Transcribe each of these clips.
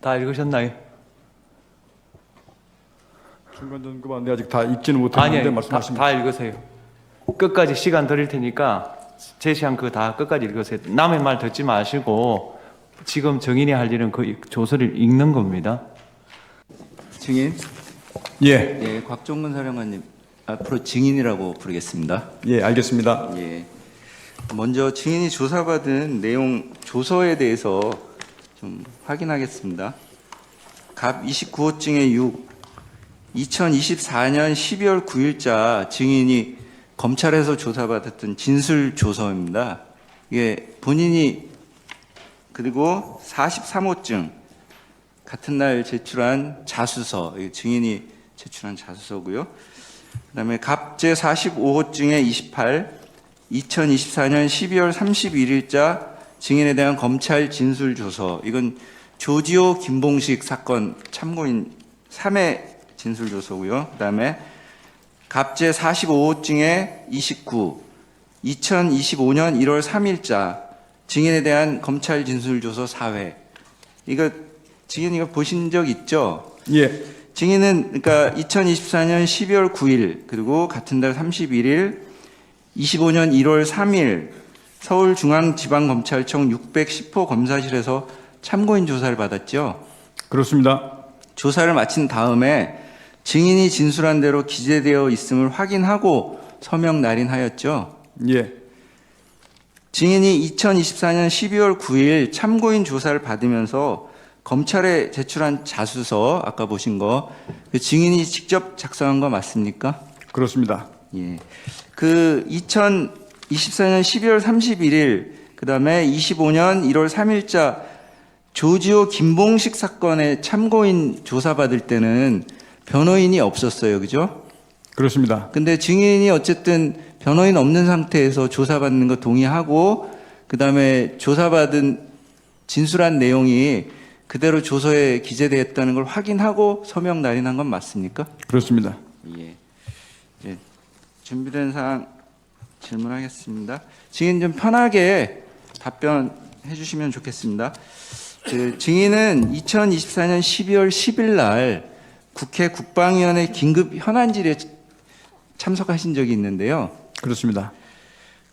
다 읽으셨나요? 중간점검안데 아직 다 읽지는 못했는데 아니, 말씀하십니다. 다 읽으세요. 끝까지 시간 드릴 테니까 제시한 그 다 끝까지 읽으세요. 남의 말 듣지 마시고 지금 정인이 할 일은 그 조서를 읽는 겁니다. 증인? 예, 예, 곽종근 사령관님 앞으로 증인이라고 부르겠습니다. 예, 알겠습니다. 예. 먼저 증인이 조사받은 내용 조서에 대해서 좀 확인하겠습니다. 갑 29호증의 6, 2024년 12월 9일자 증인이 검찰에서 조사받았던 진술 조서입니다. 이게 본인이 그리고 43호증 같은 날 제출한 자수서, 증인이 제출한 자수서고요. 그다음에 갑제 45호증의 28, 2024년 12월 31일자 증인에 대한 검찰 진술 조서. 이건 조지호 김봉식 사건 참고인 3회 진술 조서고요. 그다음에 갑제 45호증의 29, 2025년 1월 3일자 증인에 대한 검찰 진술 조서 4회. 이거 증인 이거 보신 적 있죠? 예, 증인은 그러니까 2024년 12월 9일 그리고 같은 달 31일 25년 1월 3일 서울중앙지방검찰청 610호 검사실에서 참고인 조사를 받았죠. 그렇습니다. 조사를 마친 다음에 증인이 진술한 대로 기재되어 있음을 확인하고 서명 날인하였죠. 예, 증인이 2024년 12월 9일 참고인 조사를 받으면서 검찰에 제출한 자수서 아까 보신 거 그 증인이 직접 작성한 거 맞습니까? 그렇습니다. 예. 그 2024년 12월 31일 그다음에 25년 1월 3일자 조지호 김봉식 사건에 참고인 조사받을 때는 변호인이 없었어요. 그죠? 그렇습니다. 근데 증인이 어쨌든 변호인 없는 상태에서 조사받는 거 동의하고 그다음에 조사받은 진술한 내용이 그대로 조서에 기재되었다는 걸 확인하고 서명 날인한 건 맞습니까? 그렇습니다. 예. 예. 준비된 사항 질문하겠습니다. 증인 좀 편하게 답변해 주시면 좋겠습니다. 그 증인은 2024년 12월 10일 날 국회 국방위원회 긴급 현안 질의에 참석하신 적이 있는데요. 그렇습니다.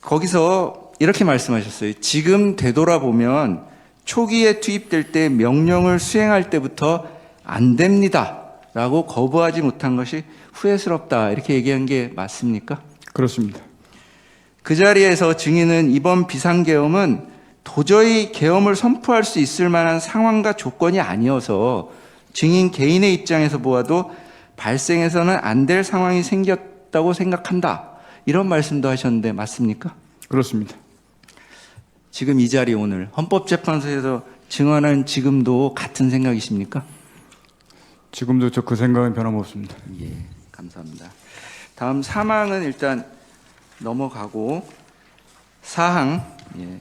거기서 이렇게 말씀하셨어요. 지금 되돌아보면 초기에 투입될 때 명령을 수행할 때부터 안 됩니다. 라고 거부하지 못한 것이 후회스럽다. 이렇게 얘기한 게 맞습니까? 그렇습니다. 그 자리에서 증인은 이번 비상계엄은 도저히 계엄을 선포할 수 있을 만한 상황과 조건이 아니어서 증인 개인의 입장에서 보아도 발생해서는 안 될 상황이 생겼다고 생각한다. 이런 말씀도 하셨는데 맞습니까? 그렇습니다. 지금 이 자리 오늘 헌법재판소에서 증언한 지금도 같은 생각이십니까? 지금도 저 그 생각은 변함없습니다. 예, 감사합니다. 다음 사항은 일단 넘어가고 사항. 예.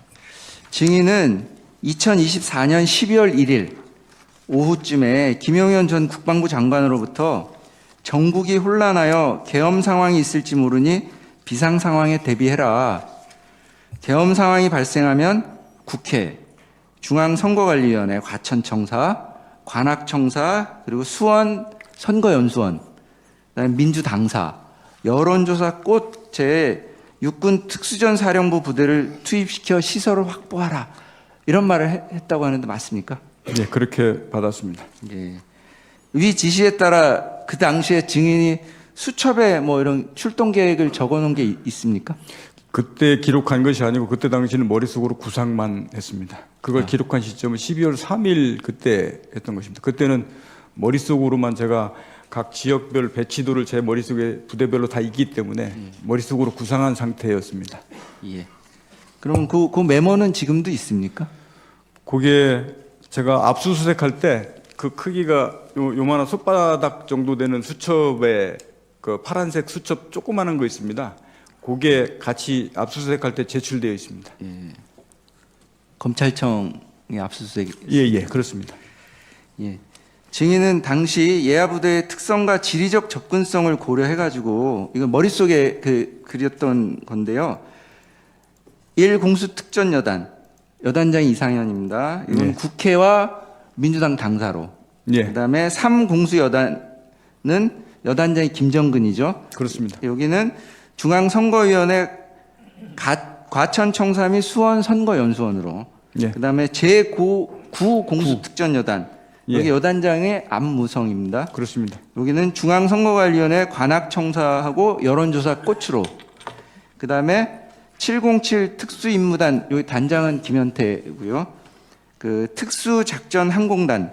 증인은 2024년 12월 1일 오후쯤에 김용현 전 국방부 장관으로부터 전국이 혼란하여 계엄 상황이 있을지 모르니 비상 상황에 대비해라. 계엄 상황이 발생하면 국회, 중앙선거관리위원회, 과천청사, 관악청사, 그리고 수원 선거연수원, 그다음에 민주당사, 여론조사 꽃제 육군 특수전 사령부 부대를 투입시켜 시설을 확보하라. 이런 말을 했다고 하는데 맞습니까? 예, 그렇게 받았습니다. 예. 위 지시에 따라 그 당시에 증인이 수첩에 뭐 이런 출동 계획을 적어 놓은 게 있습니까? 그때 기록한 것이 아니고 그때 당시는 머릿속으로 구상만 했습니다. 그걸 기록한 시점은 12월 3일 그때 했던 것입니다. 그때는 머릿속으로만 제가 각 지역별 배치도를 제 머릿속에 부대별로 다 있기 때문에 머릿속으로 구상한 상태였습니다. 예. 그럼 그 메모는 지금도 있습니까? 그게 제가 압수수색할 때 그 크기가 요만한 손바닥 정도 되는 수첩에 그 파란색 수첩 조그마한 거 있습니다. 그게 같이 압수수색할 때 제출되어 있습니다. 예. 검찰청의 압수수색. 예, 그렇습니다. 예. 증인은 당시 예하부대의 특성과 지리적 접근성을 고려해가지고 이거 머릿속에 그렸던 건데요. 1 공수특전여단 여단장이 이상현입니다. 이건 네. 국회와 민주당 당사로. 예, 그다음에 3공수여단은 여단장이 김정근이죠. 그렇습니다. 여기는 중앙선거위원회 과천청사 및 수원선거연수원으로. 예, 그다음에 제9 공수특전여단. 여기 예. 여단장의 안무성입니다. 그렇습니다. 여기는 중앙선거관리위원회 관악청사하고 여론조사 꽃으로. 그다음에 707 특수임무단 여기 단장은 김현태고요. 그 특수작전항공단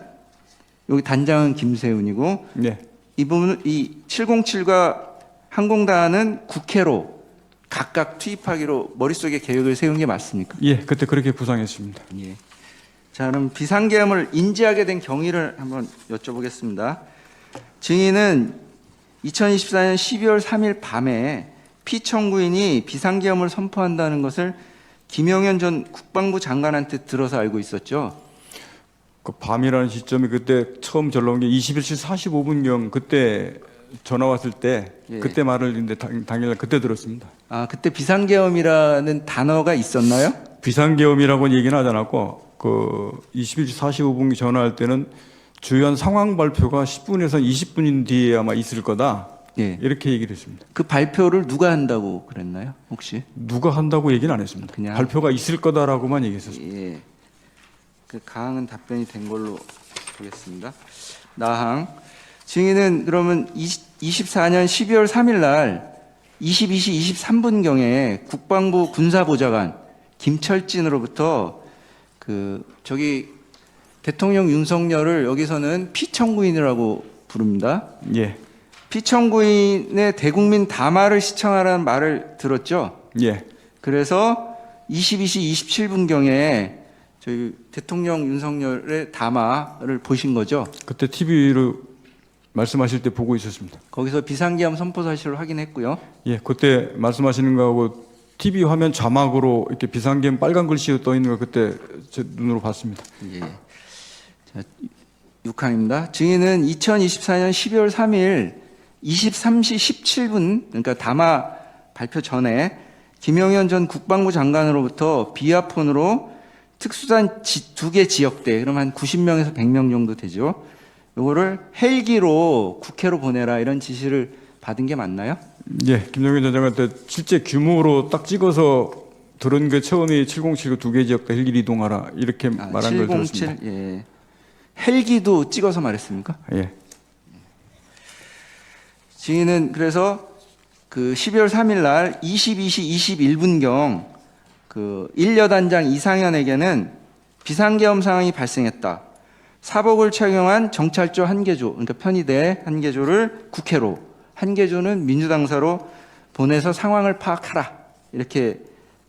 여기 단장은 김세훈이고 예, 이 부분 이 707과 항공단은 국회로 각각 투입하기로 머릿속에 계획을 세운 게 맞습니까? 예, 그때 그렇게 구상했습니다. 예. 자, 그럼 비상계엄을 인지하게 된 경위를 한번 여쭤보겠습니다. 증인은 2024년 12월 3일 밤에 피청구인이 비상계엄을 선포한다는 것을 김영현 전 국방부 장관한테 들어서 알고 있었죠. 그 밤이라는 시점이 그때 처음 전화온 게 21시 45분경 그때 전화 왔을 때 예. 그때 말을 근데 당일날 그때 들었습니다. 아, 그때 비상계엄이라는 단어가 있었나요? 비상계엄이라고는 얘기는 하지 않았고 그 21시 45분 전화할 때는 주요한 상황 발표가 10분에서 20분 뒤에 아마 있을 거다. 예. 이렇게 얘기를 했습니다. 그 발표를 누가 한다고 그랬나요? 혹시? 누가 한다고 얘기는 안 했습니다. 그냥- 발표가 있을 거다라고만 얘기했었습니다. 예. 그 가항은 답변이 된 걸로 보겠습니다. 나항. 증인은 그러면 24년 12월 3일 날 22시 23분경에 국방부 군사보좌관 김철진으로부터 저기 대통령 윤석열을 여기서는 피청구인이라고 부릅니다. 예, 피청구인의 대국민 담화를 시청하라는 말을 들었죠. 예, 그래서 22시 27분경에 저희 대통령 윤석열의 담화를 보신 거죠. 그때 TV로 말씀하실 때 보고 있었습니다. 거기서 비상계엄 선포 사실을 확인했고요. 예, 그때 말씀하시는 거하고 TV 화면 자막으로 이렇게 비상계엄 빨간 글씨가 떠 있는 거 그때 제 눈으로 봤습니다. 예. 자, 6항입니다. 증인은 2024년 12월 3일 23시 17분, 그러니까 담화 발표 전에 김영현 전 국방부 장관으로부터 비아폰으로 특수단 2개 지역대, 그럼 한 90명에서 100명 정도 되죠. 요거를 헬기로 국회로 보내라 이런 지시를 받은 게 맞나요? 예, 김정일 전 장관한테 실제 규모로 딱 찍어서 들은 게 처음에 707그 2개 지역 다 헬기를 이동하라 이렇게 말한 걸 들었습니다. 707, 예. 헬기도 찍어서 말했습니까? 예, 증인은 그래서 그 12월 3일 날 22시 21분경 그 1여단장 이상현에게는 비상계엄 상황이 발생했다. 사복을 착용한 정찰조 한 개조, 그러니까 편의대 한 개조를 국회로, 한 개조는 민주당사로 보내서 상황을 파악하라. 이렇게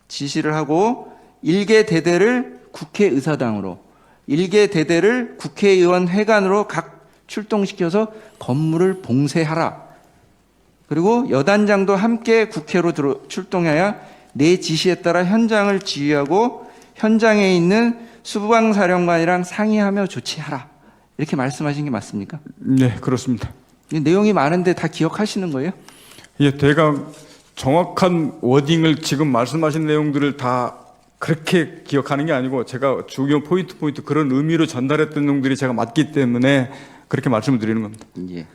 지시를 하고 1개 대대를 국회의사당으로, 1개 대대를 국회의원 회관으로 각 출동시켜서 건물을 봉쇄하라. 그리고 여단장도 함께 국회로 출동해야 내 지시에 따라 현장을 지휘하고 현장에 있는 수방사령관이랑 상의하며 조치하라. 이렇게 말씀하신 게 맞습니까? 네, 그렇습니다. 이 내용이 많은데 다 기억하시는 거예요? 예, 대강 정확한 워딩을 지금 말씀하신 내용들을 다 그렇게 기억하는 게 아니고 제가 중요 포인트 그런 의미로 전달했던 내용들이 제가 맞기 때문에 그렇게 말씀을 드리는 겁니다. 예.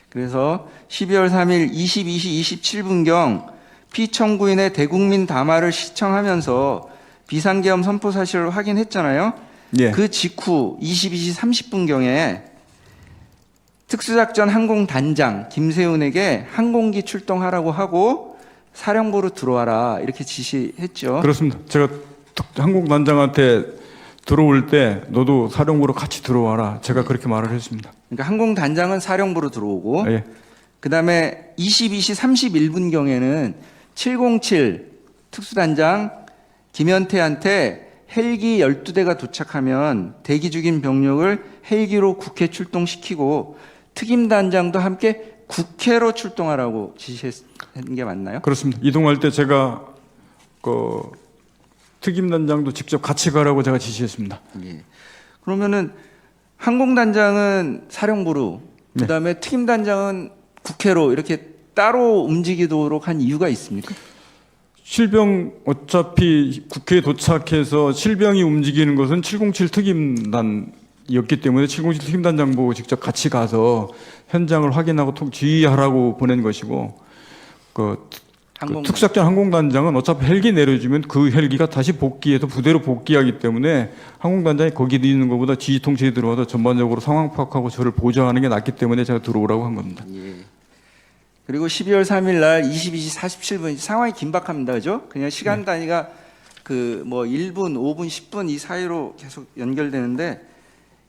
그래서 12월 3일 22시 27분경 피청구인의 대국민 담화를 시청하면서 비상계엄 선포 사실을 확인했잖아요. 예, 그 직후 22시 30분경에 특수작전 항공단장 김세훈에게 항공기 출동하라고 하고 사령부로 들어와라 이렇게 지시했죠. 그렇습니다. 제가 항공단장한테 들어올 때 너도 사령부로 같이 들어와라. 제가 그렇게 말을 했습니다. 그러니까 항공단장은 사령부로 들어오고 예, 그다음에 22시 31분경에는 707 특수단장 김현태한테 헬기 12대가 도착하면 대기 중인 병력을 헬기로 국회 출동시키고 특임단장도 함께 국회로 출동하라고 지시한 게 맞나요? 그렇습니다. 이동할 때 제가 그 특임단장도 직접 같이 가라고 제가 지시했습니다. 예. 그러면은 항공단장은 사령부로, 네. 그다음에 특임단장은 국회로 이렇게 따로 움직이도록 한 이유가 있습니까? 실병 어차피 국회에 도착해서 실병이 움직이는 것은 707 특임단 였기 때문에 707 특임단장 보고 직접 같이 가서 현장을 확인하고 지휘하라고 보낸 것이고 그 특수작전 항공단장은 어차피 헬기 내려주면 그 헬기가 다시 복귀해서 부대로 복귀하기 때문에 항공단장이 거기 있는 것보다 지휘 통제에 들어와서 전반적으로 상황 파악하고 저를 보좌하는 게 낫기 때문에 제가 들어오라고 한 겁니다. 예. 그리고 12월 3일 날 22시 47분 상황이 긴박합니다. 그죠? 그냥 시간 단위가 그 뭐 1분, 5분, 10분 이 사이로 계속 연결되는데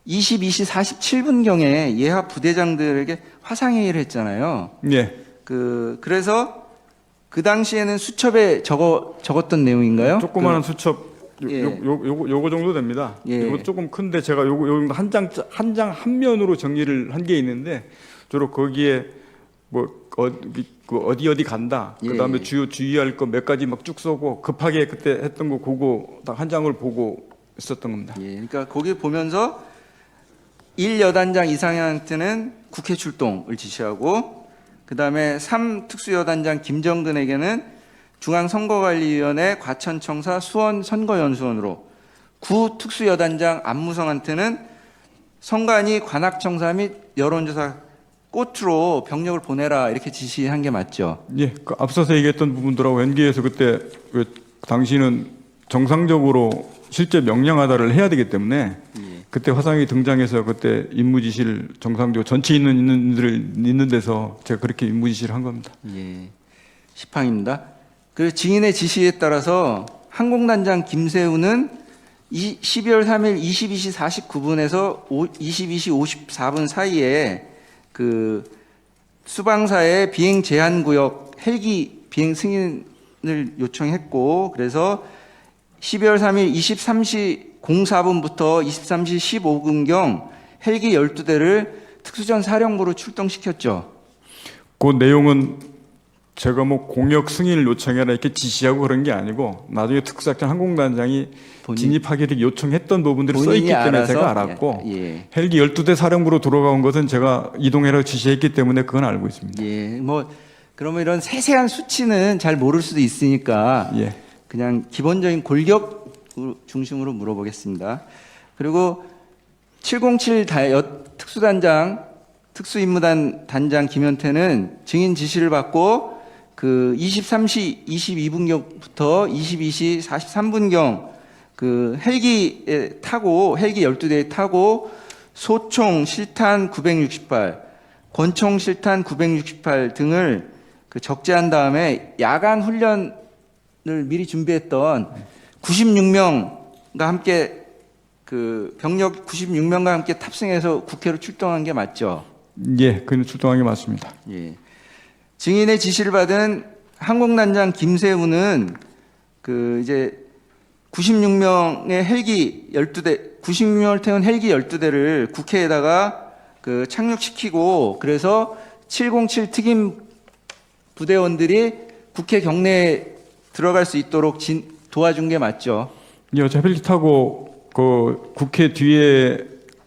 22시 47분 경에 예하 부대장들에게 화상회의를 했잖아요. 예. 그래서 그 당시에는 수첩에 적었던 내용인가요? 조그마한 수첩 예. 요거 정도 됩니다. 예. 이거 조금 큰데 제가 요거 한 면으로 정리를 한 게 있는데 주로 거기에 뭐 어디 간다. 예. 그다음에 주의할 거 몇 가지 막 쭉 써고 급하게 그때 했던 거 그거 딱 한 장을 보고 있었던 겁니다. 예. 그러니까 거기 보면서 1여단장 이상한테는 국회 출동을 지시하고 그다음에 3특수여단장 김정근에게는 중앙선거관리위원회 과천청사 수원 선거연수원으로 9특수여단장 안무성한테는 선관위 관악청사 및 여론조사 꽃으로 병력을 보내라 이렇게 지시한 게 맞죠? 예, 그 앞서서 얘기했던 부분들하고 연계해서 그때 당시는 정상적으로 실제 명령하다를 해야 되기 때문에 그때 화상이 등장해서 그때 임무 지시를 정상적으로 전체 있는 데서 제가 그렇게 임무 지시를 한 겁니다. 예, 시팡입니다. 그 증인의 지시에 따라서 항공단장 김세우는 12월 3일 22시 49분에서 22시 54분 사이에 그 수방사의 비행 제한 구역 헬기 비행 승인을 요청했고 그래서 12월 3일 23시 04분부터 23시 15분경 헬기 12대를 특수전 사령부로 출동시켰죠. 그 내용은 제가 뭐 공역 승인을 요청해라 이렇게 지시하고 그런 게 아니고 나중에 특수작전 항공단장이 진입하기를 요청했던 부분들이 써 있기 때문에 제가 알았고 예. 헬기 12대 사령부로 돌아간 것은 제가 이동해라고 지시했기 때문에 그건 알고 있습니다. 예, 뭐 그러면 이런 세세한 수치는 잘 모를 수도 있으니까 예. 그냥 기본적인 골격 중심으로 물어보겠습니다. 그리고 707 특수임무단 단장 김현태는 증인 지시를 받고 그 23시 22분경부터 22시 43분경 그 헬기에 타고 헬기 12대에 타고 소총 실탄 968, 권총 실탄 968 등을 그 적재한 다음에 야간 훈련을 미리 준비했던 96명과 함께 그 병력 96명과 함께 탑승해서 국회로 출동한 게 맞죠? 예, 그는 출동한 게 맞습니다. 예. 증인의 지시를 받은 항공단장 김세우는 그 이제 96명의 헬기 12대, 96명을 태운 헬기 12대를 국회에다가 그 착륙시키고 그래서 707 특임 부대원들이 국회 경내에 들어갈 수 있도록 도와준 게 맞죠? 예, 어차피 헬기 타고 그 국회 뒤에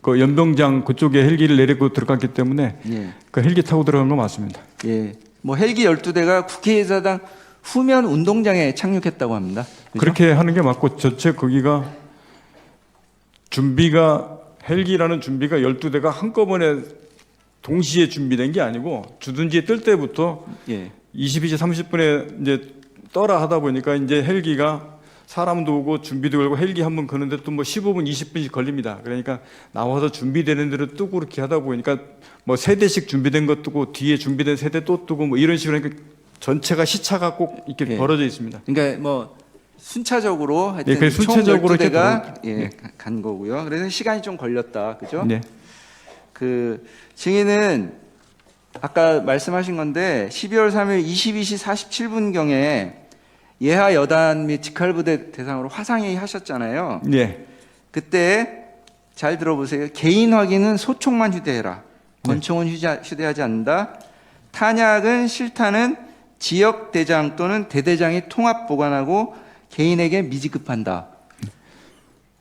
그 연병장 그쪽에 헬기를 내리고 들어갔기 때문에 예. 그 헬기 타고 들어간 거 맞습니다. 예. 뭐 헬기 12대가 국회의사당 후면 운동장에 착륙했다고 합니다. 그죠? 그렇게 하는 게 맞고 전체 거기가 준비가 헬기라는 준비가 12대가 한꺼번에 동시에 준비된 게 아니고 주둔지에 뜰 때부터 예. 22시 30분에 이제 떠라 하다 보니까 이제 헬기가 사람도 오고 준비도 걸고 헬기 한 번 거는데 또 뭐 15분, 20분씩 걸립니다. 그러니까 나와서 준비되는 대로 뜨고 그렇게 하다 보니까 뭐 세대씩 준비된 것 뜨고 뒤에 준비된 세대 또 뜨고 뭐 이런 식으로 하니까 전체가 시차가 꼭 이렇게 예. 벌어져 있습니다. 그러니까 뭐 순차적으로 하여튼 예, 그래서 순차적으로 총 12대가 이렇게 예, 예. 간 거고요. 그래서 시간이 좀 걸렸다. 그죠? 네. 그 증인은 아까 말씀하신 건데 12월 3일 22시 47분경에 예하 여단 및 직할부대 대상으로 화상회의 하셨잖아요. 예. 그때 잘 들어보세요. 개인 확인은 소총만 휴대해라. 권총은 휴대하지 않는다. 탄약은 실탄은 지역 대장 또는 대대장이 통합 보관하고 개인에게 미지급한다.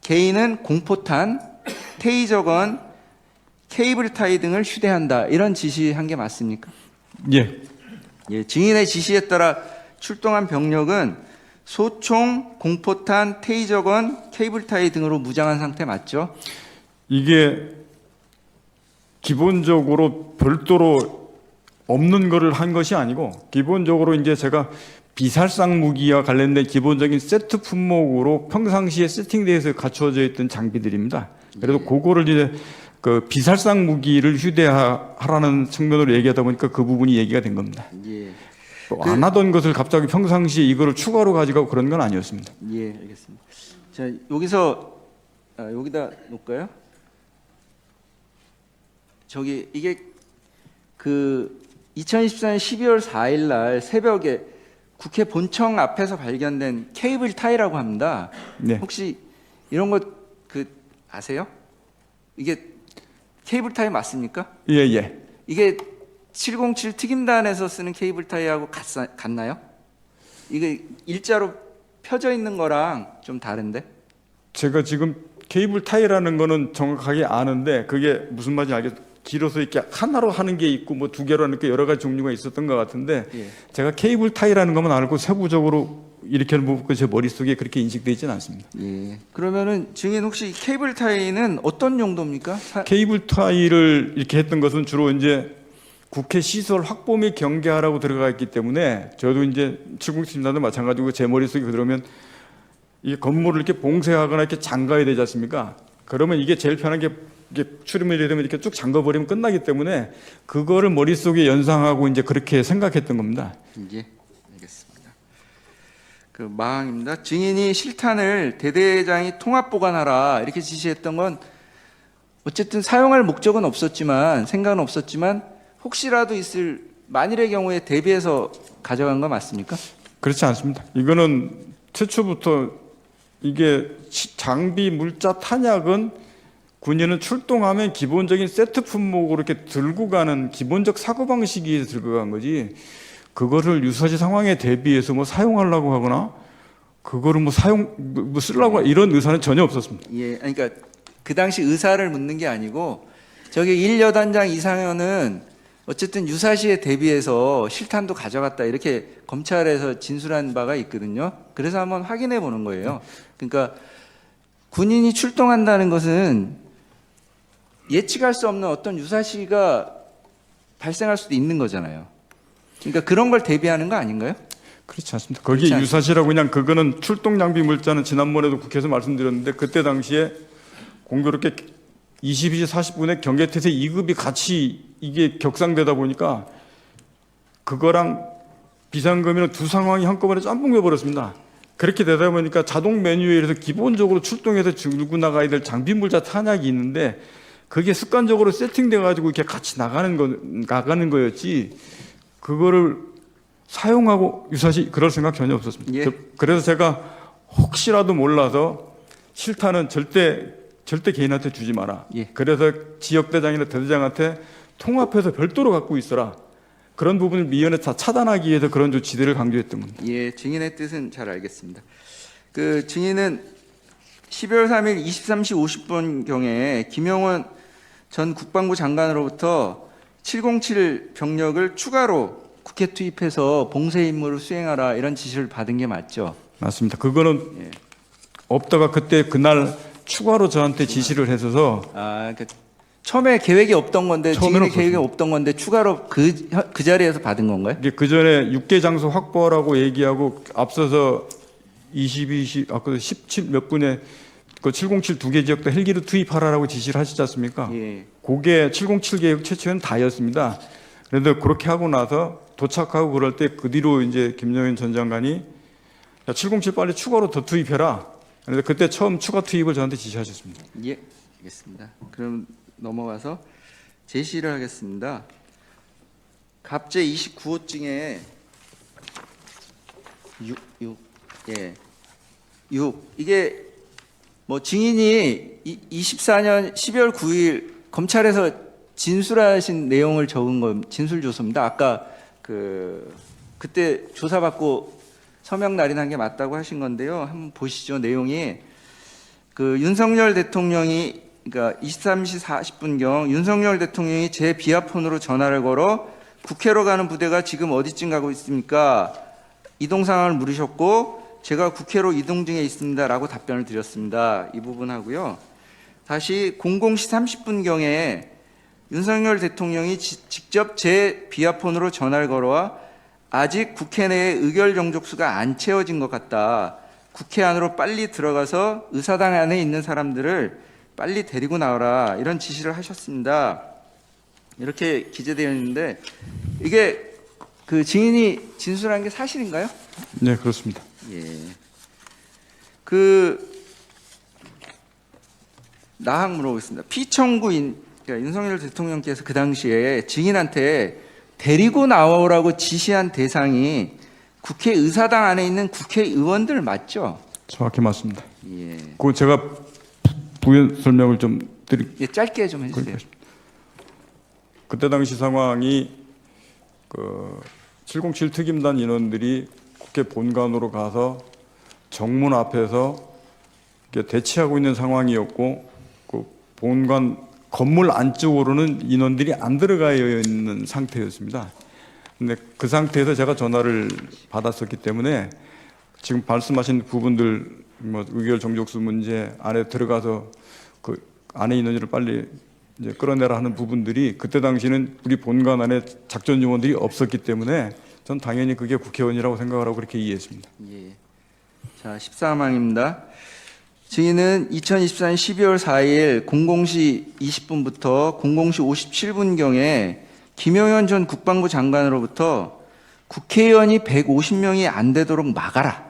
개인은 공포탄, 테이저건, 케이블 타이 등을 휴대한다. 이런 지시한 게 맞습니까? 예. 예, 증인의 지시에 따라 출동한 병력은 소총, 공포탄, 테이저건, 케이블 타이 등으로 무장한 상태 맞죠? 이게 기본적으로 별도로 없는 거를 한 것이 아니고 기본적으로 이제 제가 비살상 무기와 관련된 기본적인 세트 품목으로 평상시에 세팅돼서 갖춰져 있던 장비들입니다. 그래도 그거를 이제 그 비살상 무기를 휴대하라는 측면으로 얘기하다 보니까 그 부분이 얘기가 된 겁니다. 예. 안 하던 것을 갑자기 평상시에 이거를 추가로 가져가고 그런 건 아니었습니다. 예, 알겠습니다. 자, 여기서 여기다 놓을까요? 저기 이게 그 2024년 12월 4일 날 새벽에 국회 본청 앞에서 발견된 케이블 타이라고 합니다. 네. 혹시 이런 거 그 아세요? 이게 케이블 타이 맞습니까? 예, 예. 이게 707 특임단에서 쓰는 케이블 타이하고 같나요? 이게 일자로 펴져 있는 거랑 좀 다른데? 제가 지금 케이블 타이라는 거는 정확하게 아는데 그게 무슨 말인지 알겠어요. 길어서 이렇게 하나로 하는 게 있고 뭐 두 개로 하는 게 여러 가지 종류가 있었던 것 같은데 예. 제가 케이블 타이라는 것만 알고 세부적으로 이렇게 하는 부분이 제 머릿속에 그렇게 인식되어 있지는 않습니다. 예. 그러면은 증인 혹시 케이블 타이는 어떤 용도입니까? 케이블 타이를 이렇게 했던 것은 주로 이제 국회 시설 확보 및 경계하라고 들어가 있기 때문에 저도 이제 707나도 마찬가지고 제 머릿속에 그러면 이 건물을 이렇게 봉쇄하거나 이렇게 잠가야 되지 않습니까? 그러면 이게 제일 편한 게 이게 출입이 되면 이렇게 쭉 잠궈버리면 끝나기 때문에 그거를 머릿속에 연상하고 이제 그렇게 생각했던 겁니다. 예, 알겠습니다. 그 마항입니다. 증인이 실탄을 대대장이 통합 보관하라 이렇게 지시했던 건 어쨌든 사용할 목적은 없었지만 생각은 없었지만 혹시라도 있을 만일의 경우에 대비해서 가져간 거 맞습니까? 그렇지 않습니다. 이거는 최초부터 이게 장비, 물자, 탄약은 군인은 출동하면 기본적인 세트 품목으로 이렇게 들고 가는 기본적 사고방식이 들고 간 거지 그거를 유사시 상황에 대비해서 뭐 사용하려고 하거나 그거를 뭐 쓰려고 이런 의사는 전혀 없었습니다. 예, 그러니까 그 당시 의사를 묻는 게 아니고 저기 1여단장 이상현은 어쨌든 유사시에 대비해서 실탄도 가져갔다 이렇게 검찰에서 진술한 바가 있거든요. 그래서 한번 확인해 보는 거예요. 그러니까 군인이 출동한다는 것은 예측할 수 없는 어떤 유사시가 발생할 수도 있는 거잖아요. 그러니까 그런 걸 대비하는 거 아닌가요? 그렇지 않습니다. 거기 유사시라고 그냥 그거는 출동 장비 물자는 지난번에도 국회에서 말씀드렸는데 그때 당시에 공교롭게 22시 40분에 경계태세 2급이 같이 이게 격상되다 보니까 그거랑 비상금이랑 두 상황이 한꺼번에 짬뽕돼 버렸습니다. 그렇게 되다 보니까 자동 메뉴에 의해서 기본적으로 출동해서 들고 나가야 될 장비 물자 탄약이 있는데 그게 습관적으로 세팅돼 가지고 이렇게 같이 나가는 거였지 그거를 사용하고 유사시 그럴 생각 전혀 없었습니다. 예. 그래서 제가 혹시라도 몰라서 실탄은 절대 개인한테 주지 마라. 예. 그래서 지역대장이나 대대장한테 통합해서 별도로 갖고 있어라. 그런 부분을 미연에 다 차단하기 위해서 그런 조치들을 강조했던 겁니다. 예, 증인의 뜻은 잘 알겠습니다. 그 증인은 12월 3일 23시 50분 경에 김영원 전 국방부 장관으로부터 707 병력을 추가로 국회 투입해서 봉쇄 임무를 수행하라 이런 지시를 받은 게 맞죠? 맞습니다. 그거는 예. 없다가 그날 추가로 저한테 지시를 해서서 그 처음에 계획이 없던 건데 처음에는 증인의 계획이 없던 건데 추가로 그 자리에서 받은 건가요? 이게 그 전에 6개 장소 확보하라고 얘기하고 앞서서 22시 아까 17 몇 분에 그 707 두 개 지역도 헬기를 투입하라고 지시를 하시지 않습니까? 예. 그게 707 계획 최초엔 다였습니다. 그런데 그렇게 하고 나서 도착하고 그럴 때 그 뒤로 이제 김영현 전 장관이 야, 707 빨리 추가로 더 투입해라. 그런데 그때 처음 추가 투입을 저한테 지시하셨습니다. 예, 알겠습니다. 그럼 넘어가서 제시를 하겠습니다. 갑제 29호증에 6 이게 뭐 증인이 24년 12월 9일 검찰에서 진술하신 내용을 적은 건 진술 조서입니다. 아까 그때 조사받고 서명 날인한 게 맞다고 하신 건데요. 한번 보시죠. 내용이 그 윤석열 대통령이 그러니까 23시 40분경 윤석열 대통령이 제 비아폰으로 전화를 걸어 국회로 가는 부대가 지금 어디쯤 가고 있습니까? 이동 상황을 물으셨고 제가 국회로 이동 중에 있습니다라고 답변을 드렸습니다. 이 부분 하고요. 다시 00시 30분경에 윤석열 대통령이 직접 제 비아폰으로 전화를 걸어와 아직 국회 내에 의결 정족수가 안 채워진 것 같다. 국회 안으로 빨리 들어가서 의사당 안에 있는 사람들을 빨리 데리고 나와라. 이런 지시를 하셨습니다. 이렇게 기재되어 있는데 이게 그 증인이 진술한 게 사실인가요? 네, 그렇습니다. 예. 그 나항 물어보겠습니다. 피청구인 그러니까 윤석열 대통령께서 그 당시에 증인한테 데리고 나오라고 지시한 대상이 국회 의사당 안에 있는 국회의원들 맞죠? 정확히 맞습니다. 예. 그거 제가 부연 설명을 좀 드릴게요. 예, 짧게 좀 해주세요. 그때 당시 상황이 그 707 특임단 인원들이 국회 본관으로 가서 정문 앞에서 이렇게 대치하고 있는 상황이었고 그 본관 건물 안쪽으로는 인원들이 안 들어가 있는 상태였습니다. 근데 그 상태에서 제가 전화를 받았었기 때문에 지금 말씀하신 부분들 뭐 의결 정족수 문제 안에 들어가서 그 안에 인원들을 빨리 이제 끌어내라 하는 부분들이 그때 당시는 우리 본관 안에 작전 요원들이 없었기 때문에 전 당연히 그게 국회의원이라고 생각을 하고 그렇게 이해했습니다. 예. 자, 14항입니다. 증인은 2024년 12월 4일 00시 20분부터 00시 57분경에 김용현 전 국방부 장관으로부터 국회의원이 150명이 안 되도록 막아라.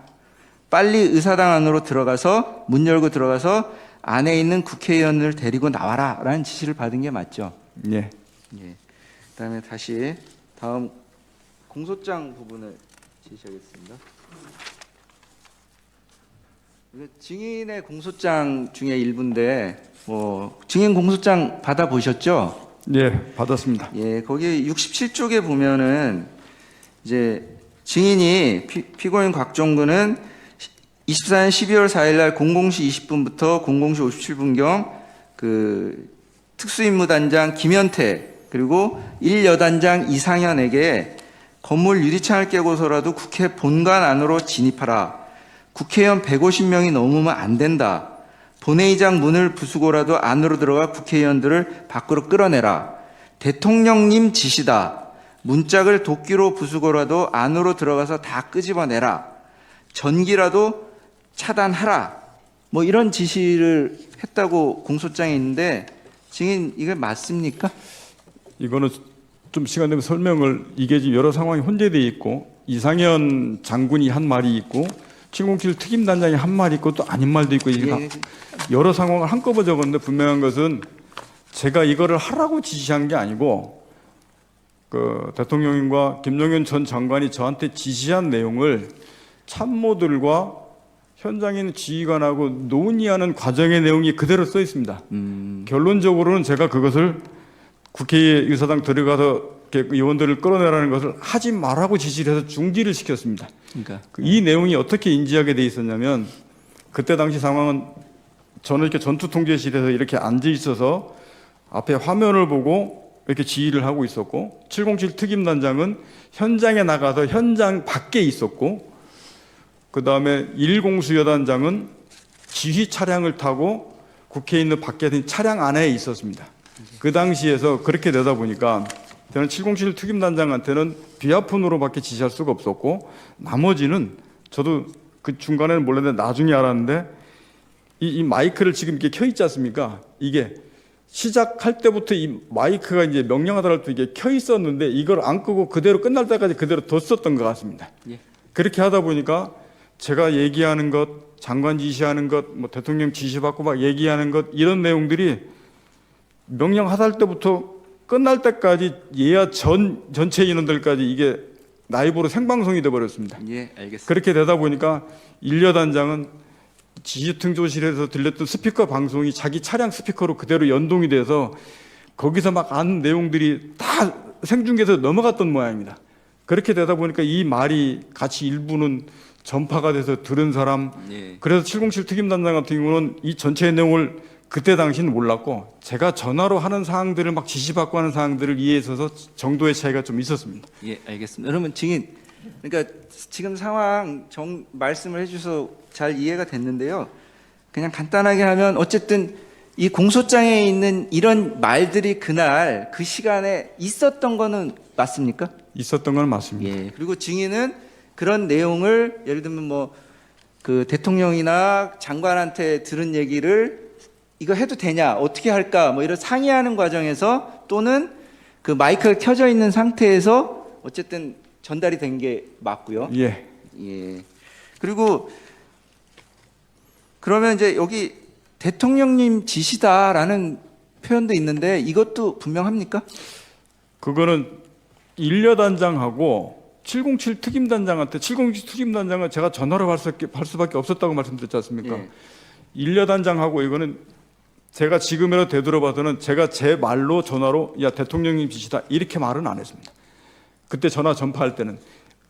빨리 의사당 안으로 들어가서 문 열고 들어가서 안에 있는 국회의원을 데리고 나와라 라는 지시를 받은 게 맞죠? 예. 예. 그다음에 다시 다음 공소장 부분을 제시하겠습니다. 이거 증인의 공소장 중에 일부인데 증인 공소장 받아 보셨죠? 예, 받았습니다. 예, 거기 67쪽에 보면은 이제 증인이 피고인 곽종근은 24년 12월 4일 날 00시 20분부터 00시 57분경 그 특수임무단장 김현태 그리고 1여단장 이상현에게 건물 유리창을 깨고서라도 국회 본관 안으로 진입하라. 국회의원 150명이 넘으면 안 된다. 본회의장 문을 부수고라도 안으로 들어가 국회의원들을 밖으로 끌어내라. 대통령님 지시다. 문짝을 도끼로 부수고라도 안으로 들어가서 다 끄집어내라. 전기라도 차단하라. 뭐 이런 지시를 했다고 공소장에 있는데 증인 이게 맞습니까? 이거는 좀 시간 되면 설명을 이게 지금 여러 상황이 혼재되어 있고 이상현 장군이 한 말이 있고 707 특임단장이 한 말이 있고 또 아닌 말도 있고 이게 예. 여러 상황을 한꺼번에 적었는데 분명한 것은 제가 이거를 하라고 지시한 게 아니고 그 대통령님과 김용현 전 장관이 저한테 지시한 내용을 참모들과 현장에 있는 지휘관하고 논의하는 과정의 내용이 그대로 써 있습니다. 결론적으로는 제가 그것을 국회의 의사당 들어가서 이렇게 의원들을 끌어내라는 것을 하지 말라고 지시를 해서 중지를 시켰습니다. 그러니까 이 내용이 어떻게 인지하게 돼 있었냐면 그때 당시 상황은 저는 이렇게 전투통제실에서 이렇게 앉아 있어서 앞에 화면을 보고 이렇게 지휘를 하고 있었고 707 특임단장은 현장에 나가서 현장 밖에 있었고 그 다음에 1공수여단장은 지휘 차량을 타고 국회에 있는 밖에 있는 차량 안에 있었습니다. 그 당시에서 그렇게 되다 보니까 저는 707 특임단장한테는 비아폰으로밖에 지시할 수가 없었고 나머지는 저도 그 중간에는 몰랐는데 나중에 알았는데 이 마이크를 지금 이렇게 켜 있지 않습니까? 이게 시작할 때부터 이 마이크가 이제 명령하더라도 이게 켜 있었는데 이걸 안 끄고 그대로 끝날 때까지 그대로 뒀었던 것 같습니다. 예. 그렇게 하다 보니까 제가 얘기하는 것, 장관 지시하는 것, 뭐 대통령 지시받고 막 얘기하는 것 이런 내용들이 명령하달 때부터 끝날 때까지 예야 전체 인원들까지 이게 라이브로 생방송이 돼 버렸습니다. 예, 알겠습니다. 그렇게 되다 보니까 1여단장은 지휘통조실에서 들렸던 스피커 방송이 자기 차량 스피커로 그대로 연동이 돼서 거기서 막 아는 내용들이 다 생중계에서 넘어갔던 모양입니다. 그렇게 되다 보니까 이 말이 같이 일부는 전파가 돼서 들은 사람 예. 그래서 707 특임단장 같은 경우는 이 전체의 내용을 그때 당시는 몰랐고 제가 전화로 하는 사항들을 막 지시받고 하는 사항들을 이해해서 정도의 차이가 좀 있었습니다. 예, 알겠습니다. 여러분 증인, 그러니까 지금 상황 말씀을 해주셔서 잘 이해가 됐는데요. 그냥 간단하게 하면 어쨌든 이 공소장에 있는 이런 말들이 그날 그 시간에 있었던 거는 맞습니까? 있었던 건 맞습니다. 예. 그리고 증인은 그런 내용을 예를 들면 뭐 그 대통령이나 장관한테 들은 얘기를 이거 해도 되냐, 어떻게 할까, 뭐 이런 상의하는 과정에서 또는 그 마이크가 켜져 있는 상태에서 어쨌든 전달이 된 게 맞고요. 예. 예. 그리고 그러면 이제 여기 대통령님 지시다라는 표현도 있는데 이것도 분명합니까? 그거는 일여단장하고 707 특임단장한테 707 특임단장은 제가 전화로 할 수밖에 없었다고 말씀드렸지 않습니까? 예. 일여단장하고 이거는 제가 지금이라도 되돌아봐서는 제가 제 말로 전화로 야 대통령님 지시다 이렇게 말은 안 했습니다. 그때 전화 전파할 때는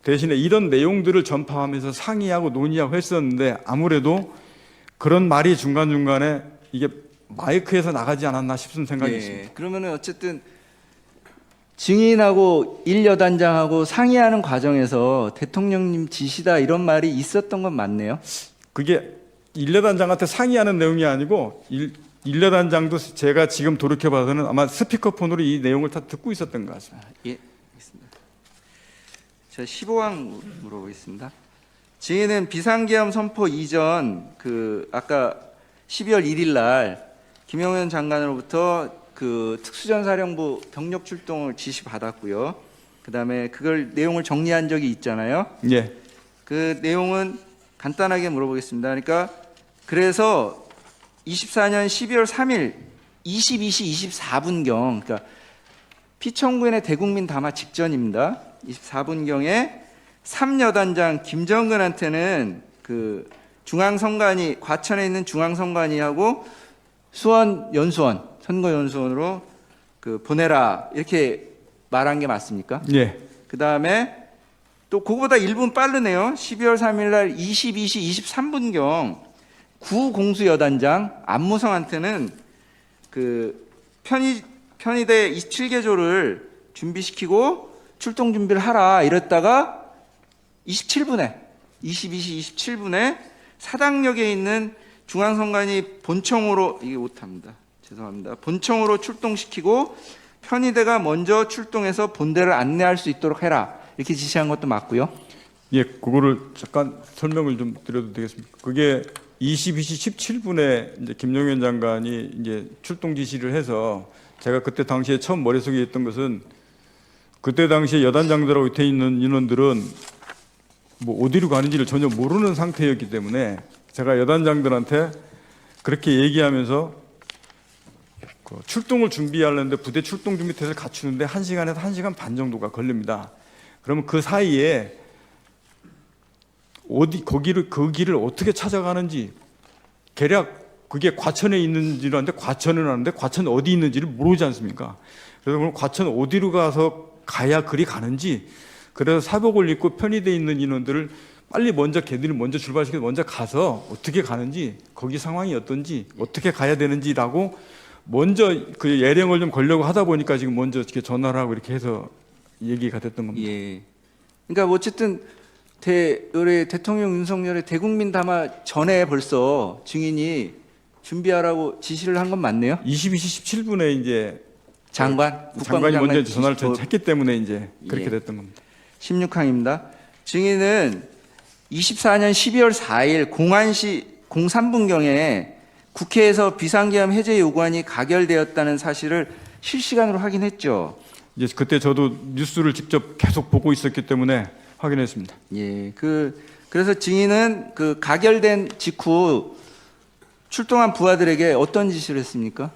대신에 이런 내용들을 전파하면서 상의하고 논의하고 했었는데 아무래도 그런 말이 중간중간에 이게 마이크에서 나가지 않았나 싶은 생각이 있습니다. 그러면은 어쨌든 증인하고 일여단장하고 상의하는 과정에서 대통령님 지시다 이런 말이 있었던 건 맞네요. 그게 일여단장한테 상의하는 내용이 아니고 일여단장도 제가 지금 돌이켜봐서는 아마 스피커폰으로 이 내용을 다 듣고 있었던 것 같습니다. 예, 알겠습니다. 자, 15항 물어보겠습니다. 증인은 비상계엄 선포 이전 그 아까 12월 1일 날 김영현 장관으로부터 그 특수전사령부 병력 출동을 지시받았고요. 그다음에 그걸 내용을 정리한 적이 있잖아요. 예. 그 내용은 간단하게 물어보겠습니다. 그러니까 그래서 24년 12월 3일 22시 24분경 그러니까 피청구인의 대국민 담화 직전입니다. 24분경에 3여단장 김정근한테는 그 중앙선관위 과천에 있는 중앙선관위하고 수원 연수원 선거 연수원으로 그 보내라 이렇게 말한 게 맞습니까? 예. 그 다음에 또 그거보다 1분 빠르네요. 12월 3일 날 22시 23분경 구공수여단장 안무성한테는 그 편의대 27개조를 준비시키고 출동 준비를 하라 이랬다가 22시 27분에 사당역에 있는 중앙선관위 본청으로 이게 못합니다. 죄송합니다. 본청으로 출동시키고 편의대가 먼저 출동해서 본대를 안내할 수 있도록 해라 이렇게 지시한 것도 맞고요. 예, 그거를 잠깐 설명을 좀 드려도 되겠습니까? 그게 22시 17분에 이제 김용현 장관이 이제 출동 지시를 해서 제가 그때 당시에 처음 머릿속에 있던 것은 그때 당시에 여단장들하고 밑에 있는 인원들은 뭐 어디로 가는지를 전혀 모르는 상태였기 때문에 제가 여단장들한테 그렇게 얘기하면서 그 출동을 준비하려는데 부대 출동 준비 태세를 갖추는데 1시간에서 1시간 반 정도가 걸립니다. 그러면 그 사이에 그 길을 어떻게 찾아가는지 대략 그게 과천에 있는지를 아는데 과천은 아는데 과천 어디 있는지를 모르지 않습니까? 그래서 그럼 과천 어디로 가야 그리 가는지 그래서 사복을 입고 편의대에 있는 인원들을 빨리 먼저 걔들이 먼저 출발시켜서 먼저 가서 어떻게 가는지 거기 상황이 어떤지 어떻게 가야 되는지라고 먼저 그 예령을 좀 걸려고 하다 보니까 지금 먼저 이렇게 전화를 하고 이렇게 해서 얘기가 됐던 겁니다. 예. 그러니까 어쨌든 우리 대통령 윤석열의 대국민 담화 전에 벌써 증인이 준비하라고 지시를 한 건 맞네요. 22시 17분에 이제 국방부 장관이 먼저 전화를 지시- 했기 때문에 이제 그렇게 예. 됐던 겁니다. 16항입니다. 증인은 24년 12월 4일 03분경에 국회에서 비상계엄 해제 요구안이 가결되었다는 사실을 실시간으로 확인했죠. 이제 그때 저도 뉴스를 직접 계속 보고 있었기 때문에 확인했습니다. 예, 그래서 증인은 그 가결된 직후 출동한 부하들에게 어떤 지시를 했습니까?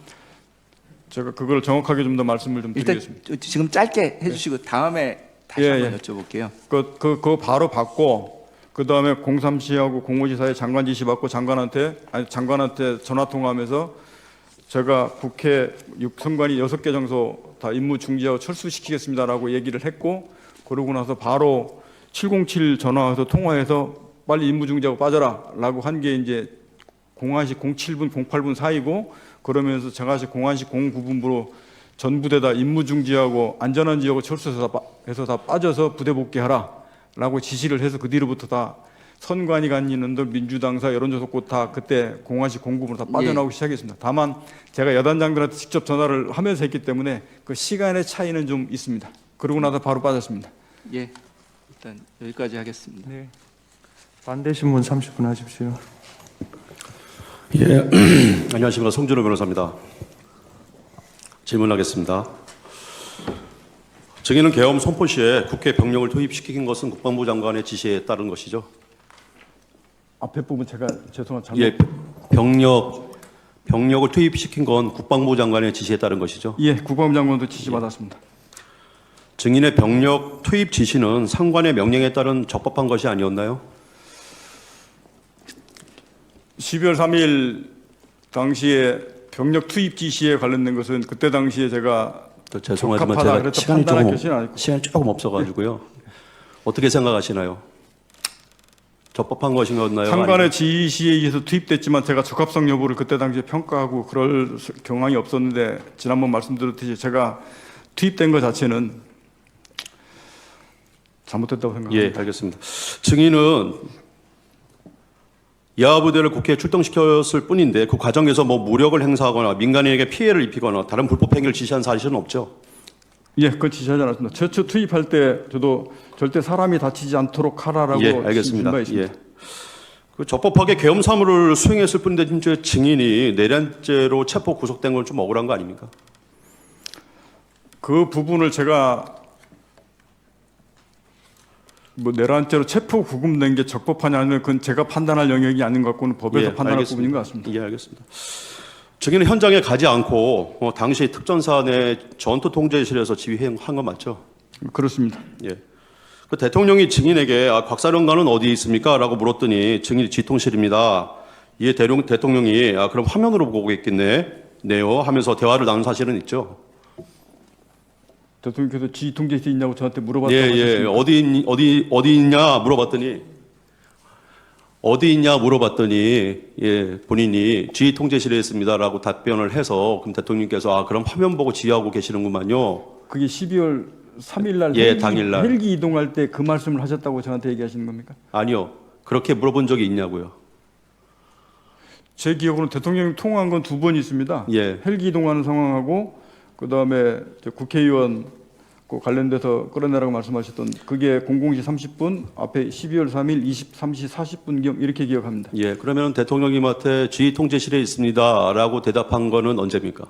제가 그걸 정확하게 좀 더 말씀을 좀 일단 드리겠습니다. 지금 짧게 해주시고 다음에 다시 예, 한번 예. 여쭤볼게요. 그거 바로 받고 그 다음에 03시하고 05시 사이에 장관 지시 받고 장관한테 전화 통화하면서 제가 국회 선관위 6개 장소 다 임무 중지하고 철수시키겠습니다라고 얘기를 했고 그러고 나서 바로 707 전화해서 통화해서 빨리 임무 중지하고 빠져라라고 한 게 이제 01시 07분 08분 사이고 그러면서 제가 01시 09분부로 전 부대 다 임무 중지하고 안전한 지역을 철수해서 다 빠져서 부대 복귀하라라고 지시를 해서 그 뒤로부터 다 선관위 간인원들 민주당사 여론조사국 다 그때 공화시 공급으로 다 빠져나오기 시작했습니다. 다만 제가 여단장들한테 직접 전화를 하면서 했기 때문에 그 시간의 차이는 좀 있습니다. 그러고 나서 바로 빠졌습니다. 예, 일단 여기까지 하겠습니다. 네. 반대신 분 30분 하십시오. 예, 안녕하십니까. 송준호 변호사입니다. 질문하겠습니다. 증인은 계엄 선포 시에 국회 병력을 투입시킨 것은 국방부 장관의 지시에 따른 것이죠? 앞에 부분 제가 죄송한 잘못. 예, 병력을 투입시킨 건 국방부 장관의 지시에 따른 것이죠? 예, 국방부 장관도 지시 받았습니다. 증인의 병력 투입 지시는 상관의 명령에 따른 적법한 것이 아니었나요? 12월 3일 당시에 병력 투입 지시에 관련된 것은 그때 당시에 제가 저 죄송하지만 적합하다 제가 그래서 시간이 판단할 것이는 아니고. 시간이 조금 없어가지고요. 어떻게 생각하시나요? 적법한 것인가요? 상관의 지시에 의해서 투입됐지만 제가 적합성 여부를 그때 당시에 평가하고 그럴 경향이 없었는데 지난번 말씀드렸듯이 제가 투입된 것 자체는 잘못됐다고 생각합니다. 예, 알겠습니다. 증인은 야부대를 국회에 출동시켰을 뿐인데 그 과정에서 뭐 무력을 행사하거나 민간인에게 피해를 입히거나 다른 불법 행위를 지시한 사실은 없죠? 예, 그건 지시하지 않았습니다. 최초 투입할 때 저도 절대 사람이 다치지 않도록 하라라고 예, 알겠습니다. 바 있습니다. 예. 그 적법하게 계엄 사무를 수행했을 뿐인데 진짜 증인이 내란죄로 체포 구속된 건 좀 억울한 거 아닙니까? 그 부분을 제가 뭐 내란죄로 체포 구금된 게 적법하냐 아니면 그건 제가 판단할 영역이 아닌 것 같고는 법에서 판단할 알겠습니다. 부분인 것 같습니다. 예, 알겠습니다. 증인은 현장에 가지 않고 당시 특전사 내 전투 통제실에서 지휘한 건 맞죠? 그렇습니다. 예. 그 대통령이 증인에게 곽사령관은 어디 있습니까? 라고 물었더니 증인이 지통실입니다. 이에 대통령이 그럼 화면으로 보고 있겠네요 하면서 대화를 나눈 사실은 있죠. 대통령께서 지휘통제실에 있냐고 저한테 물어봤다고 예, 하셨습니다. 어디 있냐 물어봤더니 예, 본인이 지휘통제실에 있습니다라고 답변을 해서 그럼 대통령께서 그럼 화면 보고 지휘하고 계시는구만요. 그게 12월 3일 날 예, 당일날. 헬기 이동할 때 그 말씀을 하셨다고 저한테 얘기하시는 겁니까? 아니요. 그렇게 물어본 적이 있냐고요. 제 기억으로는 대통령이 통화한 건 2번 있습니다. 예. 헬기 이동하는 상황하고 그다음에 국회의원 그 관련돼서 끌어내라고 말씀하셨던 그게 00시 30분 앞에 12월 3일 23시 40분경 이렇게 기억합니다. 예, 그러면 대통령님한테 지휘통제실에 있습니다라고 대답한 거는 언제입니까?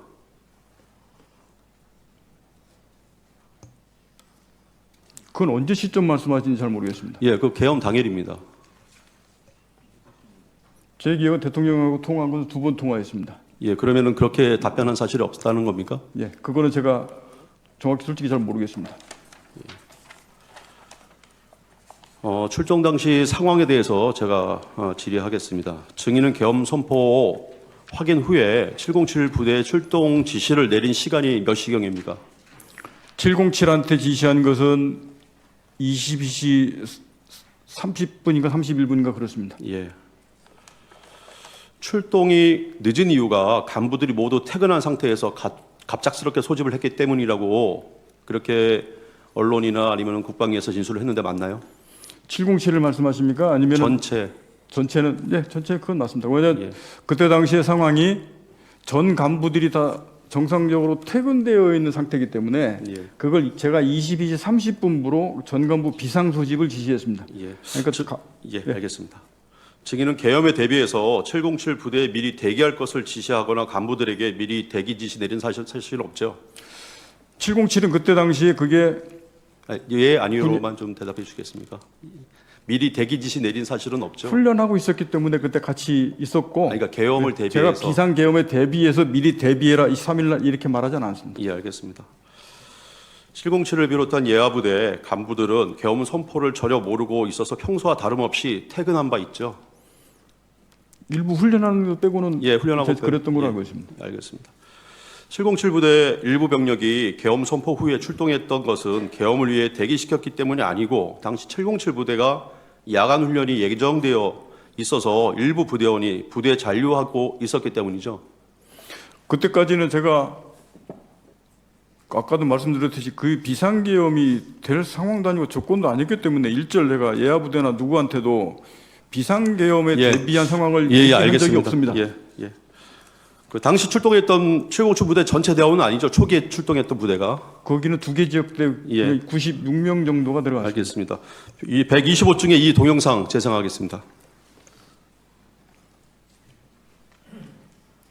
그건 언제 시점 말씀하시는지 잘 모르겠습니다. 예, 그 계엄 당일입니다. 제 기억은 대통령하고 통화한 건 2번 통화했습니다. 예, 그러면은 그렇게 답변한 사실이 없다는 겁니까? 예, 그거는 제가 정확히 솔직히 잘 모르겠습니다. 출정 당시 상황에 대해서 제가 질의하겠습니다. 증인은 계엄 선포 확인 후에 707 부대 출동 지시를 내린 시간이 몇 시경입니까? 707한테 지시한 것은 22시 30분인가 31분인가 그렇습니다. 예. 출동이 늦은 이유가 간부들이 모두 퇴근한 상태에서 갑작스럽게 소집을 했기 때문이라고 그렇게 언론이나 아니면 국방위에서 진술을 했는데 맞나요? 707을 말씀하십니까? 아니면 전체는 예, 전체 그건 맞습니다. 왜냐하면 예. 그때 당시의 상황이 전 간부들이 다 정상적으로 퇴근되어 있는 상태이기 때문에 예. 그걸 제가 22시 30분부로 전 간부 비상 소집을 지시했습니다. 예. 그러니까 예, 알겠습니다. 증인은 계엄에 대비해서 707 부대에 미리 대기할 것을 지시하거나 간부들에게 미리 대기 지시 내린 사실 없죠? 707은 그때 당시에 그게 예, 아니요로만 좀 대답해 주시겠습니까? 미리 대기 지시 내린 사실은 없죠? 훈련하고 있었기 때문에 그때 같이 있었고 그러니까 계엄을 제가 대비해서 비상 계엄에 대비해서 미리 대비해라 23일 날 이렇게 말하지는 않습니다. 예, 알겠습니다. 707을 비롯한 예하부대 간부들은 계엄 선포를 전혀 모르고 있어서 평소와 다름없이 퇴근한 바 있죠? 일부 훈련하는 것 빼고는 예, 훈련하고 그랬던 걸로 예, 알고 있습니다. 알겠습니다. 707 부대 일부 병력이 계엄 선포 후에 출동했던 것은 계엄을 위해 대기시켰기 때문이 아니고 당시 707 부대가 야간 훈련이 예정되어 있어서 일부 부대원이 부대 잔류하고 있었기 때문이죠. 그때까지는 제가 아까도 말씀드렸듯이 그 비상계엄이 될 상황도 아니고 조건도 아니기 때문에 일절 내가 예하부대나 누구한테도 비상계엄에 대비한 상황을 예, 얘기한 적이 알겠습니다. 없습니다. 예, 예. 그 당시 출동했던 707 부대 전체 대원은 아니죠. 초기에 출동했던 부대가. 거기는 2개 지역대 예. 96명 정도가 들어갔습니다. 알겠습니다. 이 125중에 이 동영상 재생하겠습니다.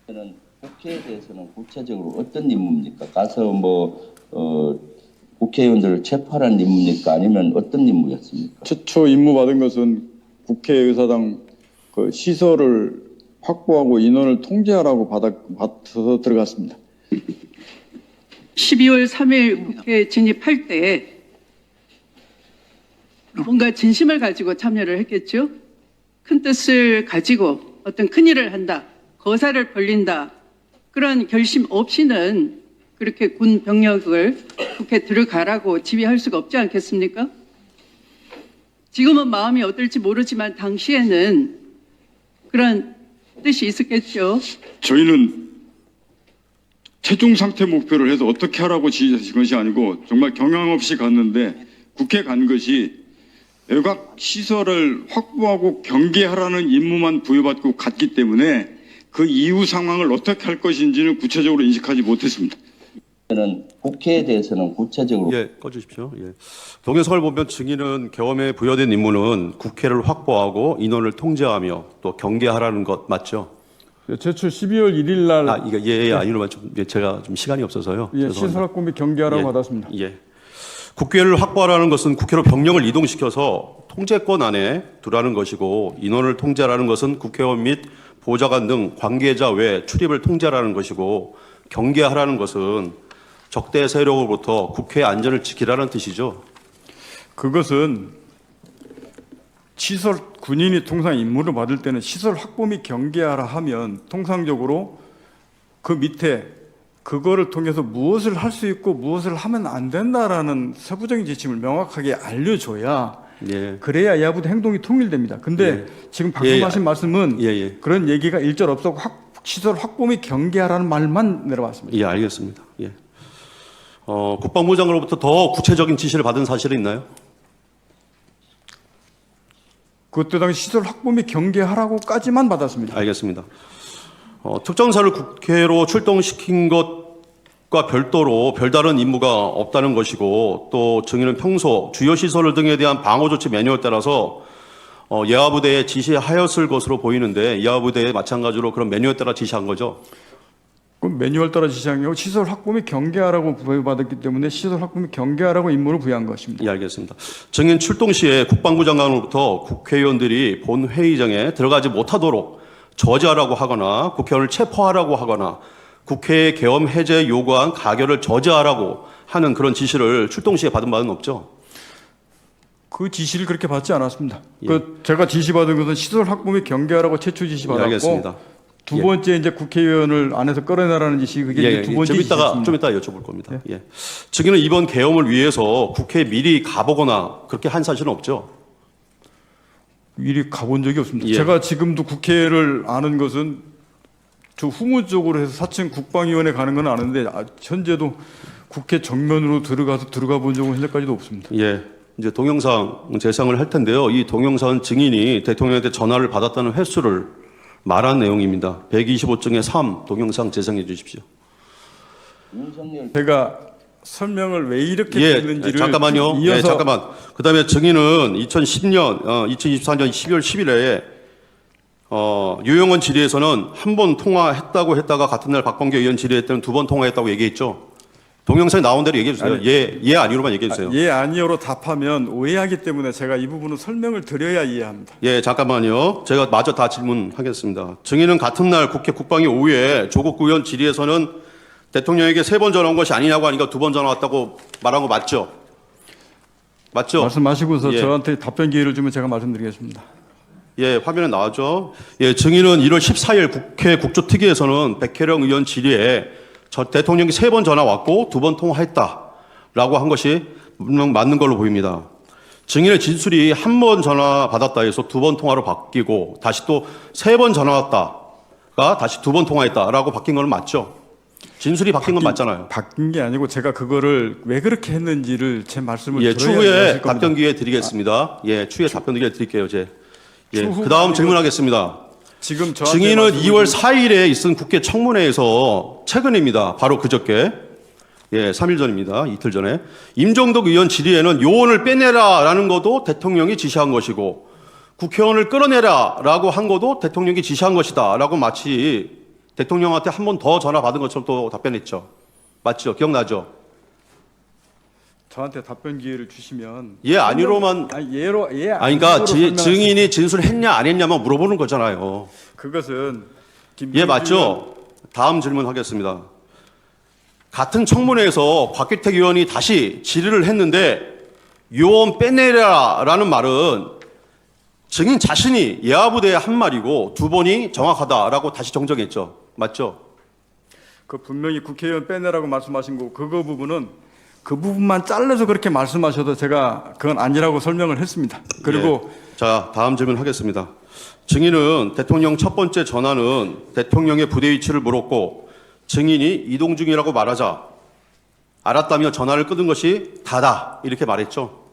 저는 국회에 대해서는 구체적으로 어떤 임무입니까? 가서 국회의원들을 체포하라는 임무입니까? 아니면 어떤 임무였습니까? 최초 임무 받은 것은 국회의사당 그 시설을 확보하고 인원을 통제하라고 받아서 들어갔습니다. 12월 3일 국회에 진입할 때 뭔가 진심을 가지고 참여를 했겠죠. 큰 뜻을 가지고 어떤 큰일을 한다, 거사를 벌린다, 그런 결심 없이는 그렇게 군 병력을 국회에 들어가라고 지휘할 수가 없지 않겠습니까? 지금은 마음이 어떨지 모르지만 당시에는 그런 뜻이 있었겠죠. 저희는 최종 상태 목표를 해서 어떻게 하라고 지시하신 것이 아니고 정말 경향 없이 갔는데 국회 간 것이 외곽 시설을 확보하고 경계하라는 임무만 부여받고 갔기 때문에 그 이후 상황을 어떻게 할 것인지는 구체적으로 인식하지 못했습니다. 저는 국회에 대해서는 구체적으로 예, 꺼주십시오. 예. 동영상을 보면 증인은 계엄에 부여된 임무는 국회를 확보하고 인원을 통제하며 또 경계하라는 것 맞죠? 제출 12월 1일 날 아, 이거 아니로만 좀 제가 좀 시간이 없어서요. 죄송합니다. 시설 확보 및 경계하라고 예. 받았습니다. 예. 국회를 확보하라는 것은 국회로 병력을 이동시켜서 통제권 안에 두라는 것이고 인원을 통제하라는 것은 국회의원 및 보좌관 등 관계자 외 출입을 통제하라는 것이고 경계하라는 것은 적대 세력으로부터 국회의 안전을 지키라는 뜻이죠. 그것은 시설 군인이 통상 임무를 받을 때는 시설 확보 및 경계하라 하면 통상적으로 그 밑에 그거를 통해서 무엇을 할 수 있고 무엇을 하면 안 된다라는 세부적인 지침을 명확하게 알려줘야 예. 그래야 야부대 행동이 통일됩니다. 근데 지금 방금 하신 말씀은 그런 얘기가 일절 없었고 시설 확보 및 경계하라는 말만 내려왔습니다. 예, 알겠습니다. 예. 국방부 장관으로부터 더 구체적인 지시를 받은 사실이 있나요? 그때 당시 시설 확보 및 경계하라고까지만 받았습니다. 알겠습니다. 특정사를 국회로 출동시킨 것과 별도로 별다른 임무가 없다는 것이고 또 증인은 평소 주요 시설 등에 대한 방어 조치 매뉴얼에 따라서 예하부대에 지시하였을 것으로 보이는데 예하부대에 마찬가지로 그런 매뉴얼에 따라 지시한 거죠? 그 매뉴얼 따라 지시한 게 시설 확보 및 경계하라고 부여받았기 때문에 시설 확보 및 경계하라고 임무를 부여한 것입니다. 예, 알겠습니다. 증인 출동 시에 국방부 장관으로부터 국회의원들이 본 회의장에 들어가지 못하도록 저지하라고 하거나 국회의원을 체포하라고 하거나 국회의 계엄 해제 요구한 가결을 저지하라고 하는 그런 지시를 출동 시에 받은 바는 없죠? 그 지시를 그렇게 받지 않았습니다. 제가 지시받은 것은 시설 확보 및 경계하라고 최초 지시 받았고 알겠습니다. 두 번째 이제 국회의원을 안에서 끌어내라는 지시 그게 이제 두 번째 지시였습니다. 좀 이따 여쭤볼 겁니다. 예. 증인은 이번 계엄을 위해서 국회에 미리 가보거나 그렇게 한 사실은 없죠? 미리 가본 적이 없습니다. 예. 제가 지금도 국회를 아는 것은 저 후문 쪽으로 해서 4층 국방위원회 가는 건 아는데 현재도 국회 정면으로 들어가 본 적은 현재까지도 없습니다. 예. 이제 동영상 재생을 할 텐데요. 이 동영상 증인이 대통령한테 전화를 받았다는 횟수를 말한 내용입니다. 125쪽의 3 동영상 재생해 주십시오. 윤석열 제가 설명을 왜 이렇게 됐는지를 잠깐만요. 이어서 잠깐만. 그다음에 증인은 2024년 12월 10일에 유영원 질의에서는 한 번 통화했다고 했다가 같은 날 박범계 의원 질의할 때는 2번 통화했다고 얘기했죠. 동영상에 나온 대로 얘기해 주세요. 예 아니로만 얘기해 주세요. 예 아니요로 답하면 오해하기 때문에 제가 이 부분은 설명을 드려야 이해합니다. 예, 잠깐만요. 제가 마저 다 질문하겠습니다. 증인은 같은 날 국회 국방위 오후에 조국 의원 질의에서는 대통령에게 3번 전화 온 것이 아니냐고 하니까 2번 전화 왔다고 말한 거 맞죠? 맞죠? 말씀하시고서 예. 저한테 답변 기회를 주면 제가 말씀드리겠습니다. 예, 화면에 나왔죠. 예, 증인은 1월 14일 국회 국조특위에서는 백혜령 의원 질의에 대통령이 3번 전화 왔고 2번 통화했다라고 한 것이 맞는 걸로 보입니다. 증인의 진술이 한 번 전화 받았다 해서 2번 통화로 바뀌고 다시 또 3번 전화 왔다가 다시 2번 통화했다라고 바뀐 건 맞죠? 진술이 바뀐 건 맞잖아요. 바뀐 게 아니고 제가 그거를 왜 그렇게 했는지를 제 말씀을 예, 들어야 추후에 이해하실 겁니다. 답변 기회 드리겠습니다. 예, 추후에 답변 기회 드릴게요. 예, 추후 그다음 질문하겠습니다. 지금 저한테 증인은 말씀해 2월 4일에 있은 국회 청문회에서 최근입니다. 바로 그저께. 예, 3일 전입니다. 이틀 전에. 임종덕 의원 질의에는 요원을 빼내라라는 것도 대통령이 지시한 것이고 국회의원을 끌어내라라고 한 것도 대통령이 지시한 것이다라고 마치 대통령한테 한 번 더 전화 받은 것처럼 또 답변했죠. 맞죠? 기억나죠? 저한테 답변 기회를 주시면 예, 아니로만 아니 예로 예 아니 그러니까 아니로로 설명할 수 증인이 진술했냐 안 했냐만 물어보는 거잖아요. 그것은 예, 맞죠? 다음 질문 하겠습니다. 같은 청문회에서 곽규택 의원이 다시 질의를 했는데 요원 빼내라라는 말은 증인 자신이 예하부대에 한 말이고 두 번이 정확하다라고 다시 정정했죠. 맞죠? 그 분명히 국회의원 빼내라고 말씀하신 거고 그거 부분은 그 부분만 잘라서 그렇게 말씀하셔도 제가 그건 아니라고 설명을 했습니다. 그리고 예. 자, 다음 질문 하겠습니다. 증인은 대통령 첫 번째 전화는 대통령의 부대 위치를 물었고 증인이 이동 중이라고 말하자 알았다며 전화를 끊은 것이 다다 이렇게 말했죠.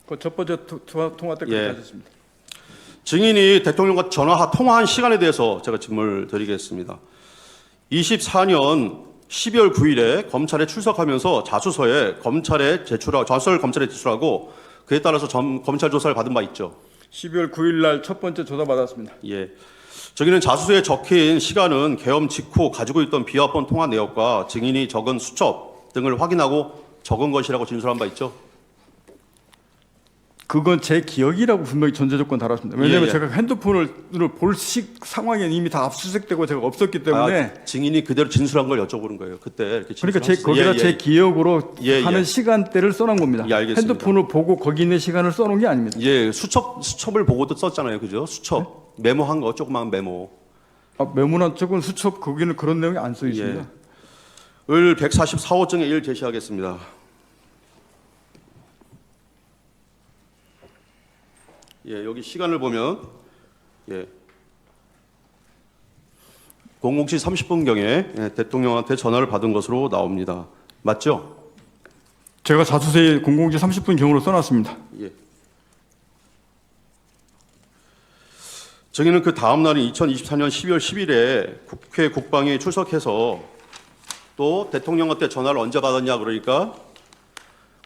그 첫 번째 통화 때 그렇게 예. 하셨습니다. 증인이 대통령과 통화한 시간에 대해서 제가 질문을 드리겠습니다. 24년 12월 9일에 검찰에 출석하면서 자수서를 검찰에 제출하고 그에 따라서 검찰 조사를 받은 바 있죠. 12월 9일 날 첫 번째 조사 받았습니다. 예. 저기는 자수서에 적힌 시간은 계엄 직후 가지고 있던 비화폰 통화 내역과 증인이 적은 수첩 등을 확인하고 적은 것이라고 진술한 바 있죠. 그건 제 기억이라고 분명히 전제 조건 달았습니다. 왜냐하면 예, 예. 제가 핸드폰을 볼 상황에 이미 다 압수수색되고 제가 없었기 때문에 증인이 그대로 진술한 걸 여쭤보는 거예요. 그때 이렇게 그러니까 진술하셨어요. 거기다 제 기억으로 예, 하는 예. 시간대를 써놓은 겁니다. 예, 알겠습니다. 핸드폰을 보고 거기 있는 시간을 써놓은 게 아닙니다. 예, 수첩을 보고도 썼잖아요. 그죠? 수첩. 메모한 거, 조그만 메모. 메모나 쪽은 수첩 거기는 그런 내용이 안 써 있습니다. 을 144호증에 1 제시하겠습니다. 예, 여기 시간을 보면 예. 00시 30분경에 대통령한테 전화를 받은 것으로 나옵니다. 맞죠? 제가 자수서에 00시 30분 경으로 써놨습니다. 예. 증인은 그 다음 날인 2024년 12월 10일에 국회 국방에 출석해서 또 대통령한테 전화를 언제 받았냐 그러니까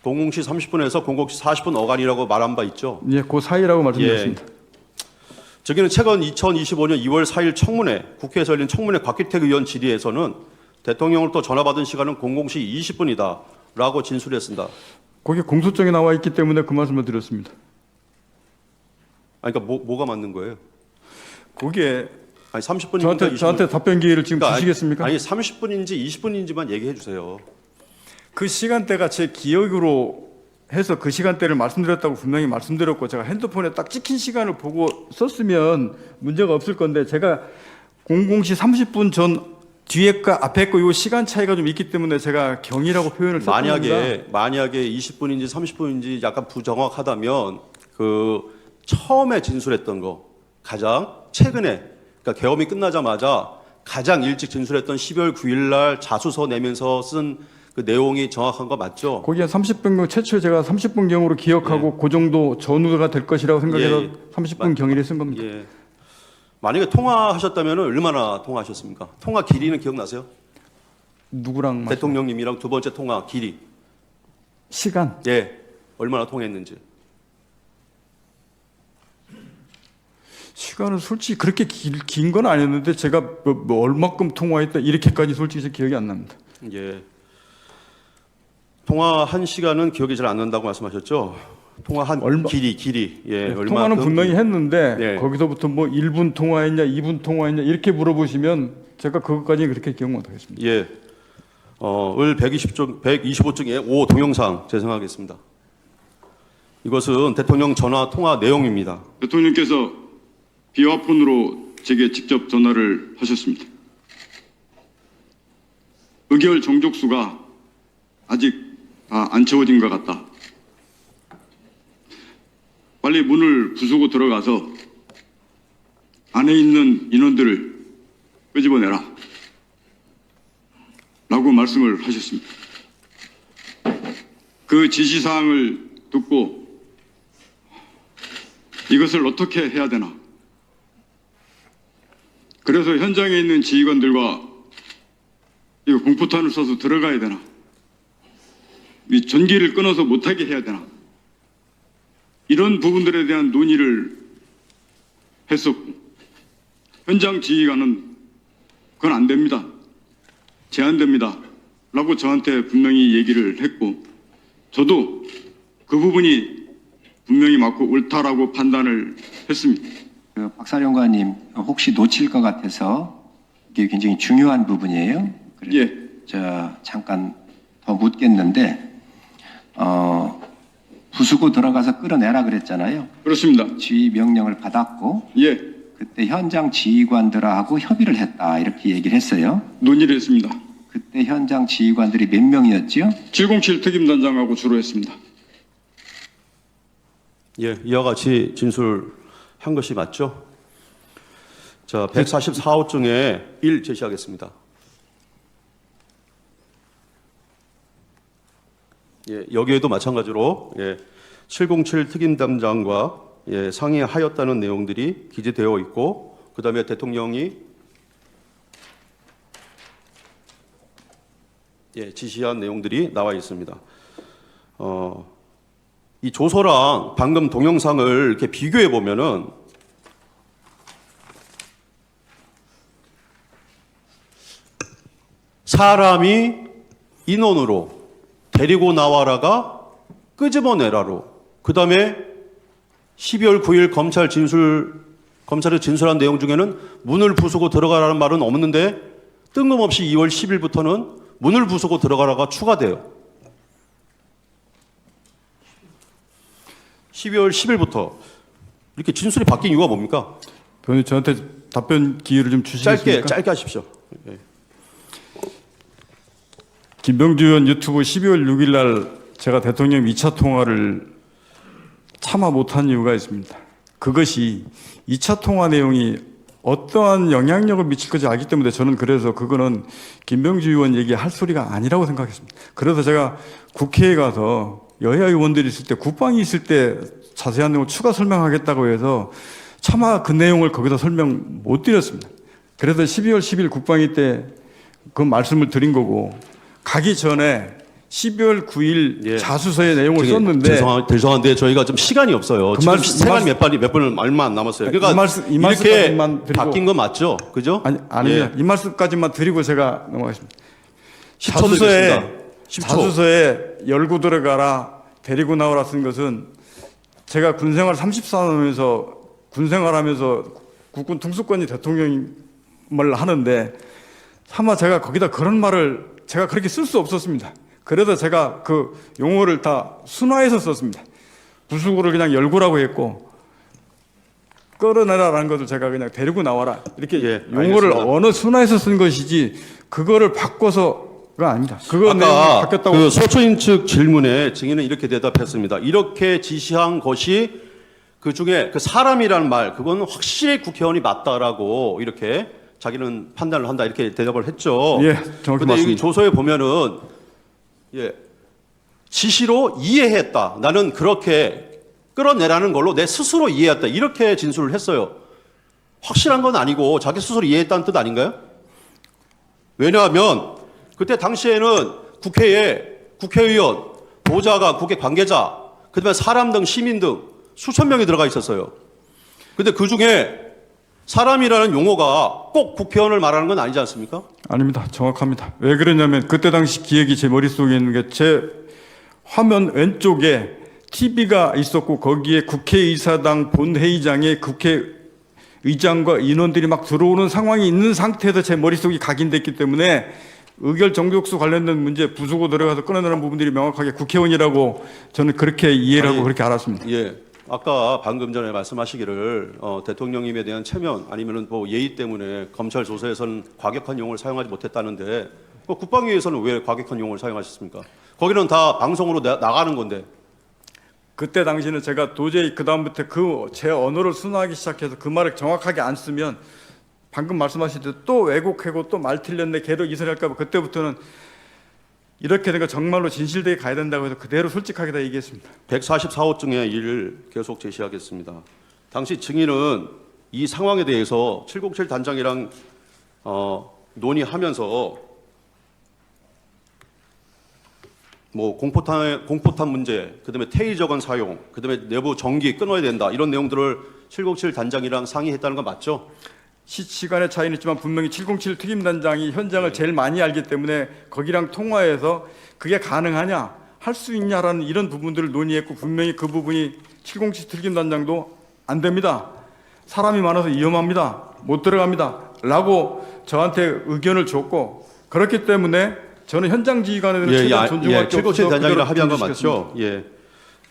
00시 30분에서 00시 40분 어간이라고 말한 바 있죠. 예, 그 사이라고 말씀드렸습니다. 저기는 최근 2025년 2월 4일 청문회, 국회에서 열린 청문회 곽규택 의원 질의에서는 대통령을 또 전화 받은 시간은 00시 20분이다 라고 진술했습니다. 거기에 공소장에 나와 있기 때문에 그 말씀을 드렸습니다. 아니, 그러니까 뭐가 맞는 거예요? 거기에 아니 30분인가 저한테 답변 기회를 지금 주시겠습니까? 아니 30분인지 20분인지만 얘기해 주세요. 그 시간대가 제 기억으로 해서 그 시간대를 말씀드렸다고 분명히 말씀드렸고 제가 핸드폰에 딱 찍힌 시간을 보고 썼으면 문제가 없을 건데 제가 00시 30분 전 뒤에 거 앞에 거 요 시간 차이가 좀 있기 때문에 제가 경이라고 표현을 썼습니다. 만약에 20분인지 30분인지 약간 부정확하다면 그 처음에 진술했던 거 가장 최근에 그러니까 계엄이 끝나자마자 가장 일찍 진술했던 12월 9일 날 자수서 내면서 쓴 그 내용이 정확한 거 맞죠? 거기에 30분 최초에 제가 30분 경으로 기억하고 그 정도 전후가 될 것이라고 생각해서 예. 30분 경위를 쓴 겁니다. 예. 만약에 통화하셨다면 얼마나 통화하셨습니까? 통화 길이는 기억나세요? 누구랑 대통령님이랑 두 번째 통화 길이. 시간 예. 얼마나 통했는지. 시간은 솔직히 그렇게 긴 건 아니었는데 제가 뭐 얼마큼 통화했다 이렇게까지 솔직히 기억이 안 납니다. 예. 통화한 시간은 기억이 잘 안 난다고 말씀하셨죠? 통화한 길이. 예. 네, 통화는 분명히 했는데 네. 거기서부터 뭐 1분 통화했냐 2분 통화했냐 이렇게 물어보시면 제가 그것까지 그렇게 기억 못 하겠습니다. 예. 을 125쪽에 5 동영상 제공하겠습니다. 이것은 대통령 전화 통화 내용입니다. 대통령께서 비화폰으로 제게 직접 전화를 하셨습니다. 의결 정족수가 아직 다 안 채워진 것 같다. 빨리 문을 부수고 들어가서 안에 있는 인원들을 끄집어내라. 라고 말씀을 하셨습니다. 그 지시사항을 듣고 이것을 어떻게 해야 되나 그래서 현장에 있는 지휘관들과 이거 공포탄을 쏴서 들어가야 되나? 이 전기를 끊어서 못하게 해야 되나? 이런 부분들에 대한 논의를 했었고, 현장 지휘관은 그건 안 됩니다. 제한됩니다. 라고 저한테 분명히 얘기를 했고, 저도 그 부분이 분명히 맞고 옳다라고 판단을 했습니다. 그 박사령관님 혹시 놓칠 것 같아서 이게 굉장히 중요한 부분이에요. 그래서 예. 저 잠깐 더 묻겠는데 부수고 들어가서 끌어내라 그랬잖아요. 그렇습니다. 지휘 명령을 받았고 예. 그때 현장 지휘관들하고 협의를 했다 이렇게 얘기를 했어요. 논의를 했습니다. 그때 현장 지휘관들이 몇 명이었죠? 707 특임단장하고 주로 했습니다. 예, 이와 같이 진술한 것이 맞죠? 자, 144호 중에 1 제시하겠습니다. 예, 여기에도 마찬가지로 707 특임담장과 상의하였다는 내용들이 기재되어 있고, 그 다음에 대통령이 지시한 내용들이 나와 있습니다. 이 조서랑 방금 동영상을 이렇게 비교해 보면은 사람이 인원으로 데리고 나와라가 끄집어내라로, 그 다음에 12월 9일 검찰에 진술한 내용 중에는 문을 부수고 들어가라는 말은 없는데 뜬금없이 2월 10일부터는 문을 부수고 들어가라가 추가돼요. 12월 10일부터 이렇게 진술이 바뀐 이유가 뭡니까? 변호사님 저한테 답변 기회를 좀 주시겠습니까? 짧게 하십시오. 예. 김병주 의원 유튜브 12월 6일 날 제가 대통령 2차 통화를 참아 못한 이유가 있습니다. 그것이 2차 통화 내용이 어떠한 영향력을 미칠 건지 알기 때문에 저는 그래서 그거는 김병주 의원 얘기할 소리가 아니라고 생각했습니다. 그래서 제가 국회에 가서 여야 의원들이 있을 때, 국방이 있을 때 자세한 내용을 추가 설명하겠다고 해서 차마 그 내용을 거기서 설명 못 드렸습니다. 그래서 12월 10일 국방위 때 그 말씀을 드린 거고, 가기 전에 12월 9일 자수서의 내용을 썼는데 죄송한데 저희가 좀 시간이 없어요. 그 지금 말씀- 시간이 몇 분 얼마 안 남았어요. 그러니까 이 이렇게 말씀까지만 드리고- 바뀐 거 맞죠? 그죠? 아닙니다. 이 말씀까지만 드리고 제가 넘어가겠습니다. 10초 드리겠습니다. 10초. 자수서에 열고 들어가라, 데리고 나오라 쓴 것은 제가 군생활 34년에서 군생활하면서 국군 통수권이 대통령을 하는데 차마 제가 거기다 그런 말을 제가 그렇게 쓸 수 없었습니다. 그래서 제가 그 용어를 다 순화해서 썼습니다. 부수고를 그냥 열고라고 했고, 끌어내라라는 것을 제가 그냥 데리고 나와라 이렇게 용어를 알겠습니다. 언어 순화해서 쓴 것이지 그거를 바꿔서가 아닙니다. 그거 내용이 아까 바뀌었다고. 그 소초인 측 질문에 증인은 이렇게 대답했습니다. 이렇게 지시한 것이 그 중에 그 사람이라는 말, 그건 확실히 국회의원이 맞다라고 이렇게 자기는 판단을 한다 이렇게 대답을 했죠. 예, 정확히 근데 여기 맞습니다. 조서에 보면은 지시로 이해했다. 나는 그렇게 끌어내라는 걸로 내 스스로 이해했다. 이렇게 진술을 했어요. 확실한 건 아니고 자기 스스로 이해했다는 뜻 아닌가요? 왜냐하면 그때 당시에는 국회에 국회의원, 보좌관, 국회 관계자, 그다음에 사람 등 시민 등 수천 명이 들어가 있었어요. 근데 그 중에 사람이라는 용어가 꼭 국회의원을 말하는 건 아니지 않습니까? 아닙니다. 정확합니다. 왜 그러냐면 그때 당시 기획이 제 머릿속에 있는 게 제 화면 왼쪽에 TV가 있었고 거기에 국회의사당 본회의장에 국회의장과 인원들이 막 들어오는 상황이 있는 상태에서 제 머릿속이 각인됐기 때문에 의결 정족수 관련된 문제 부수고 들어가서 끊어내는 부분들이 명확하게 국회의원이라고 저는 그렇게 이해를 하고 그렇게 알았습니다. 예. 아까 방금 전에 말씀하시기를 대통령님에 대한 체면 아니면은 뭐 예의 때문에 검찰 조사에서는 과격한 용어를 사용하지 못했다는데 국방위에서는 왜 과격한 용어를 사용하셨습니까? 거기는 다 방송으로 나가는 건데. 그때 당시는 제가 도저히 그 다음부터 제 언어를 순화하기 시작해서 그 말을 정확하게 안 쓰면 방금 말씀하신 대로 또 왜곡하고 또 말 틀렸네 계속 이 소리 할까 봐 그때부터는 이렇게 된 거 정말로 진실되게 가야 된다고 해서 그대로 솔직하게 다 얘기했습니다. 144호 중에 1을 계속 제시하겠습니다. 당시 증인은 이 상황에 대해서 707 단장이랑 논의하면서 뭐 공포탄 문제, 그다음에 테이저건 사용, 그다음에 내부 전기 끊어야 된다 이런 내용들을 707 단장이랑 상의했다는 거 맞죠? 시간의 차이는 있지만 분명히 707 특임단장이 현장을 제일 많이 알기 때문에 거기랑 통화해서 그게 가능하냐, 할 수 있냐라는 이런 부분들을 논의했고 분명히 그 부분이 707 특임단장도 안 됩니다. 사람이 많아서 위험합니다. 못 들어갑니다. 라고 저한테 의견을 줬고 그렇기 때문에 저는 현장 지휘관에 대해서 최대한 존중할 게 707 없어서 단장이랑 그대로 합의한 거 준비시켰습니다. 맞죠? 예.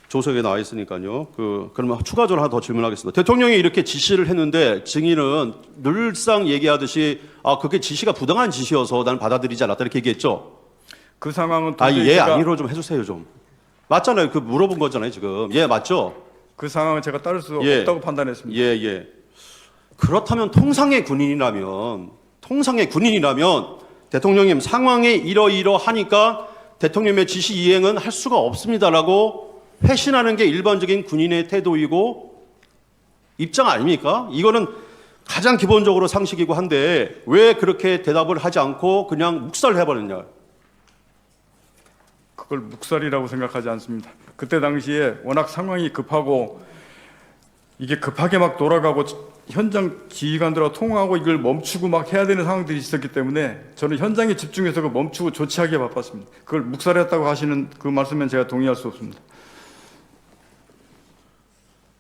조서에 나와 있으니까요. 그러면 추가적으로 하나 더 질문하겠습니다. 대통령이 이렇게 지시를 했는데 증인은 늘상 얘기하듯이 그게 지시가 부당한 지시여서 나는 받아들이지 않았다 이렇게 얘기했죠. 그 상황은 예 아니로 좀 해주세요 좀. 맞잖아요. 그 물어본 거잖아요 지금. 예 맞죠? 그 상황을 제가 따를 수 예. 없다고 판단했습니다. 예. 그렇다면 통상의 군인이라면 대통령님 상황이 이러이러하니까 대통령의 지시 이행은 할 수가 없습니다라고 회신하는 게 일반적인 군인의 태도이고 입장 아닙니까? 이거는 가장 기본적으로 상식이고 한데 왜 그렇게 대답을 하지 않고 그냥 묵살해버렸냐? 그걸 묵살이라고 생각하지 않습니다. 그때 당시에 워낙 상황이 급하고 이게 급하게 막 돌아가고 현장 지휘관들하고 통화하고 이걸 멈추고 막 해야 되는 상황들이 있었기 때문에 저는 현장에 집중해서 그 멈추고 조치하기에 바빴습니다. 그걸 묵살했다고 하시는 그 말씀엔 제가 동의할 수 없습니다.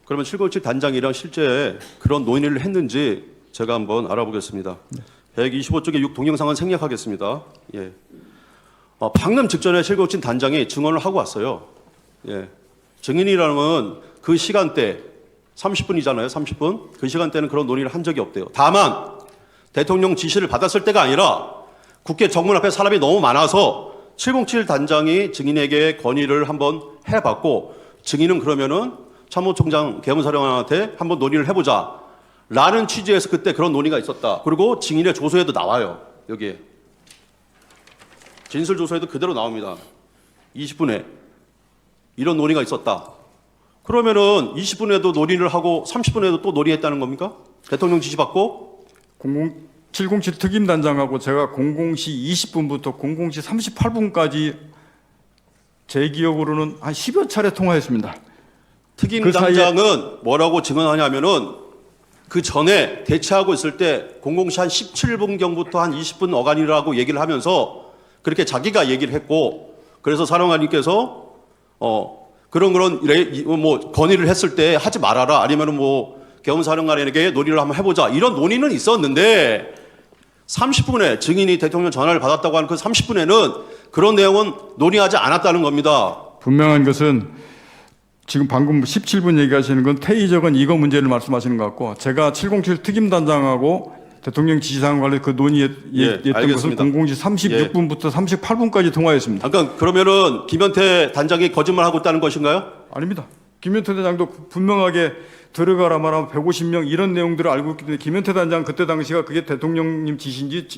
그러면 707 단장이랑 실제 그런 논의를 했는지 제가 한번 알아보겠습니다. 125쪽의 6 동영상은 생략하겠습니다. 예. 방금 직전에 707 단장이 증언을 하고 왔어요. 예. 증인이라면 그 시간대 30분이잖아요. 30분. 그 시간대는 그런 논의를 한 적이 없대요. 다만 대통령 지시를 받았을 때가 아니라 국회 정문 앞에 사람이 너무 많아서 707 단장이 증인에게 건의를 한번 해봤고 증인은 그러면은 참모총장 계엄사령관한테 한번 논의를 해보자 라는 취지에서 그때 그런 논의가 있었다. 그리고 증인의 조서에도 나와요. 여기에. 진술조서에도 그대로 나옵니다. 20분에 이런 논의가 있었다. 그러면은 20분에도 논의를 하고 30분에도 또 논의했다는 겁니까? 대통령 지시받고? 707 특임단장하고 제가 00시 20분부터 00시 38분까지 제 기억으로는 한 10여 차례 통화했습니다. 특임단장은 뭐라고 증언하냐면은 그 전에 대치하고 있을 때 00시 한 17분경부터 한 20분 어간이라고 얘기를 하면서 그렇게 자기가 얘기를 했고 그래서 사령관님께서 그런 뭐 건의를 했을 때 하지 말아라 아니면은 뭐 계엄사령관에게 논의를 한번 해보자 이런 논의는 있었는데 30분에 증인이 대통령 전화를 받았다고 하는 그 30분에는 그런 내용은 논의하지 않았다는 겁니다. 분명한 것은 지금 방금 17분 얘기하시는 건 테이저건 이거 문제를 말씀하시는 것 같고 제가 707 특임단장하고 대통령 지시사항 관련 그 논의했던 것은 00시 36분부터 38분까지 통화했습니다. 그러니까 그러면은 김현태 단장이 거짓말하고 있다는 것인가요? 아닙니다. 김현태 단장도 분명하게 들어가라 말하면 150명 이런 내용들을 알고 있기 때문에 김현태 단장 그때 당시가 그게 대통령님 지시인지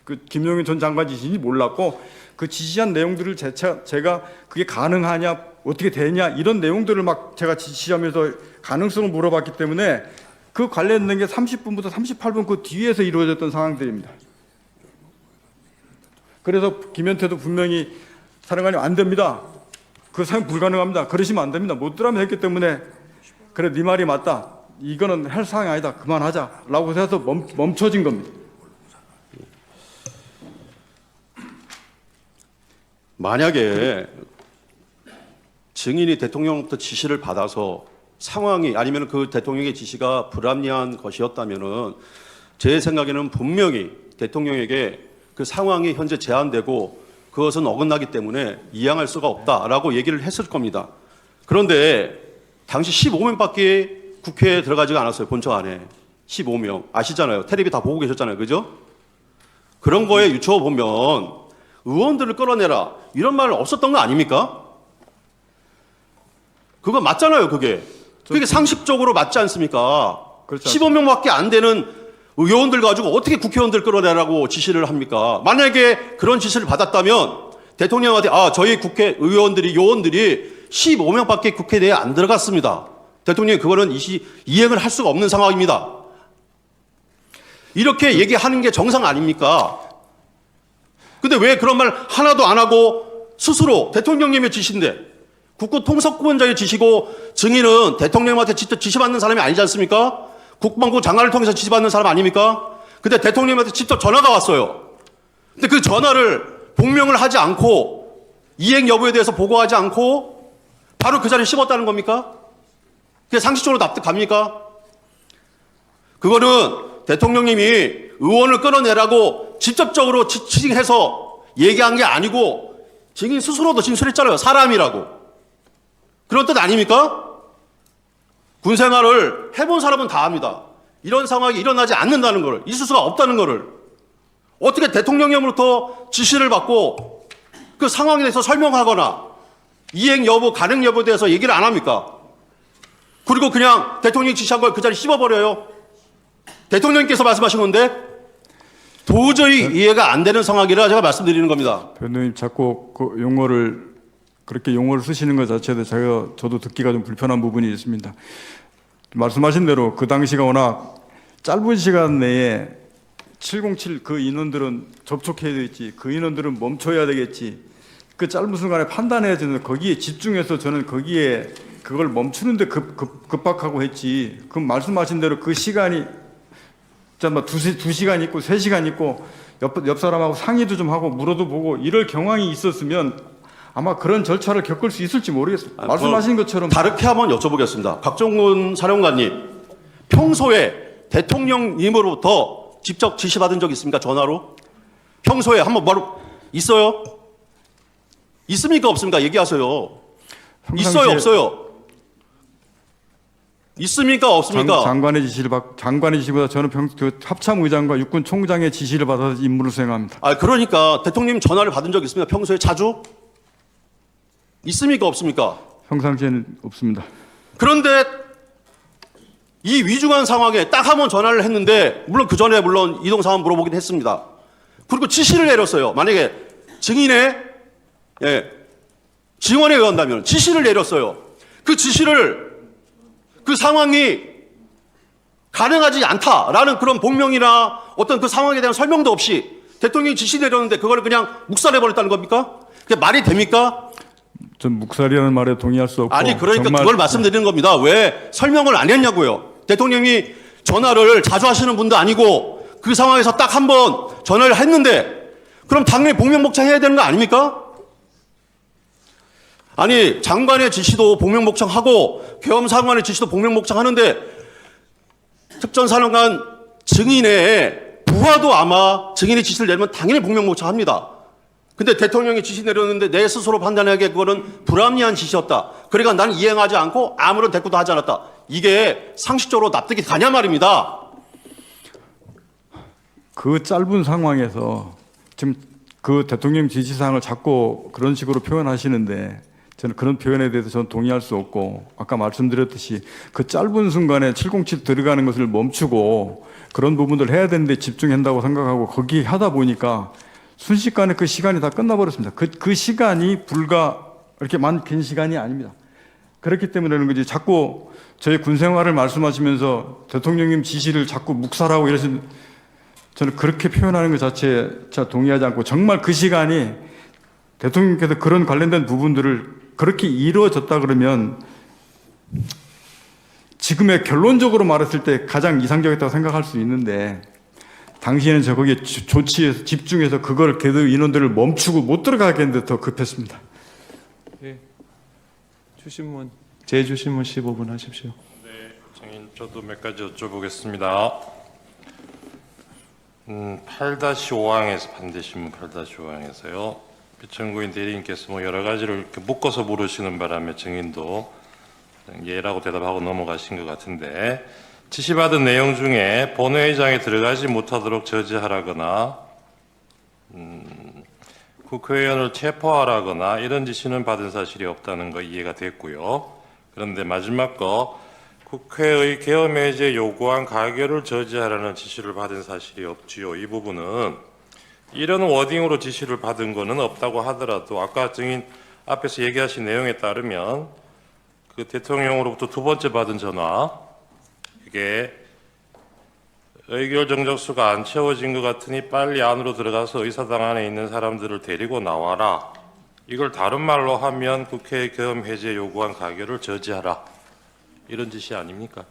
그 김용현 전 장관 지시인지 몰랐고 그 지시한 내용들을 제가 그게 가능하냐 어떻게 되냐 이런 내용들을 막 제가 지시하면서 가능성을 물어봤기 때문에 그 관련된 게 30분부터 38분 그 뒤에서 이루어졌던 상황들입니다. 그래서 김현태도 분명히 사령관님 안 됩니다. 그 사용 불가능합니다. 그러시면 안 됩니다. 못 들어가면 했기 때문에 그래 네 말이 맞다. 이거는 할 상황이 아니다. 그만하자라고 해서 멈춰진 겁니다. 만약에 증인이 대통령부터 지시를 받아서 상황이 아니면 그 대통령의 지시가 불합리한 것이었다면은 제 생각에는 분명히 대통령에게 그 상황이 현재 제한되고 그것은 어긋나기 때문에 이양할 수가 없다라고 얘기를 했을 겁니다. 그런데 당시 15명밖에 국회에 들어가지가 않았어요. 본청 안에 15명 아시잖아요. 텔레비 다 보고 계셨잖아요. 그죠? 그런 거에 유추어 보면 의원들을 끌어내라 이런 말 없었던 거 아닙니까? 그거 맞잖아요. 그게 상식적으로 맞지 않습니까? 15명밖에 안 되는 의원들 가지고 어떻게 국회의원들 끌어내라고 지시를 합니까? 만약에 그런 지시를 받았다면 대통령한테 저희 국회의원들이 요원들이 15명밖에 국회 내에 안 들어갔습니다. 대통령이 그거는 이행을 할 수가 없는 상황입니다. 이렇게 얘기하는 게 정상 아닙니까? 근데 왜 그런 말 하나도 안 하고 스스로 대통령님의 지시인데 국가통상권자의 지시고 증인은 대통령한테 직접 지시받는 사람이 아니지 않습니까? 국방부 장관을 통해서 지시받는 사람 아닙니까? 근데 대통령한테 직접 전화가 왔어요. 근데 그 전화를 복명을 하지 않고 이행 여부에 대해서 보고하지 않고 바로 그 자리에 씹었다는 겁니까? 그게 상식적으로 납득갑니까? 그거는 대통령님이 의원을 끌어내라고 직접적으로 지칭해서 얘기한 게 아니고 증인 스스로도 진술했잖아요. 사람이라고. 그런 뜻 아닙니까? 군 생활을 해본 사람은 다 압니다. 이런 상황이 일어나지 않는다는 것을, 있을 수가 없다는 것을. 어떻게 대통령님으로부터 지시를 받고 그 상황에 대해서 설명하거나 이행 여부, 가능 여부에 대해서 얘기를 안 합니까? 그리고 그냥 대통령이 지시한 걸 그 자리에 씹어버려요. 대통령님께서 말씀하신 건데 도저히 이해가 안 되는 상황이라 제가 말씀드리는 겁니다. 변호사님 자꾸 그 용어를 그렇게 용어를 쓰시는 것 자체도 저도 듣기가 좀 불편한 부분이 있습니다. 말씀하신 대로 그 당시가 워낙 짧은 시간 내에 707 그 인원들은 접촉해야 되겠지, 그 인원들은 멈춰야 되겠지, 그 짧은 순간에 판단해야 되는데 거기에 집중해서 저는 거기에 그걸 멈추는데 급박하고 했지. 그 말씀하신 대로 그 시간이 뭐 2시간 있고 3시간 있고 옆 사람하고 상의도 좀 하고 물어도 보고 이럴 경황이 있었으면 아마 그런 절차를 겪을 수 있을지 모르겠습니다. 말씀하신 것처럼 다르게 한번 여쭤보겠습니다. 박정훈 사령관님, 평소에 대통령님으로부터 직접 지시받은 적 있습니까? 전화로? 평소에 한번 바로 있어요? 있습니까? 없습니까? 얘기하세요. 있어요? 없어요? 있습니까? 없습니까? 장관의 지시보다 저는 그 합참의장과 육군 총장의 지시를 받아서 임무를 수행합니다. 그러니까 대통령 전화를 받은 적 있습니까? 평소에 자주? 있습니까? 없습니까? 평상시에는 없습니다. 그런데 이 위중한 상황에 딱 한 번 전화를 했는데, 물론 그 전에 물론 이동 상황 물어보긴 했습니다. 그리고 지시를 내렸어요. 만약에 증인의 증언에 의한다면 지시를 내렸어요. 그 지시를 그 상황이 가능하지 않다라는 그런 복명이나 어떤 그 상황에 대한 설명도 없이 대통령이 지시 내렸는데 그걸 그냥 묵살해버렸다는 겁니까? 그게 말이 됩니까? 전 묵살이라는 말에 동의할 수 없고. 아니 그러니까 정말 그걸 말씀드리는 겁니다. 왜 설명을 안 했냐고요. 대통령이 전화를 자주 하시는 분도 아니고 그 상황에서 딱 한 번 전화를 했는데 그럼 당연히 복명복창해야 되는 거 아닙니까? 아니 장관의 지시도 복명복창하고 계엄사령관의 지시도 복명복창하는데 특전사령관 증인의 부하도 아마 증인의 지시를 내리면 당연히 복명복창합니다. 근데 대통령이 지시 내렸는데 내 스스로 판단하기에 그거는 불합리한 지시였다. 그러니까 나는 이행하지 않고 아무런 대꾸도 하지 않았다. 이게 상식적으로 납득이 가냐 말입니다. 그 짧은 상황에서 지금 그 대통령 지시사항을 자꾸 그런 식으로 표현하시는데 저는 그런 표현에 대해서 저는 동의할 수 없고 아까 말씀드렸듯이 그 짧은 순간에 707 들어가는 것을 멈추고 그런 부분들 해야 되는데 집중한다고 생각하고 거기 하다 보니까 순식간에 그 시간이 다 끝나버렸습니다. 그 시간이 불과 이렇게 긴 시간이 아닙니다. 그렇기 때문에 그런 거지. 자꾸 저희 군 생활을 말씀하시면서 대통령님 지시를 자꾸 묵살하고 이러신 저는 그렇게 표현하는 것 자체에 제가 동의하지 않고 정말 그 시간이 대통령께서 그런 관련된 부분들을 그렇게 이루어졌다 그러면 지금의 결론적으로 말했을 때 가장 이상적이었다고 생각할 수 있는데 당시에는 저 거기에 조치해서 집중해서 그걸 걔들 인원들을 멈추고 못 들어가게 했는데 더 급했습니다. 예. 주신문 재주신문 15분 하십시오. 네, 증인 저도 몇 가지 여쭤보겠습니다. 8-5항에서 반대신문 8-5항에서요. 비천구인 대리인께서 뭐 여러 가지를 이렇게 묶어서 물으시는 바람에 증인도 예라고 대답하고 넘어가신 것 같은데 지시받은 내용 중에 본회의장에 들어가지 못하도록 저지하라거나 국회의원을 체포하라거나 이런 지시는 받은 사실이 없다는 거 이해가 됐고요. 그런데 마지막 거 국회의 계엄해제 요구안 가결을 저지하라는 지시를 받은 사실이 없지요. 이 부분은 이런 워딩으로 지시를 받은 거는 없다고 하더라도 아까 증인 앞에서 얘기하신 내용에 따르면 그 대통령으로부터 두 번째 받은 전화 이게 의결 정적수가 안 채워진 것 같으니 빨리 안으로 들어가서 의사당 안에 있는 사람들을 데리고 나와라. 이걸 다른 말로 하면 국회 계엄 해제 요구안 가결을 저지하라. 이런 지시 아닙니까?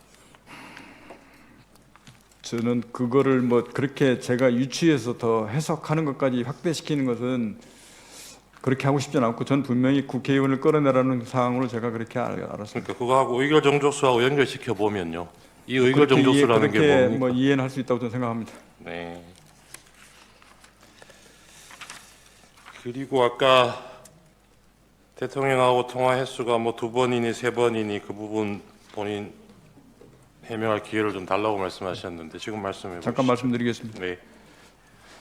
저는 그거를 뭐 그렇게 제가 유추해서 더 해석하는 것까지 확대시키는 것은 그렇게 하고 싶지는 않고, 전 분명히 국회의원을 끌어내라는 사항으로 제가 그렇게 알았습니다. 그러니까 그거하고 의결 정적수하고 연결시켜 보면요. 이 의결 정적수라는 게 그렇게 뭡니까? 뭐 이해는 할 수 있다고 저는 생각합니다. 네. 그리고 아까 대통령하고 통화 횟수가 뭐 2번이니 3번이니 그 부분 본인 해명할 기회를 좀 달라고 말씀하셨는데 지금 말씀해 보시죠. 잠깐 말씀드리겠습니다. 네.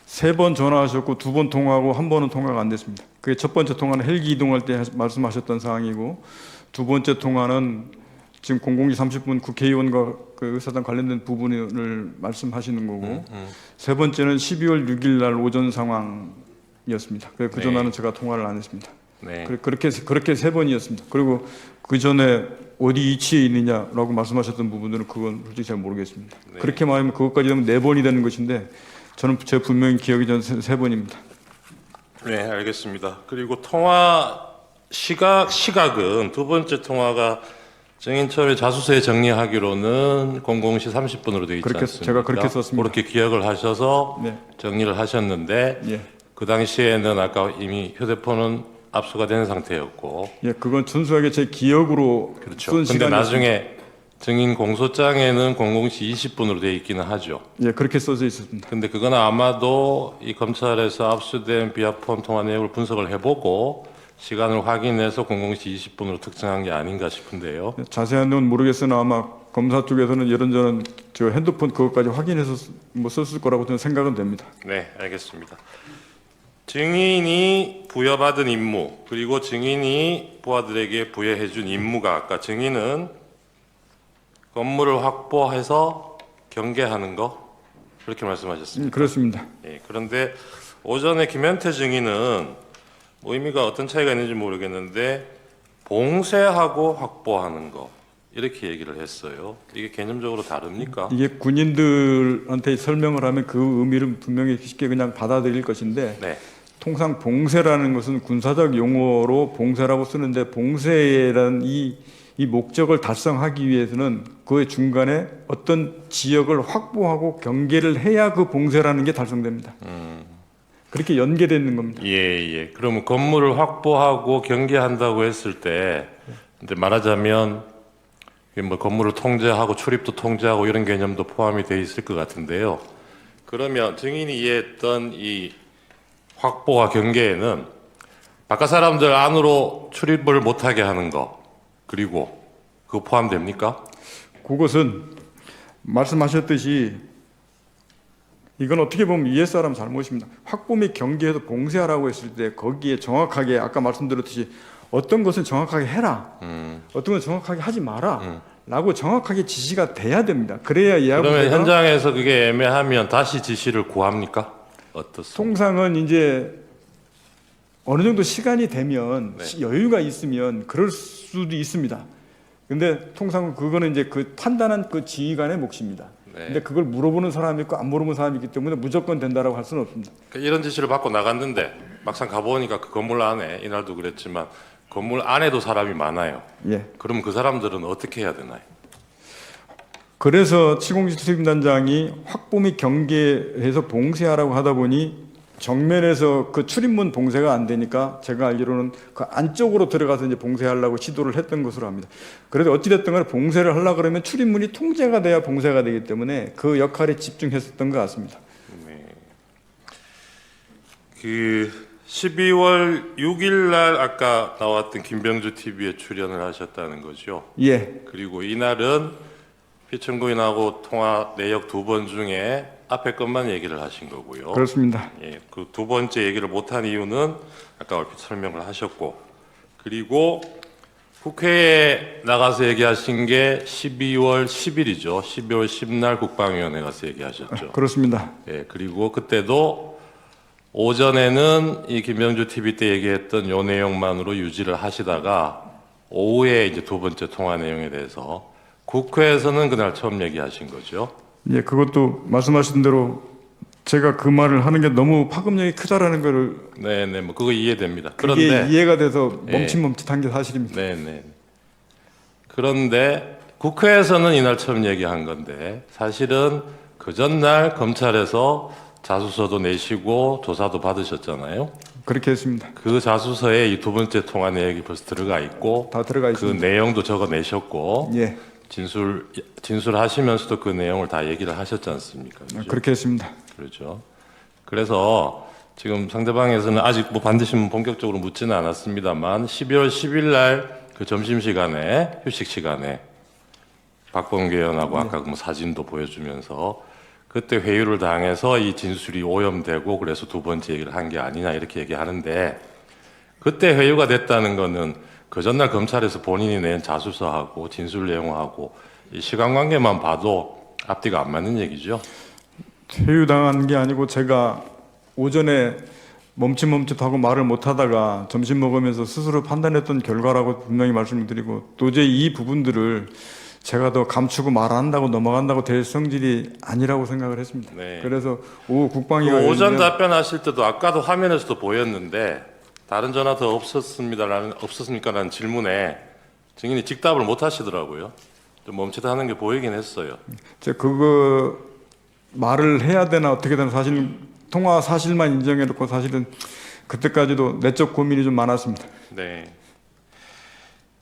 3번 전화하셨고 2번 통화하고 1번은 통화가 안 됐습니다. 그게 첫 번째 통화는 헬기 이동할 때 말씀하셨던 사항이고, 두 번째 통화는 지금 00시 30분 국회의원과 그 의사당 관련된 부분을 말씀하시는 거고, 세 번째는 12월 6일 날 오전 상황이었습니다. 그 전화는 제가 통화를 안 했습니다. 네. 그렇게 3번이었습니다. 그리고 그 전에 어디 위치에 있느냐라고 말씀하셨던 부분들은 그건 솔직히 잘 모르겠습니다. 네. 그렇게 말하면 그것까지 하면 4번이 되는 것인데, 저는 제 분명히 기억이 전 3번입니다. 네, 알겠습니다. 그리고 통화 시각은 두 번째 통화가 증인철의 자수서에 정리하기로는 00시 30분으로 되어 있지 그렇게 않습니까? 제가 그렇게 썼습니다. 그렇게 기억을 하셔서 네. 정리를 하셨는데 예. 그 당시에는 아까 이미 휴대폰은 압수가 된 상태였고, 예, 그건純粋하게 제 기억으로 그렇죠. 쓴 근데 시간이었습니다. 나중에 증인 공소장에는 00시 20분으로 되어 있기는 하죠. 예, 그렇게 써져 있었습니다. 근데 그건 아마도 이 검찰에서 압수된 비아폰 통화 내용을 분석을 해보고 시간을 확인해서 00시 20분으로 특정한 게 아닌가 싶은데요. 자세한 건 모르겠으나 아마 검사 쪽에서는 이런저런 저 핸드폰 그것까지 확인해서 뭐 썼을 거라고 저는 생각은 됩니다. 네, 알겠습니다. 증인이 부여받은 임무, 그리고 증인이 부하들에게 부여해준 임무가, 아까 증인은 건물을 확보해서 경계하는 거, 그렇게 말씀하셨습니다. 그렇습니다. 예, 그런데 오전에 김현태 증인은 의미가 어떤 차이가 있는지 모르겠는데 봉쇄하고 확보하는 거, 이렇게 얘기를 했어요. 이게 개념적으로 다릅니까? 이게 군인들한테 설명을 하면 그 의미를 분명히 쉽게 그냥 받아들일 것인데, 네. 통상 봉쇄라는 것은 군사적 용어로 봉쇄라고 쓰는데, 봉쇄라는 이 목적을 달성하기 위해서는 그 중간에 어떤 지역을 확보하고 경계를 해야 그 봉쇄라는 게 달성됩니다. 그렇게 연계되어 있는 겁니다. 예. 그러면 건물을 확보하고 경계한다고 했을 때, 이제 말하자면 이게 뭐 건물을 통제하고 출입도 통제하고 이런 개념도 포함이 돼 있을 것 같은데요. 그러면 증인이 이해했던 이 확보와 경계에는 바깥 사람들 안으로 출입을 못하게 하는 거, 그리고 그거 포함됩니까? 그것은 말씀하셨듯이 이건 어떻게 보면 위에 사람 잘못입니다. 확보 및 경계에서 봉쇄하라고 했을 때 거기에 정확하게 아까 말씀드렸듯이 어떤 것은 정확하게 해라, 어떤 것은 정확하게 하지 마라 라고 정확하게 지시가 돼야 됩니다. 그래야 그러면 이하부대가 현장에서 그게 애매하면 다시 지시를 구합니까? 어떻습니까? 통상은 이제 어느 정도 시간이 되면 네. 여유가 있으면 그럴 수도 있습니다. 근데 통상은 그거는 이제 그 판단한 그 지휘관의 몫입니다. 네. 근데 그걸 물어보는 사람이 있고 안 물어보는 사람이 있기 때문에 무조건 된다라고 할 수는 없습니다. 그러니까 이런 지시를 받고 나갔는데 막상 가보니까 그 건물 안에, 이날도 그랬지만 건물 안에도 사람이 많아요. 예. 그럼 그 사람들은 어떻게 해야 되나요? 그래서 707 수임단장이 확보 및 경계해서 봉쇄하라고 하다 보니 정면에서 그 출입문 봉쇄가 안 되니까 제가 알기로는 그 안쪽으로 들어가서 이제 봉쇄하려고 시도를 했던 것으로 합니다. 그래도 어찌됐든 간에 봉쇄를 하려고 그러면 출입문이 통제가 돼야 봉쇄가 되기 때문에 그 역할에 집중했었던 것 같습니다. 그 12월 6일 날 아까 나왔던 김병주 TV에 출연을 하셨다는 거죠. 예. 그리고 이날은 피청구인하고 통화 내역 2번 중에 앞에 것만 얘기를 하신 거고요. 그렇습니다. 예, 그 두 번째 얘기를 못한 이유는 아까 얼핏 설명을 하셨고, 그리고 국회에 나가서 얘기하신 게 12월 10일이죠. 12월 10날 국방위원회 가서 얘기하셨죠. 그렇습니다. 예, 그리고 그때도 오전에는 이 김병주 TV 때 얘기했던 요 내용만으로 유지를 하시다가 오후에 이제 두 번째 통화 내용에 대해서 국회에서는 그날 처음 얘기하신 거죠. 예, 그것도 말씀하신 대로 제가 그 말을 하는 게 너무 파급력이 크다라는 거를 네네, 뭐 그거 이해됩니다. 그게 그런데 이해가 돼서 예. 멈칫멈칫한 게 사실입니다. 네네. 그런데 국회에서는 이날 처음 얘기한 건데 사실은 그 전날 검찰에서 자수서도 내시고 조사도 받으셨잖아요. 그렇게 했습니다. 그 자수서에 이 두 번째 통화 내역이 벌써 들어가 있고 다 들어가 그 있습니다. 내용도 적어 내셨고 예, 진술하시면서도 그 내용을 다 얘기를 하셨지 않습니까? 그죠? 그렇게 했습니다. 그렇죠. 그래서 지금 상대방에서는 아직 뭐 반드시 본격적으로 묻지는 않았습니다만 12월 10일 날 그 점심시간에 휴식 시간에 박범계 의원하고 아까 뭐 사진도 보여주면서 그때 회유를 당해서 이 진술이 오염되고 그래서 두 번째 얘기를 한 게 아니냐 이렇게 얘기하는데 그때 회유가 됐다는 거는 그 전날 검찰에서 본인이 낸 자수서하고 진술 내용하고 이 시간관계만 봐도 앞뒤가 안 맞는 얘기죠. 회유당한 게 아니고 제가 오전에 멈칫멈칫하고 말을 못하다가 점심 먹으면서 스스로 판단했던 결과라고 분명히 말씀을 드리고 도저히 이 부분들을 제가 더 감추고 말 안 한다고 넘어간다고 될 성질이 아니라고 생각을 했습니다. 네. 그래서 오후 국방위가 그 오전 열리면 답변하실 때도 아까도 화면에서도 보였는데 다른 전화 더 없었습니까라는 질문에 증인이 직답을 못 하시더라고요. 좀 멈칫하는 게 보이긴 했어요. 제가 그거 말을 해야 되나 어떻게 되나 사실 통화 사실만 인정해놓고 사실은 그때까지도 내적 고민이 좀 많았습니다. 네.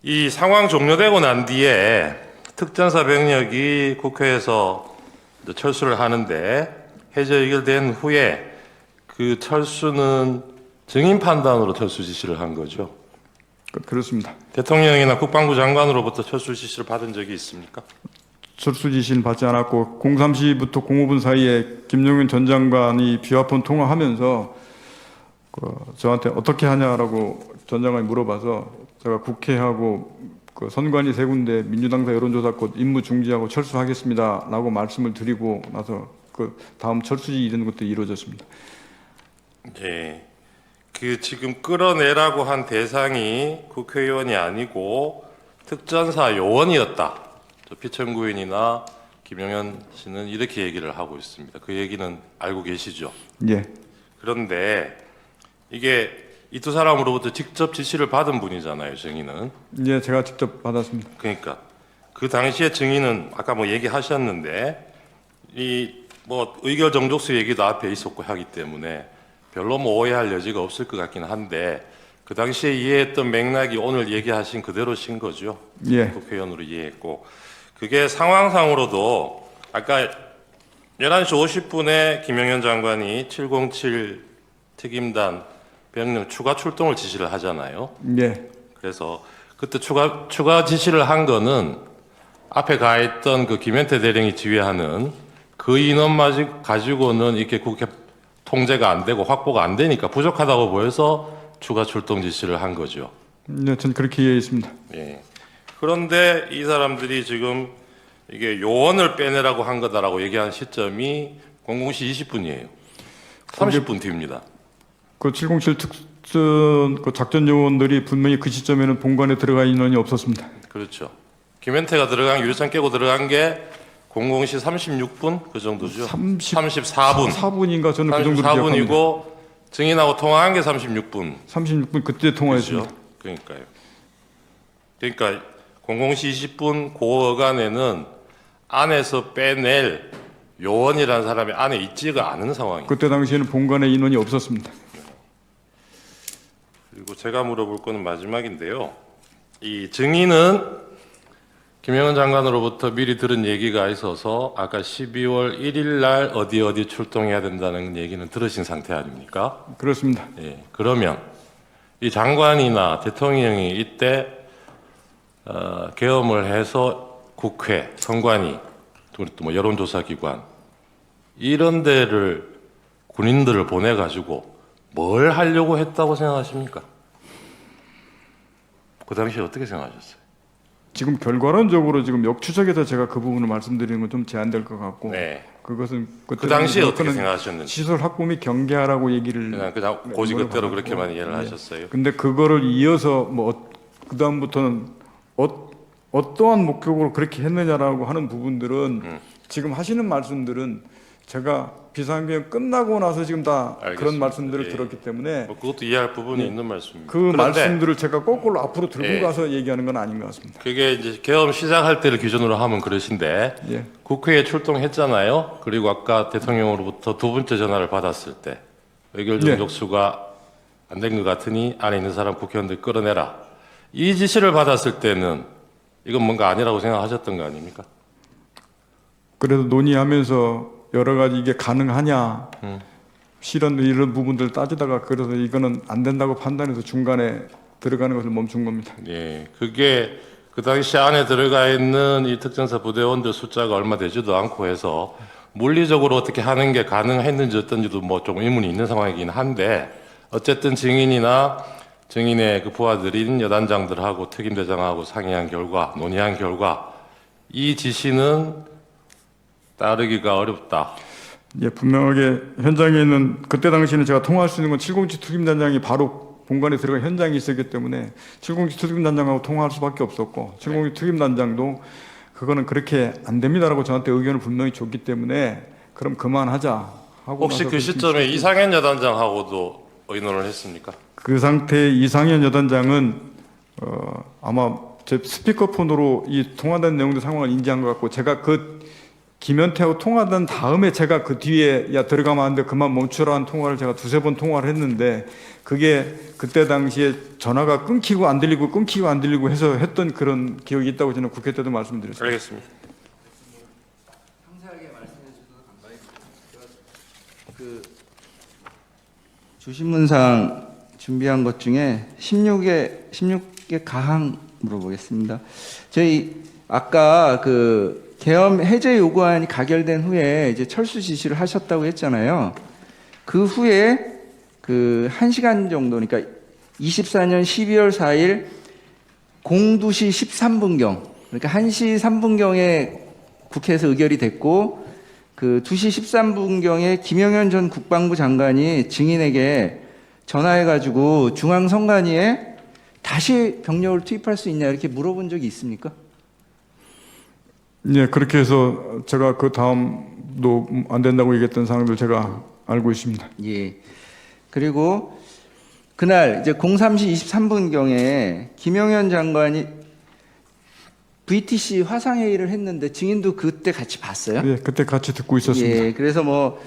이 상황 종료되고 난 뒤에 특전사 병력이 국회에서 이제 철수를 하는데 해제 의결된 후에 그 철수는 증인 판단으로 철수 지시를 한 거죠. 그렇습니다. 대통령이나 국방부 장관으로부터 철수 지시를 받은 적이 있습니까? 철수 지시는 받지 않았고 03시부터 05분 사이에 김용현 전 장관이 비화폰 통화하면서 저한테 어떻게 하냐라고 전 장관이 물어봐서 제가 국회하고 그 선관위 세 군데 민주당사 여론조사권 임무 중지하고 철수하겠습니다라고 말씀을 드리고 나서 그 다음 철수지 이런 것도 이루어졌습니다. 예. 그 지금 끌어내라고 한 대상이 국회의원이 아니고 특전사 요원이었다. 저 피천구인이나 김용현 씨는 이렇게 얘기를 하고 있습니다. 그 얘기는 알고 계시죠? 예, 그런데 이게 이 두 사람으로부터 직접 지시를 받은 분이잖아요, 증인은. 예, 제가 직접 받았습니다. 그러니까 그 당시에 증인은 아까 뭐 얘기하셨는데 이 뭐 의결 정족수 얘기도 앞에 있었고 하기 때문에 별로 뭐 오해할 여지가 없을 것 같긴 한데 그 당시에 이해했던 맥락이 오늘 얘기하신 그대로신 거죠. 예, 국회의원으로 이해했고 그게 상황상으로도 아까 11시 50분에 김용현 장관이 707 특임단 병력 추가 출동을 지시를 하잖아요. 예, 그래서 그때 추가 지시를 한 거는 앞에 가 있던 그 김현태 대령이 지휘하는 그 인원만 가지고는 이렇게 국회 통제가 안 되고 확보가 안 되니까 부족하다고 보여서 추가 출동 지시를 한 거죠. 네, 전 그렇게 이해했습니다. 예. 그런데 이 사람들이 지금 이게 요원을 빼내라고 한 거다라고 얘기한 시점이 00시 20분이에요. 30분 뒤입니다. 그 707 특전 그 작전 요원들이 분명히 그 시점에는 본관에 들어가 인원이 없었습니다. 그렇죠. 김현태가 유리창 깨고 들어간 게 00시 36분 그 정도죠. 34분. 4분인가 저는 그 정도로 기억합니다. 34분이고 증인하고 통화한 게 36분. 36분 그때 통화했습니다. 그렇죠? 그러니까요. 그러니까 00시 20분 그 어간에는 안에서 빼낼 요원이라는 사람이 안에 있지가 않은 상황이에요. 그때 당시에는 본관에 인원이 없었습니다. 그리고 제가 물어볼 거는 마지막인데요. 이 증인은 김영은 장관으로부터 미리 들은 얘기가 있어서 아까 12월 1일 날 어디 출동해야 된다는 얘기는 들으신 상태 아닙니까? 그렇습니다. 예. 그러면 이 장관이나 대통령이 이때 계엄을 해서 국회, 선관위, 또 뭐 여론조사기관 이런 데를 군인들을 보내가지고 뭘 하려고 했다고 생각하십니까? 그 당시에 어떻게 생각하셨어요? 지금 결과론적으로 지금 역추적해서 제가 그 부분을 말씀드리는 건 좀 제한될 것 같고 네. 그것은 그 당시에 어떻게 그거는 생각하셨는지 시설 확보 및 경계하라고 얘기를 그냥 고지 그대로 받았고, 그렇게만 이해를 하셨어요. 근데 그거를 이어서 그 다음부터는 어떠한 목적으로 그렇게 했느냐라고 하는 부분들은 지금 하시는 말씀들은 제가 비상계엄 끝나고 나서 지금 다 그런 알겠습니다. 말씀들을 예. 들었기 때문에 뭐 그것도 이해할 부분이 있는 말씀입니다. 그 그런데 말씀들을 제가 거꾸로 앞으로 들고 예. 가서 얘기하는 건 아닌 것 같습니다. 그게 이제 계엄 시작할 때를 기준으로 하면 그러신데 예. 국회에 출동했잖아요. 그리고 아까 대통령으로부터 두 번째 전화를 받았을 때 의결 네. 정족수가 안 된 것 같으니 안에 있는 사람 국회의원들 끌어내라. 이 지시를 받았을 때는 이건 뭔가 아니라고 생각하셨던 거 아닙니까? 그래도 논의하면서 여러 가지 이게 가능하냐, 실현 이런 부분들 따지다가 그래서 이거는 안 된다고 판단해서 중간에 들어가는 것을 멈춘 겁니다. 예, 그게 그 당시 안에 들어가 있는 이 특전사 부대원들 숫자가 얼마 되지도 않고 해서 물리적으로 어떻게 하는 게 가능했는지 어떤지도 뭐 좀 의문이 있는 상황이긴 한데 어쨌든 증인이나 증인의 그 부하들인 여단장들하고 특임대장하고 상의한 결과, 논의한 결과 이 지시는 따르기가 어렵다. 예, 분명하게 현장에 있는 그때 당시에는 제가 통화할 수 있는 건 707 특임단장이 바로 본관에 들어가 현장에 있었기 때문에 707 특임단장하고 통화할 수밖에 없었고 707 특임단장도 그거는 그렇게 안 됩니다라고 저한테 의견을 분명히 줬기 때문에 그럼 그만하자 하고 혹시 나서 그 시점에 이상현 여단장하고도 의논을 했습니까? 그 상태의 이상현 여단장은 아마 제 스피커폰으로 이 통화된 내용들 상황을 인지한 것 같고 제가 그 김현태하고 통화된 다음에 제가 그 뒤에 야 들어가면 안 돼 그만 멈추라는 통화를 제가 두세 번 통화를 했는데 그게 그때 당시에 전화가 끊기고 안 들리고 해서 했던 그런 기억이 있다고 저는 국회 때도 말씀드렸습니다. 알겠습니다. 주신문상 준비한 것 중에 16개 가항 물어보겠습니다. 저희 아까 그 계엄 해제 요구안이 가결된 후에 이제 철수 지시를 하셨다고 했잖아요. 그 후에 그 1시간 정도, 그러니까 24년 12월 4일 02시 13분경, 그러니까 1시 3분경에 국회에서 의결이 됐고 그 2시 13분경에 김영현 전 국방부 장관이 증인에게 전화해가지고 중앙선관위에 다시 병력을 투입할 수 있냐 이렇게 물어본 적이 있습니까? 예, 그렇게 해서 제가 그 다음도 안 된다고 얘기했던 사항들 제가 알고 있습니다. 예. 그리고 그날 이제 03시 23분경에 김영현 장관이 VTC 화상회의를 했는데 증인도 그때 같이 봤어요? 예, 그때 같이 듣고 있었습니다. 예, 그래서 뭐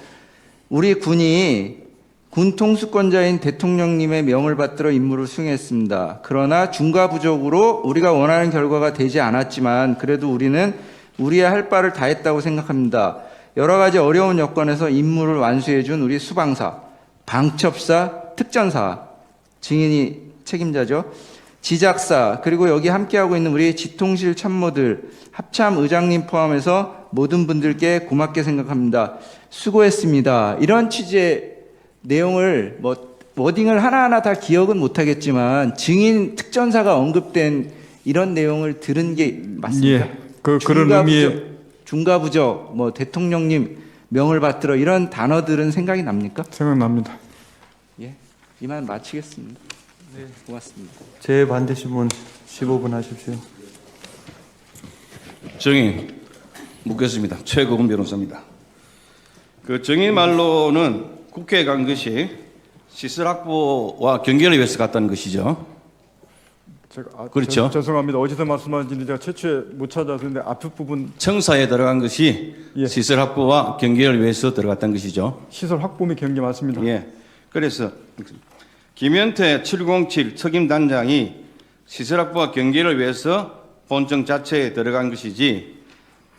우리 군이 군 통수권자인 대통령님의 명을 받들어 임무를 수행했습니다. 그러나 중과부적으로 우리가 원하는 결과가 되지 않았지만 그래도 우리는 우리의 할 바를 다했다고 생각합니다. 여러 가지 어려운 여건에서 임무를 완수해준 우리 수방사, 방첩사, 특전사, 증인이 책임자죠. 지작사, 그리고 여기 함께하고 있는 우리 지통실 참모들, 합참 의장님 포함해서 모든 분들께 고맙게 생각합니다. 수고했습니다. 이런 취지의 내용을 뭐 워딩을 하나하나 다 기억은 못하겠지만 증인 특전사가 언급된 이런 내용을 들은 게 맞습니까? 예, 그런 의미의 중과부적, 뭐 대통령님 명을 받들어 이런 단어들은 생각이 납니까? 생각납니다. 예, 이만 마치겠습니다. 네, 고맙습니다. 제 반대 신문 15분 하십시오. 증인 묻겠습니다. 최고금 변호사입니다. 그 증인 말로는 국회에 간 것이 시설 확보와 경계를 위해서 갔다는 것이죠. 제가 그렇죠. 죄송합니다. 어디서 말씀하신지 제가 최초에 못 찾아서 근데 앞부분 청사에 들어간 것이 예. 시설 확보와 경계를 위해서 들어갔다는 것이죠. 시설 확보 및 경계 맞습니다. 예. 그래서 김현태 707 특임단장이 시설 확보와 경계를 위해서 본청 자체에 들어간 것이지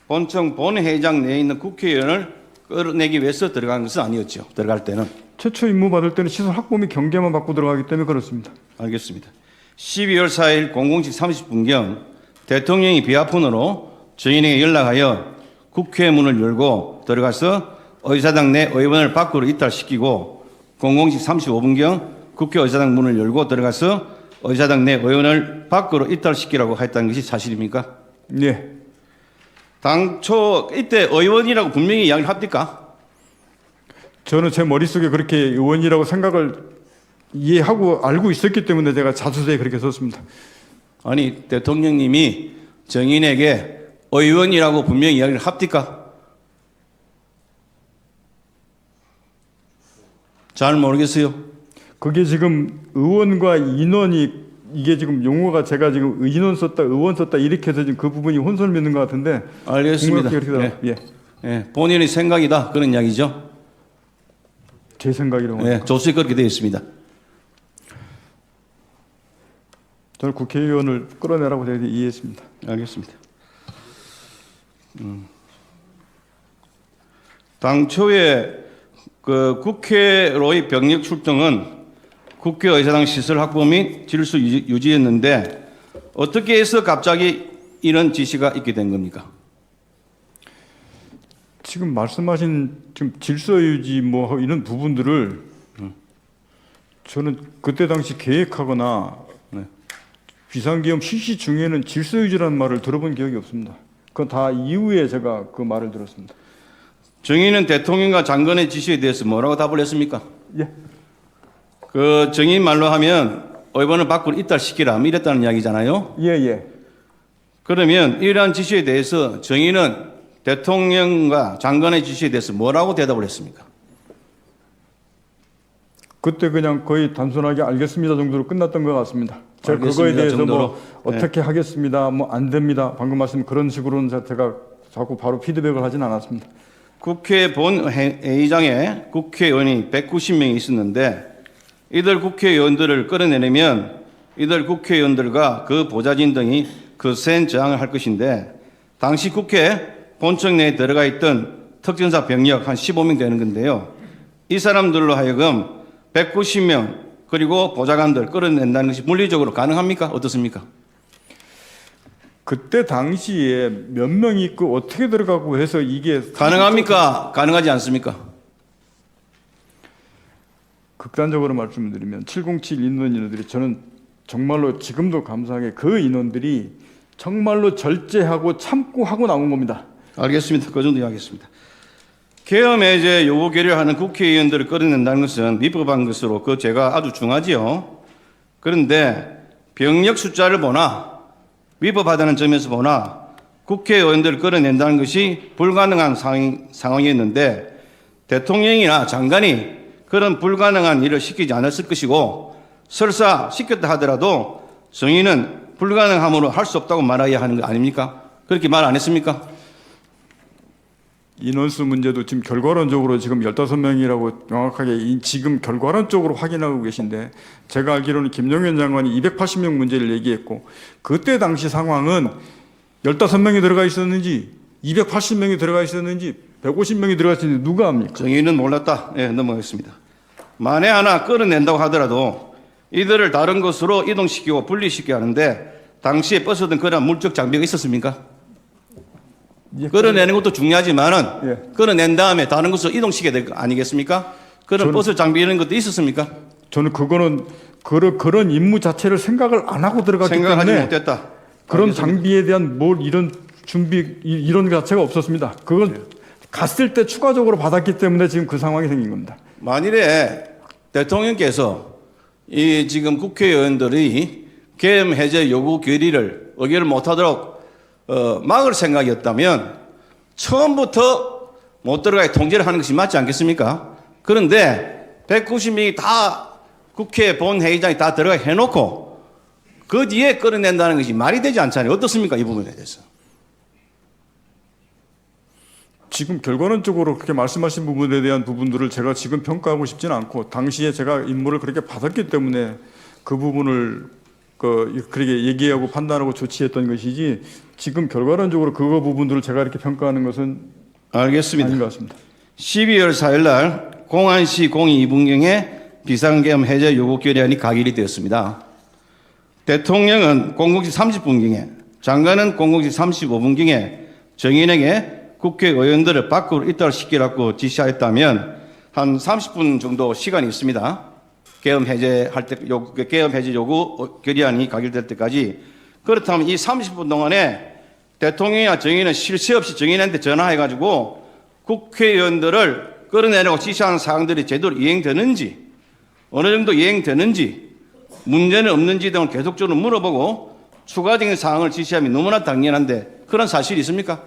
본청 본회의장 내에 있는 국회의원을 끌어내기 위해서 들어간 것은 아니었죠. 들어갈 때는. 최초 임무 받을 때는 시설 확보 및 경계만 받고 들어가기 때문에 그렇습니다. 알겠습니다. 12월 4일 00시 30분경 대통령이 비아폰으로 증인에게 연락하여 국회 문을 열고 들어가서 의사당 내 의원을 밖으로 이탈시키고 00시 35분경 국회의사당 문을 열고 들어가서 의사당 내 의원을 밖으로 이탈시키라고 했다는 것이 사실입니까? 예. 당초 이때 의원이라고 분명히 이야기를 합니까? 저는 제 머릿속에 그렇게 의원이라고 생각을 이해하고 알고 있었기 때문에 제가 자수서에 그렇게 썼습니다. 아니 대통령님이 정인에게 의원이라고 분명히 이야기를 합니까? 잘 모르겠어요. 그게 지금 의원과 인원이 이게 지금 용어가 제가 지금 인원 썼다, 의원 썼다 이렇게 해서 지금 그 부분이 혼선을 맺는 것 같은데. 알겠습니다. 그렇게 예. 예. 예, 본인의 생각이다 그런 이야기죠. 제 생각이라고. 예, 조서에 그렇게 되어 있습니다. 저는 국회의원을 끌어내라고 제가 이해했습니다. 알겠습니다. 당초에 그 국회로의 병력 출동은 국회의사당 시설 확보 및 질서 유지였는데 어떻게 해서 갑자기 이런 지시가 있게 된 겁니까? 지금 말씀하신 지금 질서 유지 뭐 이런 부분들을 저는 그때 당시 계획하거나 비상계엄 실시 중에는 질서 유지라는 말을 들어본 기억이 없습니다. 그건 다 이후에 제가 그 말을 들었습니다. 정의는 대통령과 장관의 지시에 대해서 뭐라고 답을 했습니까? 예. 그 정의 말로 하면 의원을 밖으로 이탈시키라 이랬다는 이야기잖아요. 예, 예. 그러면 이러한 지시에 대해서 정의는 대통령과 장관의 지시에 대해서 뭐라고 대답을 했습니까? 그때 그냥 거의 단순하게 알겠습니다 정도로 끝났던 것 같습니다. 제가 그거에 알겠습니다 대해서 정도로. 뭐 어떻게 하겠습니다, 뭐 안 됩니다. 방금 말씀 그런 식으로는 제가 자꾸 바로 피드백을 하진 않았습니다. 국회 본회의장에 국회의원이 190명이 있었는데 이들 국회의원들을 끌어내려면 이들 국회의원들과 그 보좌진 등이 거센 저항을 할 것인데 당시 국회 본청 내에 들어가 있던 특전사 병력 한 15명 되는 건데요. 이 사람들로 하여금 190명 그리고 보좌관들 끌어낸다는 것이 물리적으로 가능합니까? 어떻습니까? 그때 당시에 몇 명이 있고 어떻게 들어가고 해서 이게 가능합니까? 가능하지 않습니까? 극단적으로 말씀드리면 707 인원들이 저는 정말로 지금도 감사하게 그 인원들이 정말로 절제하고 참고 하고 나온 겁니다. 알겠습니다. 그 정도 이야기하겠습니다. 계엄 해제 요구 결의하는 국회의원들을 끌어낸다는 것은 위법한 것으로 그 죄가 아주 중하지요. 그런데 병력 숫자를 보나 위법하다는 점에서 보나 국회의원들을 끌어낸다는 것이 불가능한 상황이었는데 대통령이나 장관이 그런 불가능한 일을 시키지 않았을 것이고 설사 시켰다 하더라도 정의는 불가능함으로 할 수 없다고 말해야 하는 거 아닙니까? 그렇게 말 안 했습니까? 인원수 문제도 지금 결과론적으로 지금 15명이라고 명확하게 지금 결과론적으로 확인하고 계신데 제가 알기로는 김용현 장관이 280명 문제를 얘기했고 그때 당시 상황은 15명이 들어가 있었는지 280명이 들어가 있었는지 150명이 들어가 있었는지 누가 압니까? 정의는 몰랐다. 예, 넘어가겠습니다. 만에 하나 끌어낸다고 하더라도 이들을 다른 곳으로 이동시키고 분리시켜야 하는데 당시에 버스든 그런 물적 장비가 있었습니까? 예, 끌어내는 것도 중요하지만은 예. 끌어낸 다음에 다른 곳으로 이동시켜야 될 거 아니겠습니까? 그런 버스 장비 이런 것도 있었습니까? 저는 그거는 그런 임무 자체를 생각을 안 하고 들어갔기 생각하지 때문에 못했다. 그런 알겠습니다. 장비에 대한 뭘 이런 준비 이런 자체가 없었습니다. 그건 갔을 때 추가적으로 받았기 때문에 지금 그 상황이 생긴 겁니다. 만일에 대통령께서 이 지금 국회의원들이 계엄 해제 요구 결의를 의결을 못하도록 막을 생각이었다면 처음부터 못 들어가게 통제를 하는 것이 맞지 않겠습니까? 그런데 190명이 다 국회 본회의장에 다 들어가 해놓고 그 뒤에 끌어낸다는 것이 말이 되지 않잖아요. 어떻습니까? 이 부분에 대해서. 지금 결과론적으로 그렇게 말씀하신 부분에 대한 부분들을 제가 지금 평가하고 싶지는 않고 당시에 제가 임무를 그렇게 받았기 때문에 그 부분을 그렇게 얘기하고 판단하고 조치했던 것이지 지금 결과론적으로 그거 부분들을 제가 이렇게 평가하는 것은 알겠습니다. 아닌 것 같습니다. 12월 4일 날 공안시 02분경에 비상계엄 해제 요구 결의안이 가결이 되었습니다. 대통령은 00시 30분경에 장관은 00시 35분경에 정인에게 국회의원들을 밖으로 이탈시키라고 지시하였다면 한 30분 정도 시간이 있습니다. 계엄 해제할 때, 계엄 해제 요구 결의안이 가결될 때까지. 그렇다면 이 30분 동안에 대통령이나 정의는 쉴 새 없이 정인한테 전화해가지고 국회의원들을 끌어내려고 지시하는 사항들이 제대로 이행되는지, 어느 정도 이행되는지, 문제는 없는지 등을 계속적으로 물어보고 추가적인 사항을 지시하면 너무나 당연한데 그런 사실이 있습니까?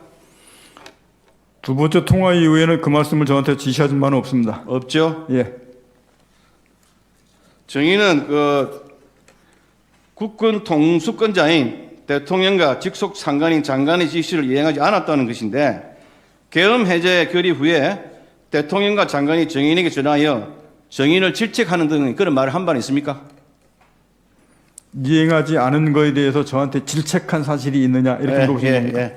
두 번째 통화 이후에는 그 말씀을 저한테 지시하신 바는 없습니다. 없죠. 예. 정의는 국군 통수권자인 대통령과 직속 상관인 장관의 지시를 이행하지 않았다는 것인데 계엄 해제 결의 후에 대통령과 장관이 정의인에게 전화하여 정의인을 질책하는 등 그런 말을 한 바는 있습니까? 이행하지 않은 거에 대해서 저한테 질책한 사실이 있느냐 이렇게 물어보시는 겁니까?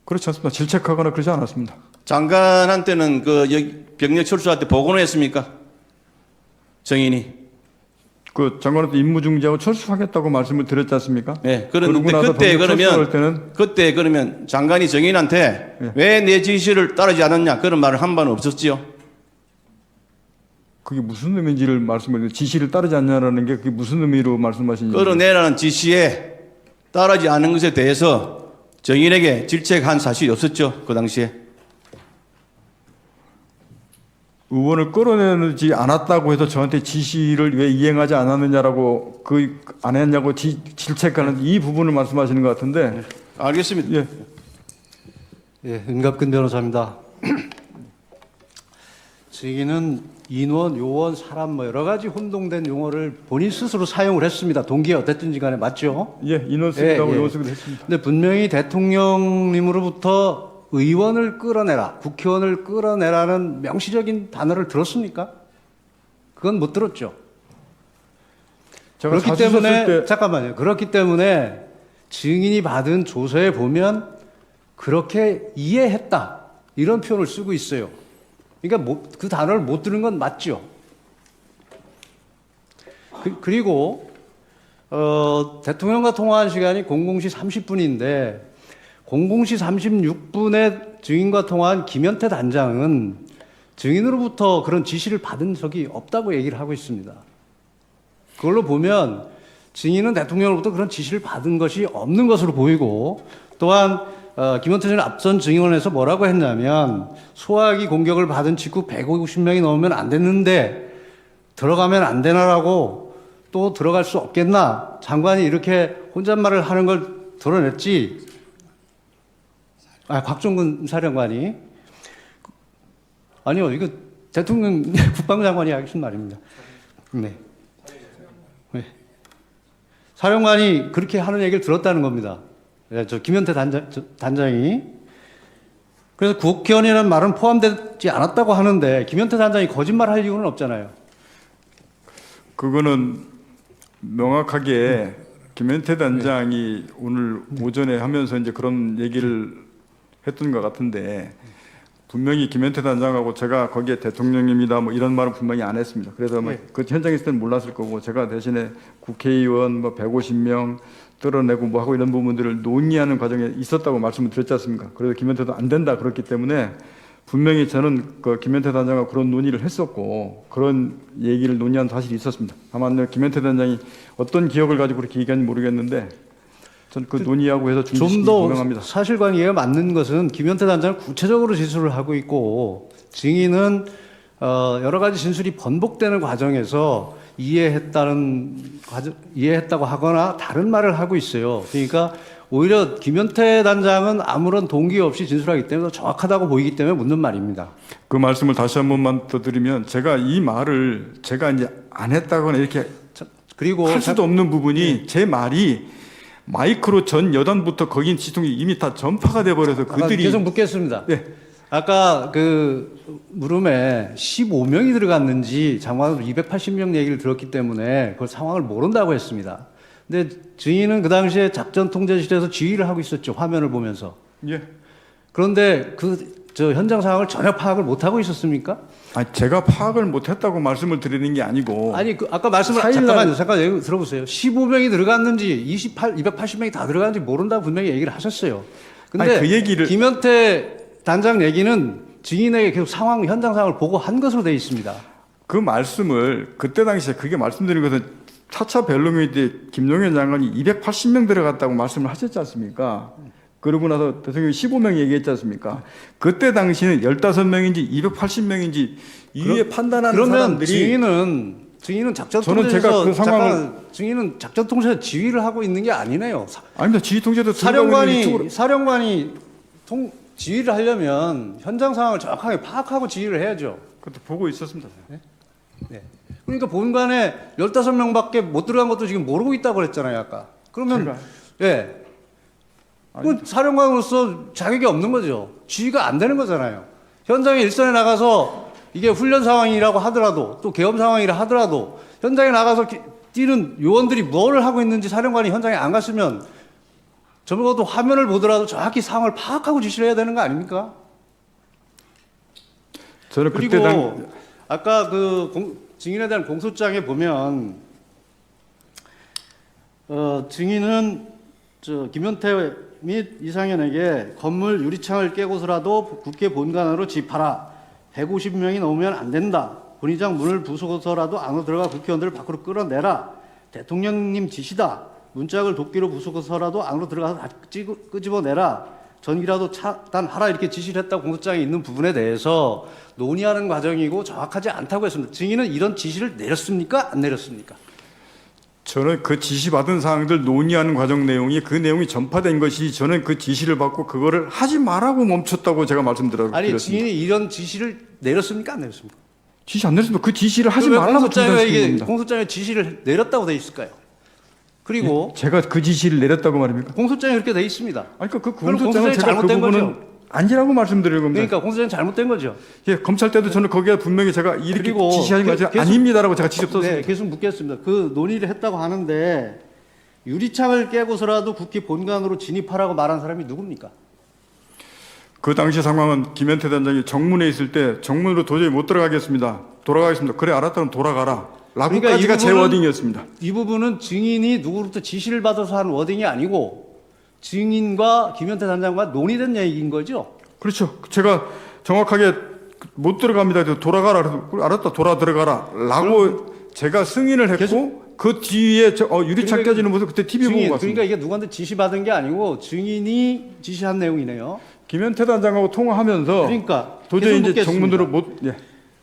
그렇지 않습니다. 질책하거나 그러지 않았습니다. 장관한테는 병력 철수할 때 보고는 했습니까? 정인이. 그 장관한테 임무 중지하고 철수하겠다고 말씀을 드렸지 않습니까? 네. 그러고 나서 그때 그러면 장관이 정인한테 왜 내 지시를 따르지 않았냐 그런 말을 한 바는 없었지요? 그게 무슨 의미인지를 말씀을 지시를 따르지 않냐라는 게 그게 무슨 의미로 말씀하시는지. 끌어내라는 지시에 따르지 않은 것에 대해서 정인에게 질책한 사실이 없었죠. 그 당시에. 의원을 끌어내지 않았다고 해서 저한테 지시를 왜 이행하지 않았느냐라고 안 했냐고 질책하는 이 부분을 말씀하시는 것 같은데. 알겠습니다. 예. 예, 은갑근 변호사입니다. 증인은 인원, 요원, 사람 뭐 여러 가지 혼동된 용어를 본인 스스로 사용을 했습니다. 동기에 어땠든지 간에 맞죠? 예, 인원 쓰기도 하고 예. 요원 쓰기도 했습니다. 근데 분명히 대통령님으로부터 의원을 끌어내라, 국회의원을 끌어내라는 명시적인 단어를 들었습니까? 그건 못 들었죠. 제가 그렇기 때문에 잠깐만요. 그렇기 때문에 증인이 받은 조서에 보면 그렇게 이해했다 이런 표현을 쓰고 있어요. 그러니까 그 단어를 못 들은 건 맞죠. 그리고 대통령과 통화한 시간이 00시 30분인데 00시 36분에 증인과 통화한 김현태 단장은 증인으로부터 그런 지시를 받은 적이 없다고 얘기를 하고 있습니다. 그걸로 보면 증인은 대통령으로부터 그런 지시를 받은 것이 없는 것으로 보이고 또한 김현태 전 앞선 증인원에서 뭐라고 했냐면 소화기 공격을 받은 직후 150명이 넘으면 안 됐는데 들어가면 안 되나라고 또 들어갈 수 없겠나 장관이 이렇게 혼잣말을 하는 걸 드러냈지. 곽종근 사령관이 아니요 이거 대통령 국방장관이 하신 말입니다. 네. 사령관이 그렇게 하는 얘기를 들었다는 겁니다. 저 김현태 단장이. 그래서 국회의원이라는 말은 포함되지 않았다고 하는데 김현태 단장이 거짓말할 이유는 없잖아요. 그거는 명확하게 김현태 단장이 오늘 오전에 하면서 이제 그런 얘기를 했던 것 같은데 분명히 김현태 단장하고 제가 거기에 대통령입니다 뭐 이런 말은 분명히 안 했습니다. 그래서 그 현장에 있을 때는 몰랐을 거고 제가 대신에 국회의원 뭐 150명 뚫어내고 뭐 하고 이런 부분들을 논의하는 과정에 있었다고 말씀을 드렸지 않습니까? 그래서 김현태도 안 된다 그렇기 때문에 분명히 저는 그 김현태 단장하고 그런 논의를 했었고 그런 얘기를 논의한 사실이 있었습니다. 다만 김현태 단장이 어떤 기억을 가지고 그렇게 얘기하는지 모르겠는데 저는 그 논의하고 해서 좀 더 사실관계가 맞는 것은 김현태 단장은 구체적으로 진술을 하고 있고 증인은 여러 가지 진술이 번복되는 과정에서 이해했다고 하거나 다른 말을 하고 있어요. 그러니까 오히려 김현태 단장은 아무런 동기 없이 진술하기 때문에 정확하다고 보이기 때문에 묻는 말입니다. 그 말씀을 다시 한 번만 더 드리면 제가 이 말을 제가 이제 안 했다거나 이렇게 그리고 할 수도 없는 부분이 제 말이 마이크로 전 여단부터 거긴 지통이 이미 다 전파가 돼 버려서 그들이 계속 묻겠습니다. 네. 아까 그 물음에 15명이 들어갔는지 장관으로 280명 얘기를 들었기 때문에 그걸 상황을 모른다고 했습니다. 근데 증인은 그 당시에 작전 통제실에서 지휘를 하고 있었죠. 화면을 보면서. 예. 그런데 저 현장 상황을 전혀 파악을 못 하고 있었습니까? 아니 제가 파악을 못 했다고 말씀을 드리는 게 아니고 아니 아까 말씀을 잠깐 얘기 들어보세요. 15명이 들어갔는지 280명이 다 들어갔는지 모른다고 분명히 얘기를 하셨어요. 근데 그 얘기를 김현태 단장 얘기는 증인에게 계속 현장 상황을 보고한 것으로 되어 있습니다. 그 말씀을 그때 당시에 그게 말씀드린 것은 4차 변론회 때 김용현 장관이 280명 들어갔다고 말씀을 하셨지 않습니까? 그러고 나서 대통령이 15명 얘기했지 않습니까? 그때 당시는 15명인지 280명인지 이후에 판단하는 사람들이 증인은 작전 저는 통제에서 제가 그 상황을 증인은 작전 통제에서 지휘를 하고 있는 게 아니네요. 아닙니다. 지휘 통제도 사령관이 지휘를 하려면 현장 상황을 정확하게 파악하고 지휘를 해야죠. 그것도 보고 있었습니다. 네. 그러니까 본관에 15명밖에 못 들어간 것도 지금 모르고 있다고 그랬잖아요, 아까. 그러면 예. 그 사령관으로서 자격이 없는 거죠. 지휘가 안 되는 거잖아요. 현장에 일선에 나가서 이게 훈련 상황이라고 하더라도 또 계엄 상황이라 하더라도 현장에 나가서 뛰는 요원들이 뭘 하고 있는지 사령관이 현장에 안 갔으면 적어도 화면을 보더라도 정확히 상황을 파악하고 지시를 해야 되는 거 아닙니까? 저는 그리고 그때 아까 그 증인에 대한 공소장에 보면 증인은 김현태 및 이상현에게 건물 유리창을 깨고서라도 국회 본관으로 집하라. 150명이 넘으면 안 된다. 본의장 문을 부수고서라도 안으로 들어가 국회의원들을 밖으로 끌어내라. 대통령님 지시다. 문짝을 도끼로 부수고서라도 안으로 들어가서 다 끄집어내라. 전기라도 차단하라. 이렇게 지시를 했다고 공소장에 있는 부분에 대해서 논의하는 과정이고 정확하지 않다고 했습니다. 증인은 이런 지시를 내렸습니까? 안 내렸습니까? 저는 그 지시받은 사항들 논의하는 과정 내용이 그 내용이 전파된 것이 저는 그 지시를 받고 그거를 하지 말라고 멈췄다고 제가 말씀드렸습니다. 아니, 증인이 이런 지시를 내렸습니까? 안 내렸습니까? 지시 안 내렸습니다. 그 지시를 하지 왜 말라고 공소장에 중단시킨 이게 겁니다. 공소장에 지시를 내렸다고 돼 있을까요? 그리고 제가 그 지시를 내렸다고 말입니까? 공소장에 그렇게 돼 있습니다. 아니 그 그럼 공소장은 제가 그 잘못된 부분은 거죠. 아니라고 말씀드리는 겁니다. 그러니까 공소장이 잘못된 거죠. 예, 검찰 때도 저는 거기에 분명히 제가 이렇게 그리고 지시하는 거 계속- 아닙니다라고 제가 직접 썼습니다. 네, 계속 묻겠습니다. 그 논의를 했다고 하는데 유리창을 깨고서라도 국회 본관으로 진입하라고 말한 사람이 누굽니까? 그 당시 상황은 김현태 단장이 정문에 있을 때 정문으로 도저히 못 들어가겠습니다. 돌아가겠습니다. 그래 알았다면 돌아가라. 그러니까 라고까지가 이 제 부분은- 워딩이었습니다. 이 부분은 증인이 누구로부터 지시를 받아서 한 워딩이 아니고 증인과 김현태 단장과 논의된 얘기인 거죠. 그렇죠. 제가 정확하게 못 들어갑니다. 그래서 돌아가라. 그래서 알았다. 돌아 들어가라. 라고 제가 승인을 했고 그 뒤에 유리창 그러니까 깨지는 모습 그때 TV 보고 증인, 봤습니다. 그러니까 이게 누구한테 지시받은 게 아니고 증인이 지시한 내용이네요. 김현태 단장하고 통화하면서 그러니까 도저히 계속 이제 묻겠습니다. 정문으로 못 예.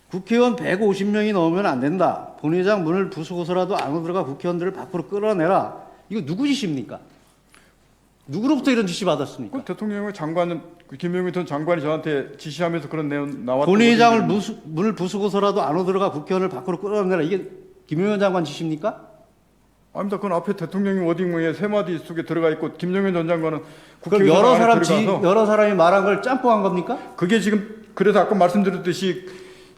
국회의원 150명이 넘으면 안 된다. 본회의장 문을 부수고서라도 안으로 들어가 국회의원들을 밖으로 끌어내라. 이거 누구 지시입니까? 누구로부터 이런 지시 받았습니까? 그 대통령의 장관은 김용민 전 장관이 저한테 지시하면서 그런 내용 나왔던 본회의장을 거지. 문을 부수고서라도 안으로 들어가 국회의원을 밖으로 끌어내라. 이게 김용현 장관 지시입니까? 아닙니다. 그건 앞에 대통령이 워딩에 세 마디 속에 들어가 있고 김용현 전 장관은 그럼 국회의원 여러 안에 사람 들어가서 여러 사람이 말한 걸 짬뽕한 겁니까? 그게 지금 그래서 아까 말씀드렸듯이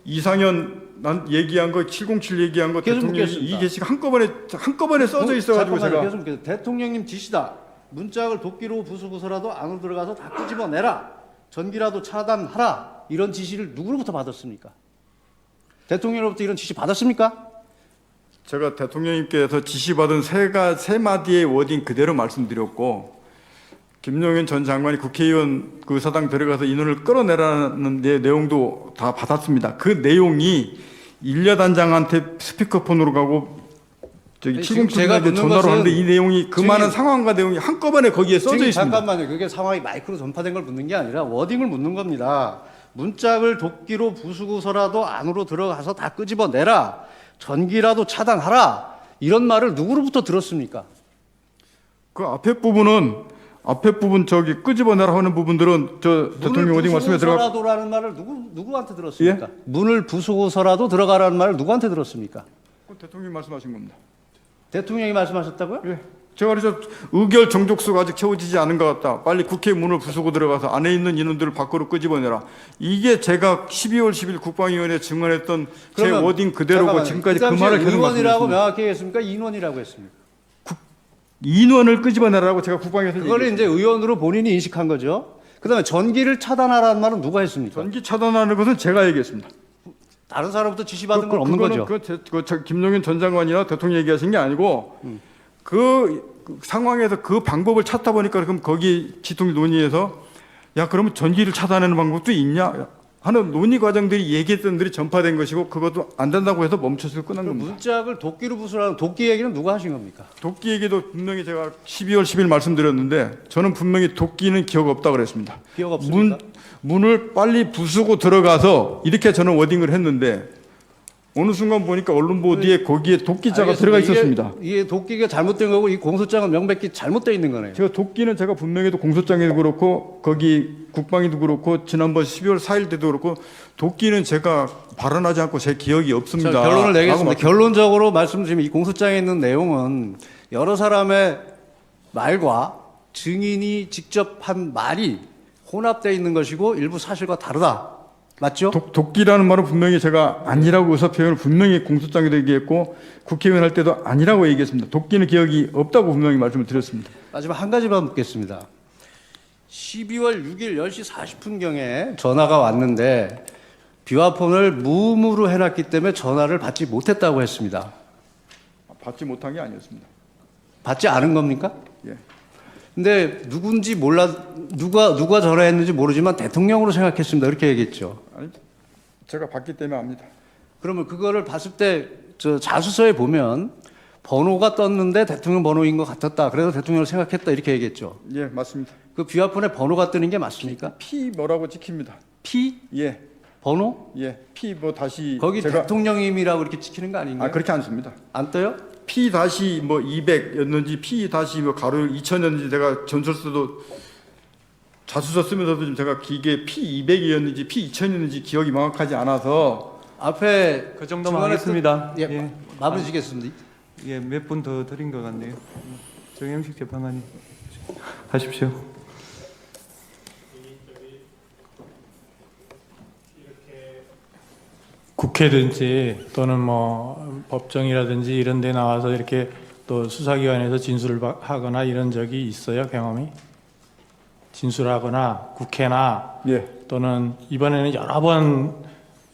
이상현 난 얘기한 거 707 얘기한 거 계속 대통령이 묻겠습니다. 이 게시가 한꺼번에 써져 있어가지고 잠깐만요. 제가 계속 묻겠습니다. 대통령님 지시다. 문짝을 도끼로 부수고서라도 안으로 들어가서 다 끄집어내라. 전기라도 차단하라. 이런 지시를 누구로부터 받았습니까? 대통령으로부터 이런 지시 받았습니까? 제가 대통령님께서 지시받은 세 마디의 워딩 그대로 말씀드렸고 김용현 전 장관이 국회의원 그 사당 들어가서 인원을 끌어내라는 내용도 다 받았습니다. 그 내용이 일야단장한테 스피커폰으로 가고 저기 아니, 지금 707한테 제가 묻는 전화로 것은 하는데 이 내용이 그 증인- 많은 상황과 내용이 한꺼번에 거기에 써져 지금 있습니다. 잠깐만요. 그게 상황이 마이크로 전파된 걸 묻는 게 아니라 워딩을 묻는 겁니다. 문짝을 도끼로 부수고서라도 안으로 들어가서 다 끄집어내라. 전기라도 차단하라. 이런 말을 누구로부터 들었습니까? 그 앞에 부분 저기 끄집어내라 하는 부분들은 저 대통령 워딩 말씀에 들어가 부수고서라도라는 말을 누구한테 들었습니까? 문을 부수고서라도 들어가라는 말을 누구한테 들었습니까? 대통령이 말씀하신 겁니다. 대통령이 말씀하셨다고요? 예. 제가 그래서 의결 정족수가 아직 채워지지 않은 것 같다. 빨리 국회 문을 부수고 들어가서 안에 있는 인원들을 밖으로 끄집어내라. 이게 제가 12월 10일 국방위원회에 증언했던 제 그러면 워딩 그대로고 잠깐만요. 지금까지 그 당시에 말을 계속 의원이라고 말씀드렸습니다. 명확히 했습니까? 인원이라고 했습니까? 인원을 끄집어내라고 제가 국방위에서 그거를 이제 의원으로 본인이 인식한 거죠. 그다음에 전기를 차단하라는 말은 누가 했습니까? 전기 차단하는 것은 제가 얘기했습니다. 다른 사람부터 지시받은 건 없는 거죠. 김용현 전 장관이나 대통령 얘기하신 게 아니고 그 상황에서 그 방법을 찾다 보니까 그럼 거기 지통 논의에서 야 그러면 전기를 차단하는 방법도 있냐 하는 논의 과정들이 얘기했던 들이 전파된 것이고 그것도 안 된다고 해서 멈춰서 끝난 겁니다. 문짝을 도끼로 부수라는 도끼 얘기는 누가 하신 겁니까? 도끼 얘기도 분명히 제가 12월 10일 말씀드렸는데 저는 분명히 도끼는 기억 없다 그랬습니다. 기억 없습니까? 문을 빨리 부수고 들어가서 이렇게 저는 워딩을 했는데 어느 순간 보니까 언론 보도에 거기에 도끼자가 들어가 있었습니다. 이게 도끼가 잘못된 거고 이 공소장은 명백히 잘못되어 있는 거네요. 제가 도끼는 제가 분명히도 공소장에도 그렇고 거기 국방에도 그렇고 지난번 12월 4일 때도 그렇고 도끼는 제가 발언하지 않고 제 기억이 없습니다. 자, 결론을 내겠습니다. 라고 결론적으로 말씀드리면 이 공소장에 있는 내용은 여러 사람의 말과 증인이 직접 한 말이 혼합되어 있는 것이고 일부 사실과 다르다. 맞죠? 도끼라는 말은 분명히 제가 아니라고 의사 표현을 분명히 공소장에도 얘기했고 국회의원 할 때도 아니라고 얘기했습니다. 도끼는 기억이 없다고 분명히 말씀을 드렸습니다. 마지막 한 가지만 묻겠습니다. 12월 6일 10시 40분경에 전화가 왔는데 비화폰을 무음으로 해놨기 때문에 전화를 받지 못했다고 했습니다. 받지 못한 게 아니었습니다. 받지 않은 겁니까? 예. 근데 누군지 몰라 누가 전화했는지 모르지만 대통령으로 생각했습니다. 이렇게 얘기했죠. 아니, 제가 받기 때문에 압니다. 그러면 그거를 봤을 때 저 자수서에 보면 번호가 떴는데 대통령 번호인 것 같았다. 그래서 대통령을 생각했다. 이렇게 얘기했죠. 예, 맞습니다. 그 비화폰에 번호가 뜨는 게 맞습니까? P 뭐라고 찍힙니다. P? 예, 번호? 예, P 뭐 다시 거기 제가 대통령님이라고 이렇게 찍히는 거 아닌가요? 그렇게 않습니다. 안 떠요? P 다시 뭐 200였는지 P 다시 뭐 가로 2000였는지 제가 전설서도 자수서 쓰면서도 지금 제가 이게 P 200이었는지 P 2000이었는지 기억이 명확하지 않아서 앞에 그 정도만 하겠습니다. 예, 예. 마무리 지겠습니다. 예, 몇 분 더 드린 것 같네요. 정영식 재판관님 하십시오. 국회든지 또는 뭐 법정이라든지 이런 데 나와서 이렇게 또 수사기관에서 진술을 하거나 이런 적이 있어요, 경험이? 진술하거나 국회나 예, 또는 이번에는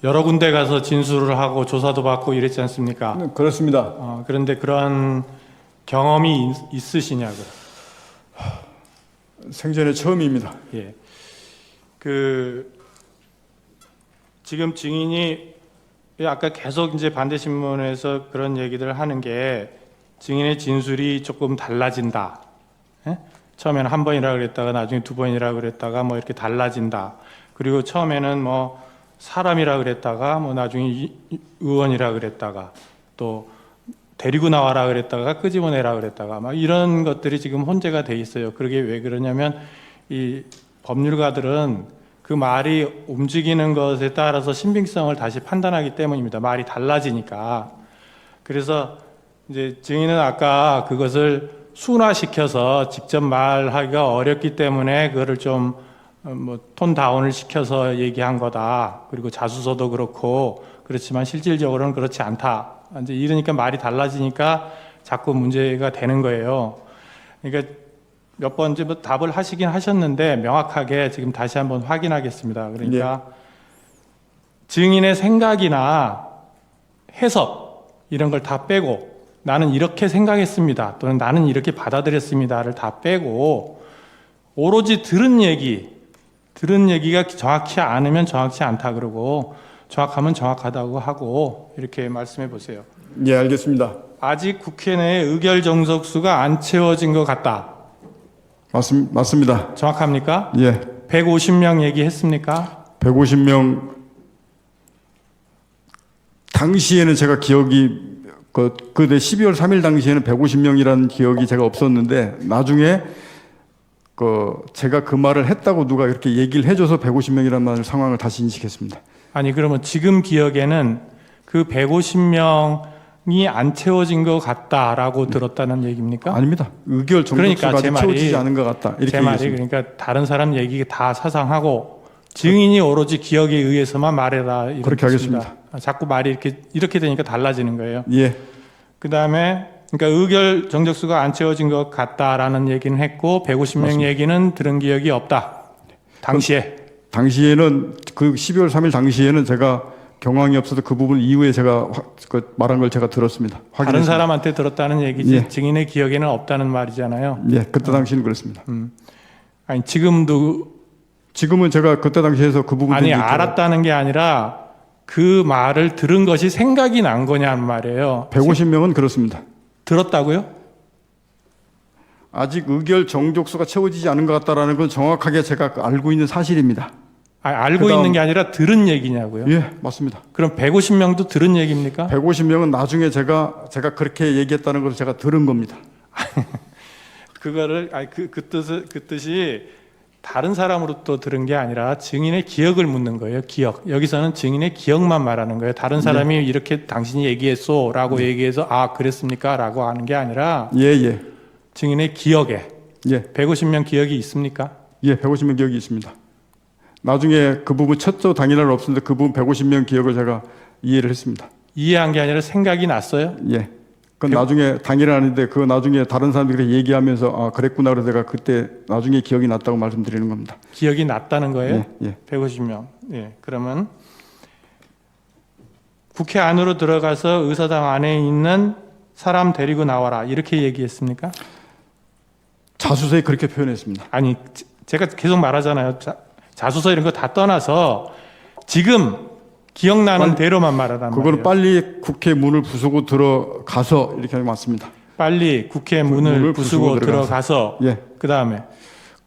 여러 군데 가서 진술을 하고 조사도 받고 이랬지 않습니까? 그렇습니다. 그런데 그런 경험이 있으시냐고요? 생전에 처음입니다. 예. 지금 증인이 아까 계속 이제 반대 신문에서 그런 얘기들 하는 게 증인의 진술이 조금 달라진다. 예? 처음에는 한 번이라 그랬다가 나중에 두 번이라 그랬다가 뭐 이렇게 달라진다. 그리고 처음에는 뭐 사람이라 그랬다가 뭐 나중에 의원이라 그랬다가 또 데리고 나와라 그랬다가 끄집어내라 그랬다가 막 이런 것들이 지금 혼재가 돼 있어요. 그게 왜 그러냐면 이 법률가들은 그 말이 움직이는 것에 따라서 신빙성을 다시 판단하기 때문입니다. 말이 달라지니까. 그래서 이제 증인은 아까 그것을 순화시켜서 직접 말하기가 어렵기 때문에 그거를 좀 톤 다운을 시켜서 얘기한 거다. 그리고 자수서도 그렇고 그렇지만 실질적으로는 그렇지 않다. 이제 이러니까 말이 달라지니까 자꾸 문제가 되는 거예요. 그러니까 몇 번 이제 답을 하시긴 하셨는데 명확하게 지금 다시 한번 확인하겠습니다. 그러니까 증인의 생각이나 해석 이런 걸 다 빼고 나는 이렇게 생각했습니다. 또는 나는 이렇게 받아들였습니다를 다 빼고 오로지 들은 얘기가 정확히 않으면 정확치 않다 그러고 정확하면 정확하다고 하고 이렇게 말씀해 보세요. 예, 알겠습니다. 아직 국회 내에 의결 정석수가 안 채워진 것 같다. 맞습니다. 정확합니까? 예, 150명 얘기했습니까? 150명 당시에는 제가 기억이 그때 12월 3일 당시에는 150명이라는 기억이 제가 없었는데 나중에 제가 그 말을 했다고 누가 이렇게 얘기를 해줘서 150명이라는 상황을 다시 인식했습니다. 아니 그러면 지금 기억에는 그 150명이 안 채워진 것 같다라고 들었다는 얘기입니까? 아닙니다. 의결 정석수가 아직 채워지지 않은 것 같다. 이렇게 제 말이 얘기했습니다. 그러니까 다른 사람 얘기 다 사상하고 증인이 오로지 기억에 의해서만 말해라. 이런 그렇게 뜻입니다. 하겠습니다. 자꾸 말이 이렇게 되니까 달라지는 거예요. 예, 그다음에 그러니까 의결 정적수가 안 채워진 것 같다라는 얘기는 했고 150명 맞습니다. 얘기는 들은 기억이 없다. 당시에는 그 12월 3일 당시에는 제가 경황이 없어서 그 부분 이후에 제가 말한 걸 제가 들었습니다. 다른 확인했습니다. 사람한테 들었다는 얘기지 예. 증인의 기억에는 없다는 말이잖아요. 예, 그때 당시는 그렇습니다. 아니 지금은 제가 그때 당시에서 그 부분 아니 알았다는 게 아니라 그 말을 들은 것이 생각이 난 거냐는 말이에요. 150명은 그렇습니다. 들었다고요? 아직 의결 정족수가 채워지지 않은 것 같다라는 건 정확하게 제가 알고 있는 사실입니다. 알고 그다음- 있는 게 아니라 들은 얘기냐고요? 예, 맞습니다. 그럼 150명도 들은 얘기입니까? 150명은 나중에 제가 그렇게 얘기했다는 것을 제가 들은 겁니다. 그거를 그 뜻이 다른 사람으로부터 들은 게 아니라 증인의 기억을 묻는 거예요. 기억. 여기서는 증인의 기억만 말하는 거예요. 다른 사람이 이렇게 당신이 얘기했소라고 얘기해서 아 그랬습니까라고 하는 게 아니라 예. 증인의 기억에 예. 150명 기억이 있습니까? 예, 150명 기억이 있습니다. 나중에 그 부분 첫째 당일날 없었는데 그 부분 150명 기억을 제가 이해를 했습니다. 이해한 게 아니라 생각이 났어요? 예. 그건 나중에 당일은 아닌데 그 나중에 다른 사람들이 얘기하면서 아 그랬구나 그래서 제가 그때 나중에 기억이 났다고 말씀드리는 겁니다. 기억이 났다는 거예요? 예. 150명. 예. 그러면 국회 안으로 들어가서 의사당 안에 있는 사람 데리고 나와라 이렇게 얘기했습니까? 자수서에 그렇게 표현했습니다. 아니 제가 계속 말하잖아요. 자수서 이런 거 다 떠나서 지금 기억나는 대로만 말하란 말이에요. 그거는 빨리 국회 문을 부수고 들어가서 이렇게 하는 게 맞습니다. 빨리 국회 문을 부수고 들어가서 예. 그 다음에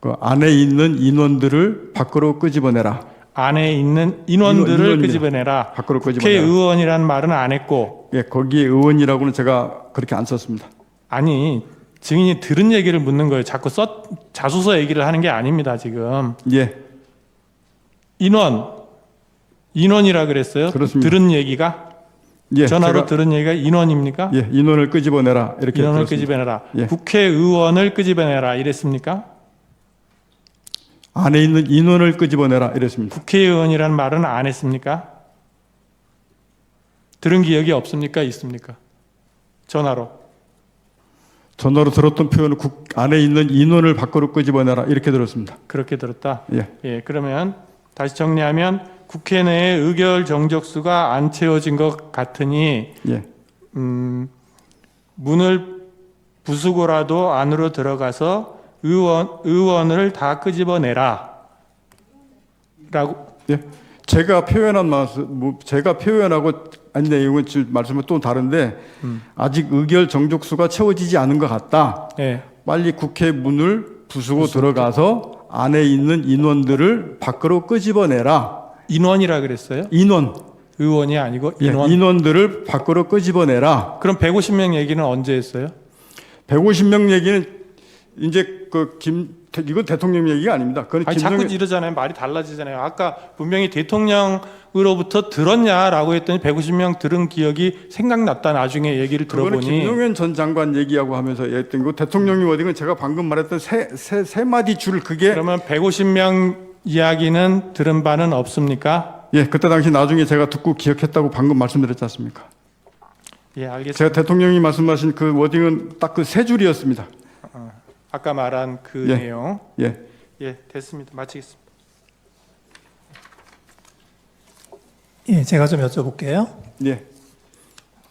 그 안에 있는 인원들을 밖으로 끄집어내라. 안에 있는 인원들을 인원입니다. 끄집어내라. 밖으로 끄집어내라. 국회의원이라는 말은 안 했고 예, 거기에 의원이라고는 제가 그렇게 안 썼습니다. 아니 증인이 들은 얘기를 묻는 거예요. 자꾸 자수서 얘기를 하는 게 아닙니다. 지금 예, 인원이라 그랬어요. 그렇습니다. 들은 얘기가 예, 전화로 제가- 들은 얘기가 인원입니까? 예, 인원을 끄집어내라 이렇게 인원을 들었습니다. 끄집어내라. 예. 국회의원을 끄집어내라 이랬습니까? 안에 있는 인원을 끄집어내라 이랬습니다. 국회의원이라는 말은 안 했습니까? 들은 기억이 없습니까? 있습니까? 전화로. 전화로 들었던 표현은 안에 있는 인원을 밖으로 끄집어내라 이렇게 들었습니다. 그렇게 들었다. 예. 그러면 다시 정리하면 국회 내에 의결 정적수가 안 채워진 것 같으니 예, 문을 부수고라도 안으로 들어가서 의원을 다 끄집어내라. 라고. 예. 제가 표현한 말씀, 제가 표현하고 아니 내용은 지금 말씀은 또 다른데 아직 의결 정족수가 채워지지 않은 것 같다. 예. 빨리 국회 문을 부수고 들어가서 안에 있는 인원들을 밖으로 끄집어내라. 인원이라 그랬어요? 인원. 의원이 아니고 예, 인원. 인원들을 밖으로 끄집어내라. 그럼 150명 얘기는 언제 했어요? 150명 얘기는 이제 이건 대통령 얘기가 아닙니다. 그건 아니 자꾸 이러잖아요. 말이 달라지잖아요. 아까 분명히 대통령으로부터 들었냐라고 했더니 150명 들은 기억이 생각났다. 나중에 얘기를 그거는 들어보니 김용현 전 장관 얘기하고 하면서 했던 거 대통령이 어디건 제가 방금 말했던 세 마디 줄 그게 그러면 150명 이야기는 들은 바는 없습니까? 예, 그때 당시 나중에 제가 듣고 기억했다고 방금 말씀드렸지 않습니까? 예, 알겠습니다. 제가 대통령이 말씀하신 그 워딩은 딱 그 세 줄이었습니다. 아까 말한 그 예. 내용. 예. 예, 됐습니다. 마치겠습니다. 예, 제가 좀 여쭤볼게요. 예.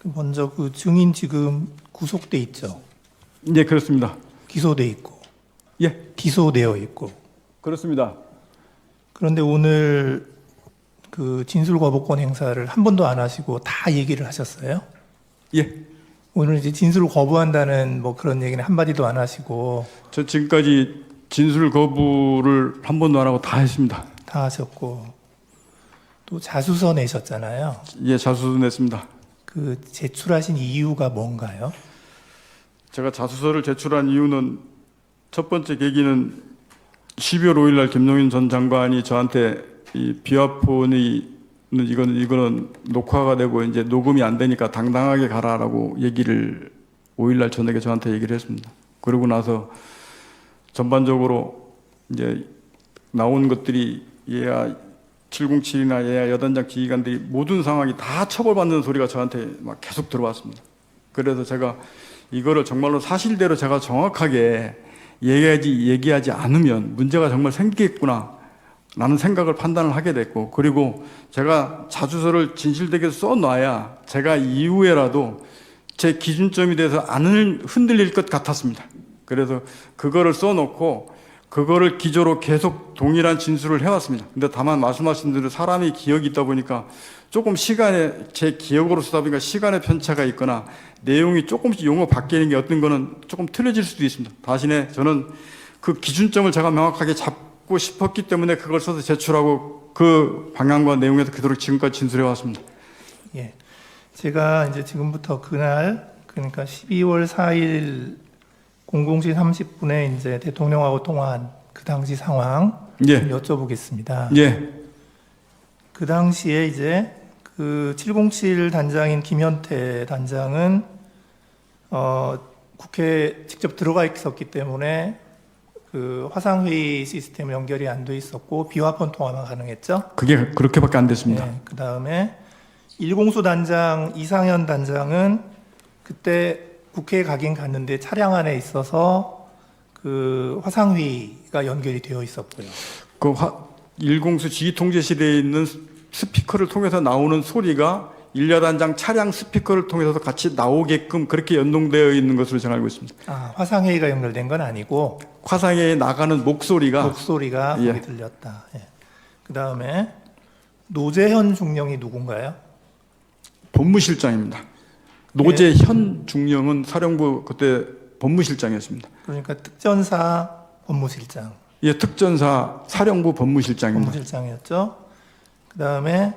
먼저 그 증인 지금 구속돼 있죠. 예, 그렇습니다. 기소돼 있고. 예. 기소되어 있고. 그렇습니다. 그런데 오늘 그 진술 거부권 행사를 한 번도 안 하시고 다 얘기를 하셨어요? 예. 오늘 이제 진술을 거부한다는 뭐 그런 얘기는 한마디도 안 하시고 저 지금까지 진술 거부를 한 번도 안 하고 다 했습니다. 다 하셨고 또 자수서 내셨잖아요. 예, 자수서 냈습니다. 그 제출하신 이유가 뭔가요? 제가 자수서를 제출한 이유는 첫 번째 계기는 12월 5일 날 김용현 전 장관이 저한테 이 비화폰이 이거는 녹화가 되고 이제 녹음이 안 되니까 당당하게 가라라고 얘기를 5일 날 저녁에 저한테 얘기를 했습니다. 그러고 나서 전반적으로 이제 나온 것들이 얘야 707이나 얘야 여단장 지휘관들이 모든 상황이 다 처벌받는 소리가 저한테 막 계속 들어왔습니다. 그래서 제가 이거를 정말로 사실대로 제가 정확하게 얘기하지 않으면 문제가 정말 생기겠구나 라는 생각을 판단을 하게 됐고, 그리고 제가 자주서를 진실되게 써놔야 제가 이후에라도 제 기준점이 돼서 안 흔들릴 것 같았습니다. 그래서 그거를 써놓고 그거를 기조로 계속 동일한 진술을 해왔습니다. 근데 다만 말씀하신 대로 사람이 기억이 있다 보니까 조금 제 기억으로 쓰다 보니까 시간의 편차가 있거나 내용이 조금씩 용어 바뀌는 게 어떤 거는 조금 틀려질 수도 있습니다. 대신에 저는 그 기준점을 제가 명확하게 받고 싶었기 때문에 그걸 써서 제출하고 그 방향과 내용에서 그대로 지금까지 진술해 왔습니다. 예. 제가 이제 지금부터 그날, 그러니까 12월 4일 00시 30분에 이제 대통령하고 통화한 그 당시 상황 예. 좀 여쭤보겠습니다. 예. 그 당시에 이제 그 707 단장인 김현태 단장은 국회에 직접 들어가 있었기 때문에 그 화상회의 시스템 연결이 안 돼 있었고 비화폰 통화만 가능했죠. 그게 그렇게밖에 안 됐습니다. 네, 그 다음에 일공수 단장 이상현 단장은 그때 국회에 가긴 갔는데 차량 안에 있어서 그 화상회의가 연결이 되어 있었고요. 그 1공수 지휘통제실에 있는 스피커를 통해서 나오는 소리가 일야단장 차량 스피커를 통해서 같이 나오게끔 그렇게 연동되어 있는 것으로 저는 알고 있습니다. 아, 화상회의가 연결된 건 아니고 화상에 나가는 목소리가 예. 거기 들렸다. 예. 그 다음에 노재현 중령이 누군가요? 법무실장입니다. 노재현 중령은 사령부 그때 법무실장이었습니다. 그러니까 특전사 법무실장. 예, 특전사 사령부 법무실장입니다. 법무실장이었죠. 그 다음에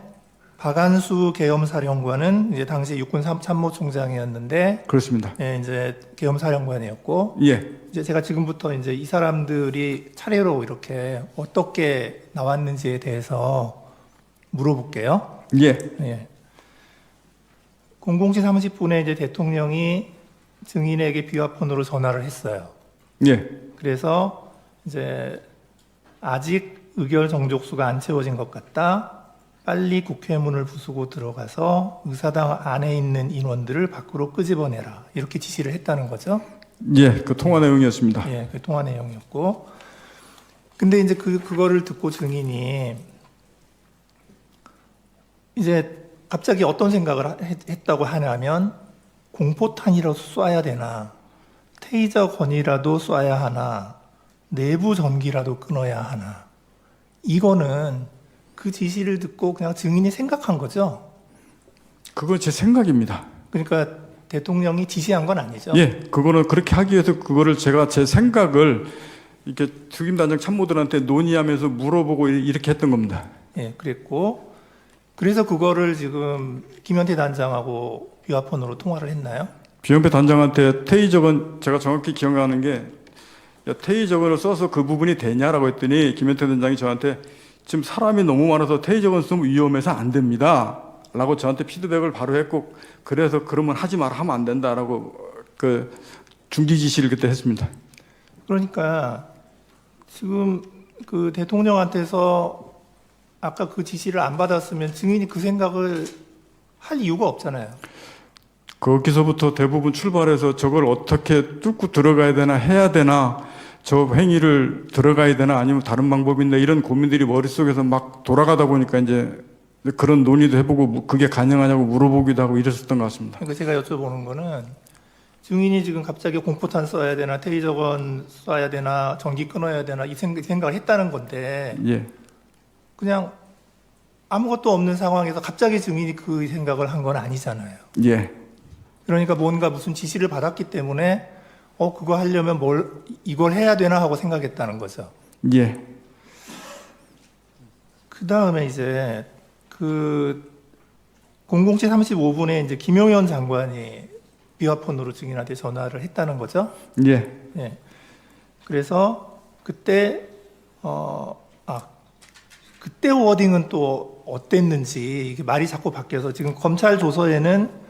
박안수 계엄사령관은 이제 당시 육군 참모총장이었는데, 그렇습니다. 예, 이제 계엄사령관이었고, 예, 이제 제가 지금부터 이제 이 사람들이 차례로 이렇게 어떻게 나왔는지에 대해서 물어볼게요. 예, 예. 00시 30분에 이제 대통령이 증인에게 비화폰으로 전화를 했어요. 예, 그래서 이제 아직 의결 정족수가 안 채워진 것 같다. 빨리 국회 문을 부수고 들어가서 의사당 안에 있는 인원들을 밖으로 끄집어내라. 이렇게 지시를 했다는 거죠. 예, 그 통화 내용이었습니다. 예, 그 통화 내용이었고. 근데 이제 그거를 듣고 증인이 이제 갑자기 어떤 생각을 했다고 하냐면 공포탄이라도 쏴야 되나, 테이저 건이라도 쏴야 하나, 내부 전기라도 끊어야 하나. 이거는 그 지시를 듣고 그냥 증인이 생각한 거죠. 그건 제 생각입니다. 그러니까 대통령이 지시한 건 아니죠. 예, 그거는 그렇게 하기 위해서 그거를 제가 제 생각을 이렇게 특임단장 참모들한테 논의하면서 물어보고 이렇게 했던 겁니다. 예, 그랬고 그래서 그거를 지금 김현태 단장하고 비화폰으로 통화를 했나요? 비영배 단장한테 테이저건 제가 정확히 기억나는 게 야, 테이저건을 써서 그 부분이 되냐라고 했더니 김현태 단장이 저한테 지금 사람이 너무 많아서 테이저건 쓰면 위험해서 안 됩니다 라고 저한테 피드백을 바로 했고 그래서 그러면 하지 마라 하면 안 된다라고 그 중지 지시를 그때 했습니다. 그러니까 지금 그 대통령한테서 아까 그 지시를 안 받았으면 증인이 그 생각을 할 이유가 없잖아요. 거기서부터 대부분 출발해서 저걸 어떻게 뚫고 들어가야 되나 해야 되나 저 행위를 들어가야 되나 아니면 다른 방법이 있나 이런 고민들이 머릿속에서 막 돌아가다 보니까 이제 그런 논의도 해보고 그게 가능하냐고 물어보기도 하고 이랬었던 것 같습니다. 그러니까 제가 여쭤보는 거는 증인이 지금 갑자기 공포탄 써야 되나 테이저건 쏴야 되나 전기 끊어야 되나 이 생각을 했다는 건데 예. 그냥 아무것도 없는 상황에서 갑자기 증인이 그 생각을 한 건 아니잖아요. 예. 그러니까 뭔가 무슨 지시를 받았기 때문에 그거 하려면 이걸 해야 되나 하고 생각했다는 거죠. 예. 그 다음에 이제 그 00시 35분에 이제 김용현 장관이 비화폰으로 증인한테 전화를 했다는 거죠. 예. 예. 그래서 그때 그때 워딩은 또 어땠는지 이게 말이 자꾸 바뀌어서 지금 검찰 조서에는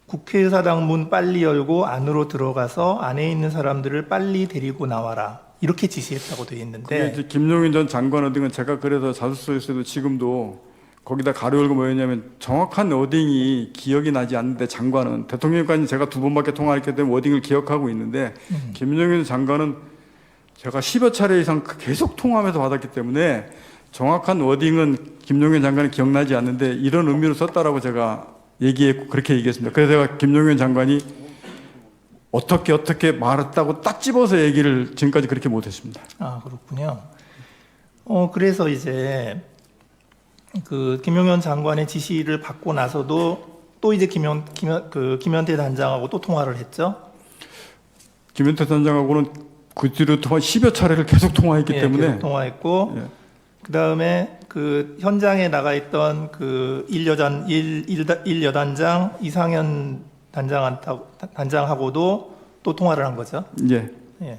국회의사당 문 빨리 열고 안으로 들어가서 안에 있는 사람들을 빨리 데리고 나와라 이렇게 지시했다고 돼 그게 있는데 이제 김용인 전 장관 어딩은 제가 그래서 자수서에서도 지금도 거기다 가로 열고 뭐였냐면 정확한 워딩이 기억이 나지 않는데 장관은 대통령까지 제가 2번밖에 통화했기 때문에 워딩을 기억하고 있는데 김용인 장관은 제가 10여 차례 이상 계속 통화하면서 받았기 때문에 정확한 워딩은 김용인 장관이 기억나지 않는데 이런 의미로 썼다라고 제가 얘기했고 그렇게 얘기했습니다. 그래서 제가 김용현 장관이 어떻게 말했다고 딱 집어서 얘기를 지금까지 그렇게 못했습니다. 아 그렇군요. 그래서 이제 그 김용현 장관의 지시를 받고 나서도 또 이제 김현태 단장하고 또 통화를 했죠. 김현태 단장하고는 그 뒤로 한 10여 차례를 계속 통화했기 예, 때문에 계속 통화했고 예. 그 다음에 그 현장에 나가 있던 그 일여단장 이상현 단장하고도 또 통화를 한 거죠. 예. 예.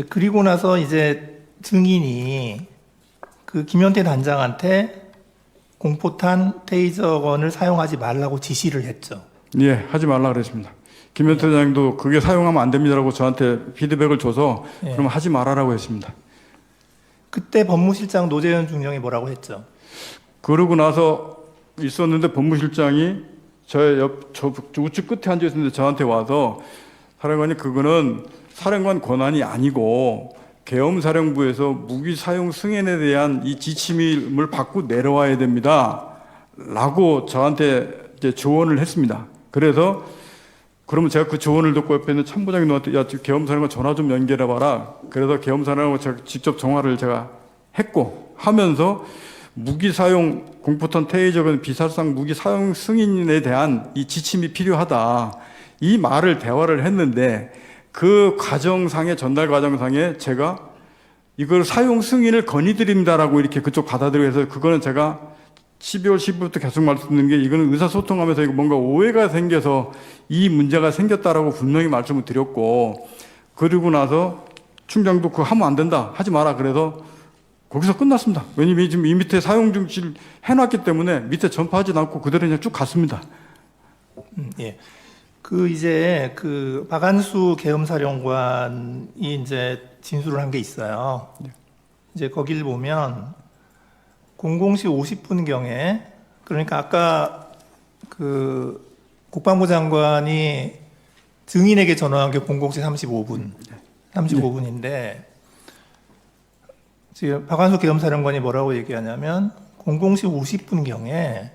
그리고 나서 이제 증인이 그 김현태 단장한테 공포탄 테이저건을 사용하지 말라고 지시를 했죠. 예, 하지 말라 그랬습니다. 김현태 장도 그게 사용하면 안 됩니다라고 저한테 피드백을 줘서 예. 그럼 하지 말아라고 했습니다. 그때 법무실장 노재현 중령이 뭐라고 했죠? 그러고 나서 있었는데 법무실장이 저 우측 끝에 앉아 있었는데 저한테 와서 사령관이 그거는 사령관 권한이 아니고 계엄사령부에서 무기 사용 승인에 대한 이 지침을 받고 내려와야 됩니다. 라고 저한테 이제 조언을 했습니다. 그래서 그러면 제가 그 조언을 듣고 옆에 있는 참부장이 너한테 야, 계엄사령관 전화 좀 연결해 봐라. 그래서 계엄사령관 제가 직접 전화를 제가 했고 하면서 무기 사용 공포탄 테이저건 비살상 무기 사용 승인에 대한 이 지침이 필요하다. 이 말을 대화를 했는데 그 과정상에 전달 과정상에 제가 이걸 사용 승인을 건의드립니다라고 이렇게 그쪽 받아들이고 해서 그거는 제가 12월 10일부터 계속 말씀드린 게 이거는 의사소통하면서 이거 뭔가 오해가 생겨서 이 문제가 생겼다라고 분명히 말씀을 드렸고 그리고 나서 충장도 그거 하면 안 된다 하지 마라 그래서 거기서 끝났습니다. 왜냐면 지금 이 밑에 사용 중지를 해놨기 때문에 밑에 전파하지 않고 그대로 그냥 쭉 갔습니다. 예. 그 이제 그 박안수 계엄사령관이 이제 진술을 한 게 있어요. 이제 거기를 보면 00시 50분경에 그러니까 아까 그 국방부 장관이 증인에게 전화한 게 00시 35분인데 지금 박안수 계엄사령관이 뭐라고 얘기하냐면 00시 50분경에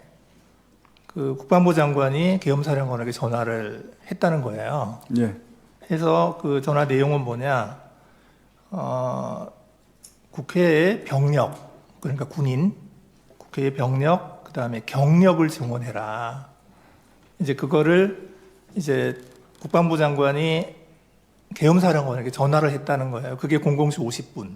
그 국방부 장관이 계엄사령관에게 전화를 했다는 거예요. 예. 해서 그 전화 내용은 뭐냐? 국회의 병력, 그러니까 군인, 국회의 병력, 그 다음에 경력을 증원해라. 이제 그거를 이제 국방부 장관이 계엄사령관에게 전화를 했다는 거예요. 그게 00시 50분.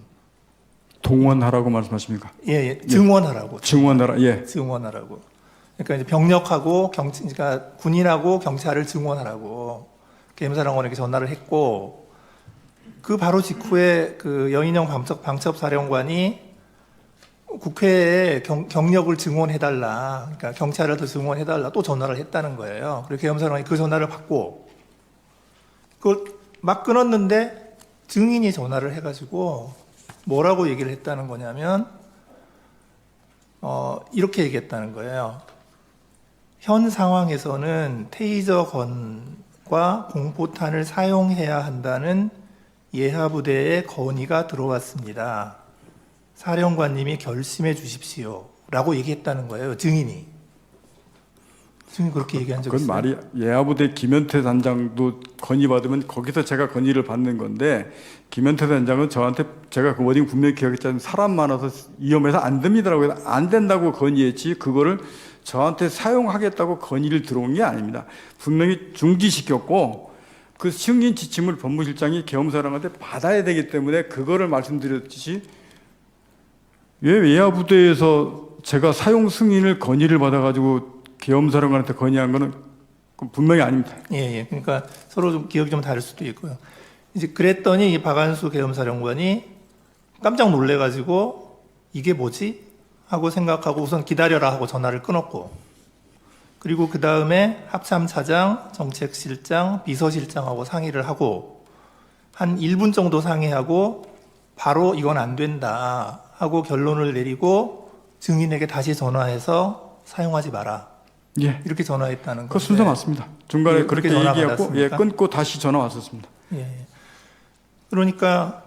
동원하라고 말씀하십니까? 예, 증원하라고. 증원하라. 예. 증원하라고. 그러니까 이제 병력하고 그러니까 군인하고 경찰을 증원하라고 계엄사령관에게 전화를 했고 그 바로 직후에 그 여인영 방첩사령관이 국회에 경력을 증원해달라, 그러니까 경찰을 더 증원해달라 또 전화를 했다는 거예요. 그리고 계엄사령관이 그 전화를 받고 그걸 막 끊었는데 증인이 전화를 해가지고 뭐라고 얘기를 했다는 거냐면 이렇게 얘기했다는 거예요. 현 상황에서는 테이저건과 공포탄을 사용해야 한다는 예하부대의 건의가 들어왔습니다. 사령관님이 결심해 주십시오. 라고 얘기했다는 거예요. 증인이. 증인이 그렇게 얘기한 적이 있어요. 그건 말이 예하부대 김현태 단장도 건의받으면 거기서 제가 건의를 받는 건데 김현태 단장은 저한테 제가 그 워딩 분명히 기억했잖아요. 사람 많아서 위험해서 안 됩니다라고 해서 안 된다고 건의했지 그거를 저한테 사용하겠다고 건의를 들어온 게 아닙니다. 분명히 중지시켰고 그 승인 지침을 법무실장이 계엄사령한테 받아야 되기 때문에 그거를 말씀드렸듯이 왜 예하부대에서 제가 사용 승인을 건의를 받아가지고 계엄사령관한테 건의한 거는 분명히 아닙니다. 예. 그러니까 서로 좀 기억이 좀 다를 수도 있고요. 이제 그랬더니 이 박안수 계엄사령관이 깜짝 놀래가지고 이게 뭐지? 하고 생각하고 우선 기다려라 하고 전화를 끊었고 그리고 그 다음에 합참차장, 정책실장, 비서실장하고 상의를 하고 한 1분 정도 상의하고 바로 이건 안 된다 하고 결론을 내리고 증인에게 다시 전화해서 사용하지 마라. 예. 이렇게 전화했다는 그 건데. 순서 맞습니다. 중간에 예, 그렇게 전화 얘기했고 예, 받았습니까? 끊고 다시 전화 왔었습니다. 예. 그러니까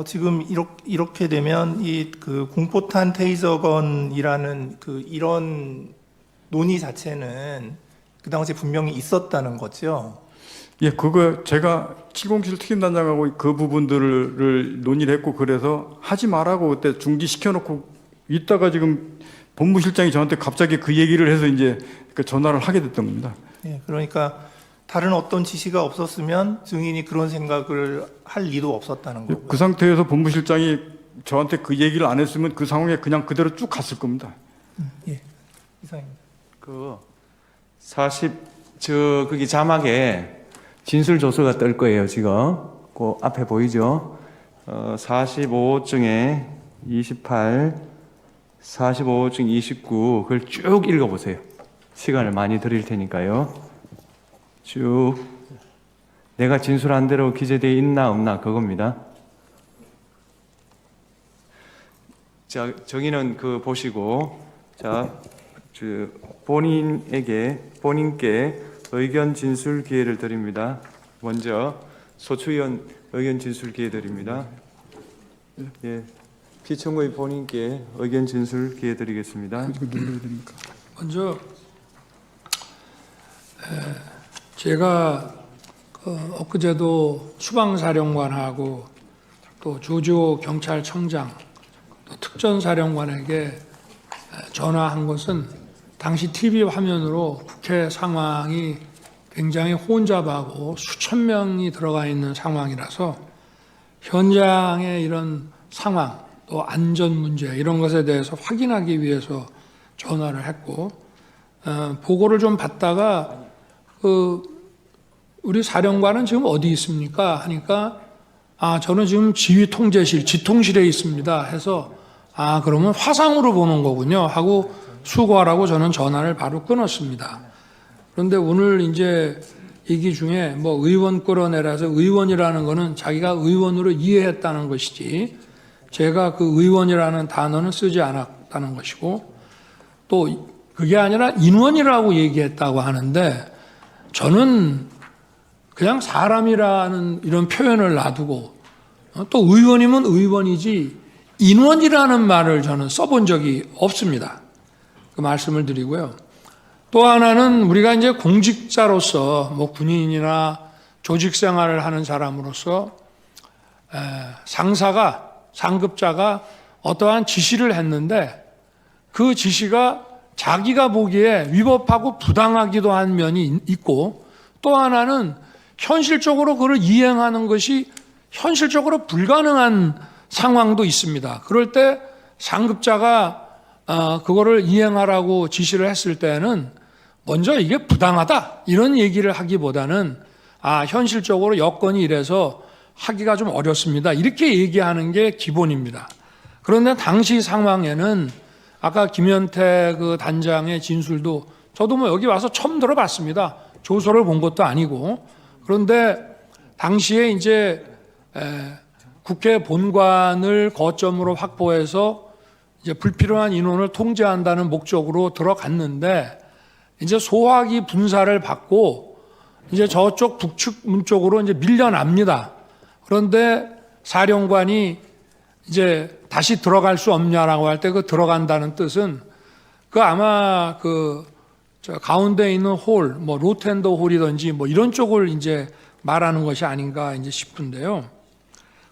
지금 이렇게 되면 이 그 공포탄 테이저건이라는 그 이런 논의 자체는 그 당시에 분명히 있었다는 거죠. 예, 그거 제가 707 특임단장하고 그 부분들을 논의를 했고 그래서 하지 말라고 그때 중지시켜놓고 있다가 지금 법무실장이 저한테 갑자기 그 얘기를 해서 이제 그 전화를 하게 됐던 겁니다. 예, 그러니까 다른 어떤 지시가 없었으면 증인이 그런 생각을 할 리도 없었다는 거고요. 그 상태에서 법무실장이 저한테 그 얘기를 안 했으면 그 상황에 그냥 그대로 쭉 갔을 겁니다. 예, 이상입니다. 거기 자막에 진술 조서가 뜰 거예요, 지금. 그 앞에 보이죠? 45호증에 28, 45호증 29, 그걸 쭉 읽어보세요. 시간을 많이 드릴 테니까요. 쭉. 내가 진술한 대로 기재되어 있나 없나, 그겁니다. 자, 정의는 그 보시고, 자, 본인께 의견 진술 기회를 드립니다. 먼저 소추위원 의견 진술 기회 드립니다. 예, 피청구의 본인께 의견 진술 기회 드리겠습니다. 먼저 제가 엊그제도 수방사령관하고 또 조지호 경찰청장 또 특전사령관에게 전화한 것은 당시 TV 화면으로 국회 상황이 굉장히 혼잡하고 수천 명이 들어가 있는 상황이라서 현장의 이런 상황 또 안전 문제 이런 것에 대해서 확인하기 위해서 전화를 했고 보고를 좀 받다가 우리 사령관은 지금 어디 있습니까? 하니까 저는 지금 지휘통제실 지통실에 있습니다 해서 그러면 화상으로 보는 거군요 하고 수고하라고 저는 전화를 바로 끊었습니다. 그런데 오늘 이제 얘기 중에 뭐 의원 끌어내라서 의원이라는 거는 자기가 의원으로 이해했다는 것이지 제가 그 의원이라는 단어는 쓰지 않았다는 것이고 또 그게 아니라 인원이라고 얘기했다고 하는데 저는 그냥 사람이라는 이런 표현을 놔두고 또 의원이면 의원이지 인원이라는 말을 저는 써본 적이 없습니다. 그 말씀을 드리고요. 또 하나는 우리가 이제 공직자로서 뭐 군인이나 조직 생활을 하는 사람으로서 상급자가 어떠한 지시를 했는데 그 지시가 자기가 보기에 위법하고 부당하기도 한 면이 있고 또 하나는 현실적으로 그걸 이행하는 것이 현실적으로 불가능한 상황도 있습니다. 그럴 때 상급자가 그거를 이행하라고 지시를 했을 때는 먼저 이게 부당하다 이런 얘기를 하기보다는 현실적으로 여건이 이래서 하기가 좀 어렵습니다 이렇게 얘기하는 게 기본입니다. 그런데 당시 상황에는 아까 김현태 그 단장의 진술도 저도 뭐 여기 와서 처음 들어봤습니다. 조서를 본 것도 아니고 그런데 당시에 이제 국회 본관을 거점으로 확보해서 이제 불필요한 인원을 통제한다는 목적으로 들어갔는데 이제 소화기 분사를 받고 이제 저쪽 북측 문 쪽으로 이제 밀려납니다. 그런데 사령관이 이제 다시 들어갈 수 없냐라고 할 때 그 들어간다는 뜻은 그 아마 저 가운데 있는 홀, 뭐 로텐더 홀이든지 뭐 이런 쪽을 이제 말하는 것이 아닌가 이제 싶은데요.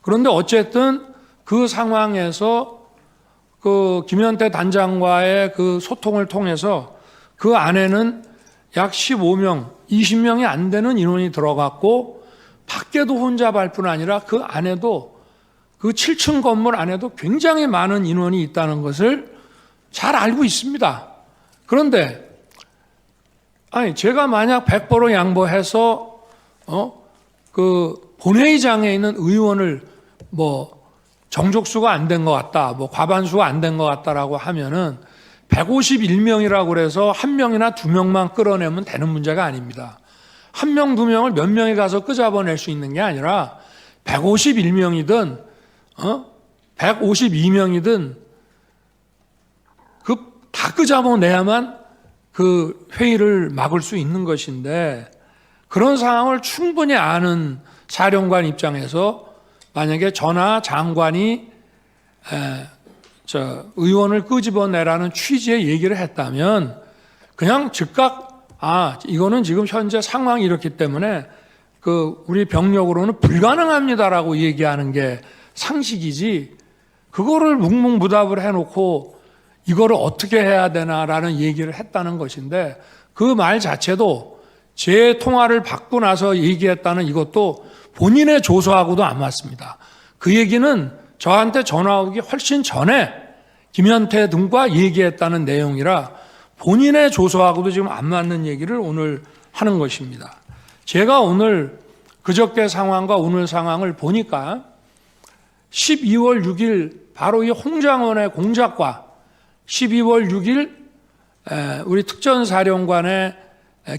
그런데 어쨌든 그 상황에서 그 김현태 단장과의 그 소통을 통해서 그 안에는 약 15명, 20명이 안 되는 인원이 들어갔고 밖에도 혼잡할 뿐 아니라 그 안에도 그 7층 건물 안에도 굉장히 많은 인원이 있다는 것을 잘 알고 있습니다. 그런데 제가 만약 100% 양보해서 그 본회의장에 있는 의원을 뭐 정족수가 안 된 것 같다, 뭐 과반수가 안 된 것 같다라고 하면은 151명이라고 그래서 한 명이나 두 명만 끌어내면 되는 문제가 아닙니다. 한 명, 두 명을 몇 명이 가서 끄잡아낼 수 있는 게 아니라 151명이든 152명이든 다 끄잡아내야만 그 회의를 막을 수 있는 것인데 그런 상황을 충분히 아는 사령관 입장에서 만약에 전하 장관이 의원을 끄집어내라는 취지의 얘기를 했다면 그냥 즉각 이거는 지금 현재 상황이 이렇기 때문에 우리 병력으로는 불가능합니다라고 얘기하는 게 상식이지, 그거를 묵묵부답을 해놓고 이거를 어떻게 해야 되나라는 얘기를 했다는 것인데, 그 말 자체도 제 통화를 받고 나서 얘기했다는 이것도 본인의 조서하고도 안 맞습니다. 그 얘기는 저한테 전화 오기 훨씬 전에 김현태 등과 얘기했다는 내용이라 본인의 조서하고도 지금 안 맞는 얘기를 오늘 하는 것입니다. 제가 오늘 그저께 상황과 오늘 상황을 보니까 12월 6일 바로 이 홍장원의 공작과 12월 6일 우리 특전사령관의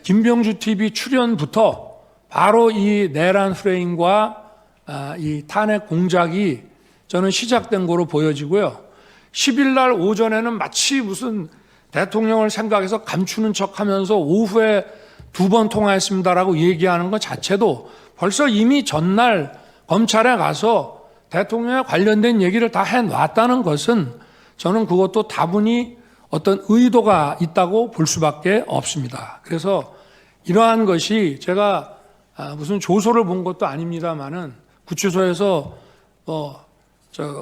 김병주 TV 출연부터 바로 이 내란 프레임과 이 탄핵 공작이 저는 시작된 거로 보여지고요. 10일 날 오전에는 마치 무슨 대통령을 생각해서 감추는 척하면서 오후에 2번 통화했습니다라고 얘기하는 것 자체도 벌써 이미 전날 검찰에 가서 대통령에 관련된 얘기를 다 해놨다는 것은 저는 그것도 다분히 어떤 의도가 있다고 볼 수밖에 없습니다. 그래서 이러한 것이 제가 무슨 조서를 본 것도 아닙니다만은 구치소에서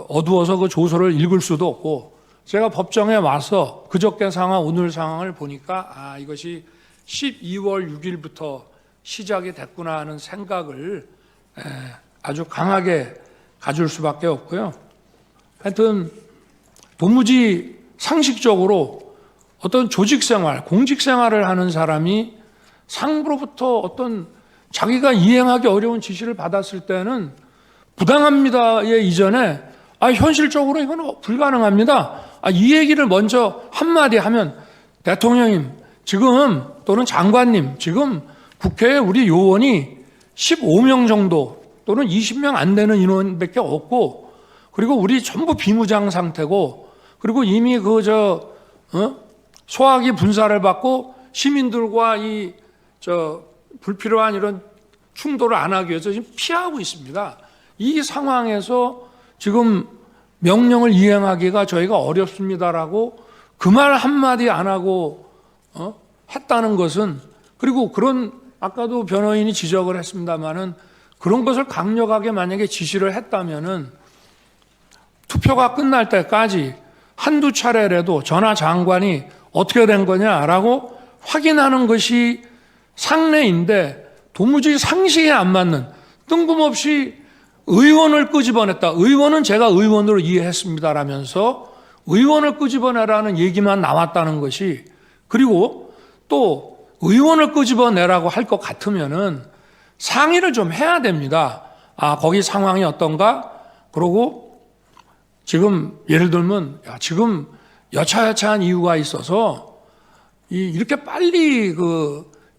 어두워서 그 조서를 읽을 수도 없고, 제가 법정에 와서 그저께 상황, 오늘 상황을 보니까 이것이 12월 6일부터 시작이 됐구나 하는 생각을 아주 강하게 가질 수밖에 없고요. 하여튼 도무지 상식적으로 어떤 조직생활, 공직생활을 하는 사람이 상부로부터 어떤 자기가 이행하기 어려운 지시를 받았을 때는 부당합니다의 이전에 현실적으로 이건 불가능합니다. 이 얘기를 먼저 한마디 하면, 대통령님 지금 또는 장관님 지금 국회에 우리 요원이 15명 정도 또는 20명 안 되는 인원밖에 없고, 그리고 우리 전부 비무장 상태고, 그리고 이미 소화기 분사를 받고 시민들과 불필요한 이런 충돌을 안 하기 위해서 지금 피하고 있습니다. 이 상황에서 지금 명령을 이행하기가 저희가 어렵습니다라고 그 말 한마디 안 하고 했다는 것은, 그리고 아까도 변호인이 지적을 했습니다마는 그런 것을 강력하게 만약에 지시를 했다면은 투표가 끝날 때까지 한두 차례라도 전하 장관이 어떻게 된 거냐라고 확인하는 것이 상례인데, 도무지 상식에 안 맞는, 뜬금없이 의원을 끄집어냈다. 의원은 제가 의원으로 이해했습니다라면서 의원을 끄집어내라는 얘기만 나왔다는 것이, 그리고 또 의원을 끄집어내라고 할 것 같으면은 상의를 좀 해야 됩니다. 거기 상황이 어떤가? 그러고 지금 예를 들면 지금 여차여차한 이유가 있어서 이렇게 빨리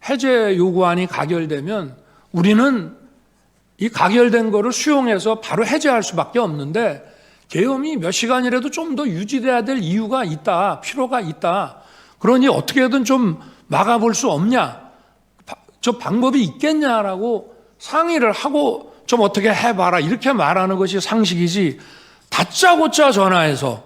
해제 요구안이 가결되면 우리는 이 가결된 거를 수용해서 바로 해제할 수밖에 없는데, 계엄이 몇 시간이라도 좀 더 유지돼야 될 이유가 있다, 필요가 있다. 그러니 어떻게든 좀 막아볼 수 없냐, 저 방법이 있겠냐라고 상의를 하고 좀 어떻게 해봐라, 이렇게 말하는 것이 상식이지, 다짜고짜 전화해서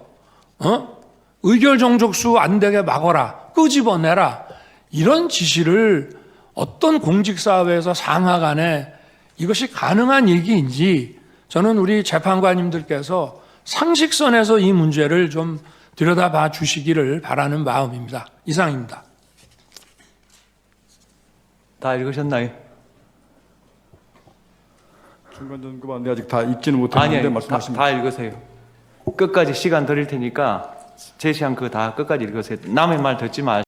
의결 정족수 안 되게 막아라, 끄집어내라, 이런 지시를 어떤 공직사회에서 상하 간에 이것이 가능한 얘기인지, 저는 우리 재판관님들께서 상식선에서 이 문제를 좀 들여다봐 주시기를 바라는 마음입니다. 이상입니다. 다 읽으셨나요? 중간 점검 아직 다 읽지는 못했는데 아니, 말씀하시면 다 읽으세요. 끝까지 시간 드릴 테니까 제시한 거 다 끝까지 읽으세요. 남의 말 듣지 마시고.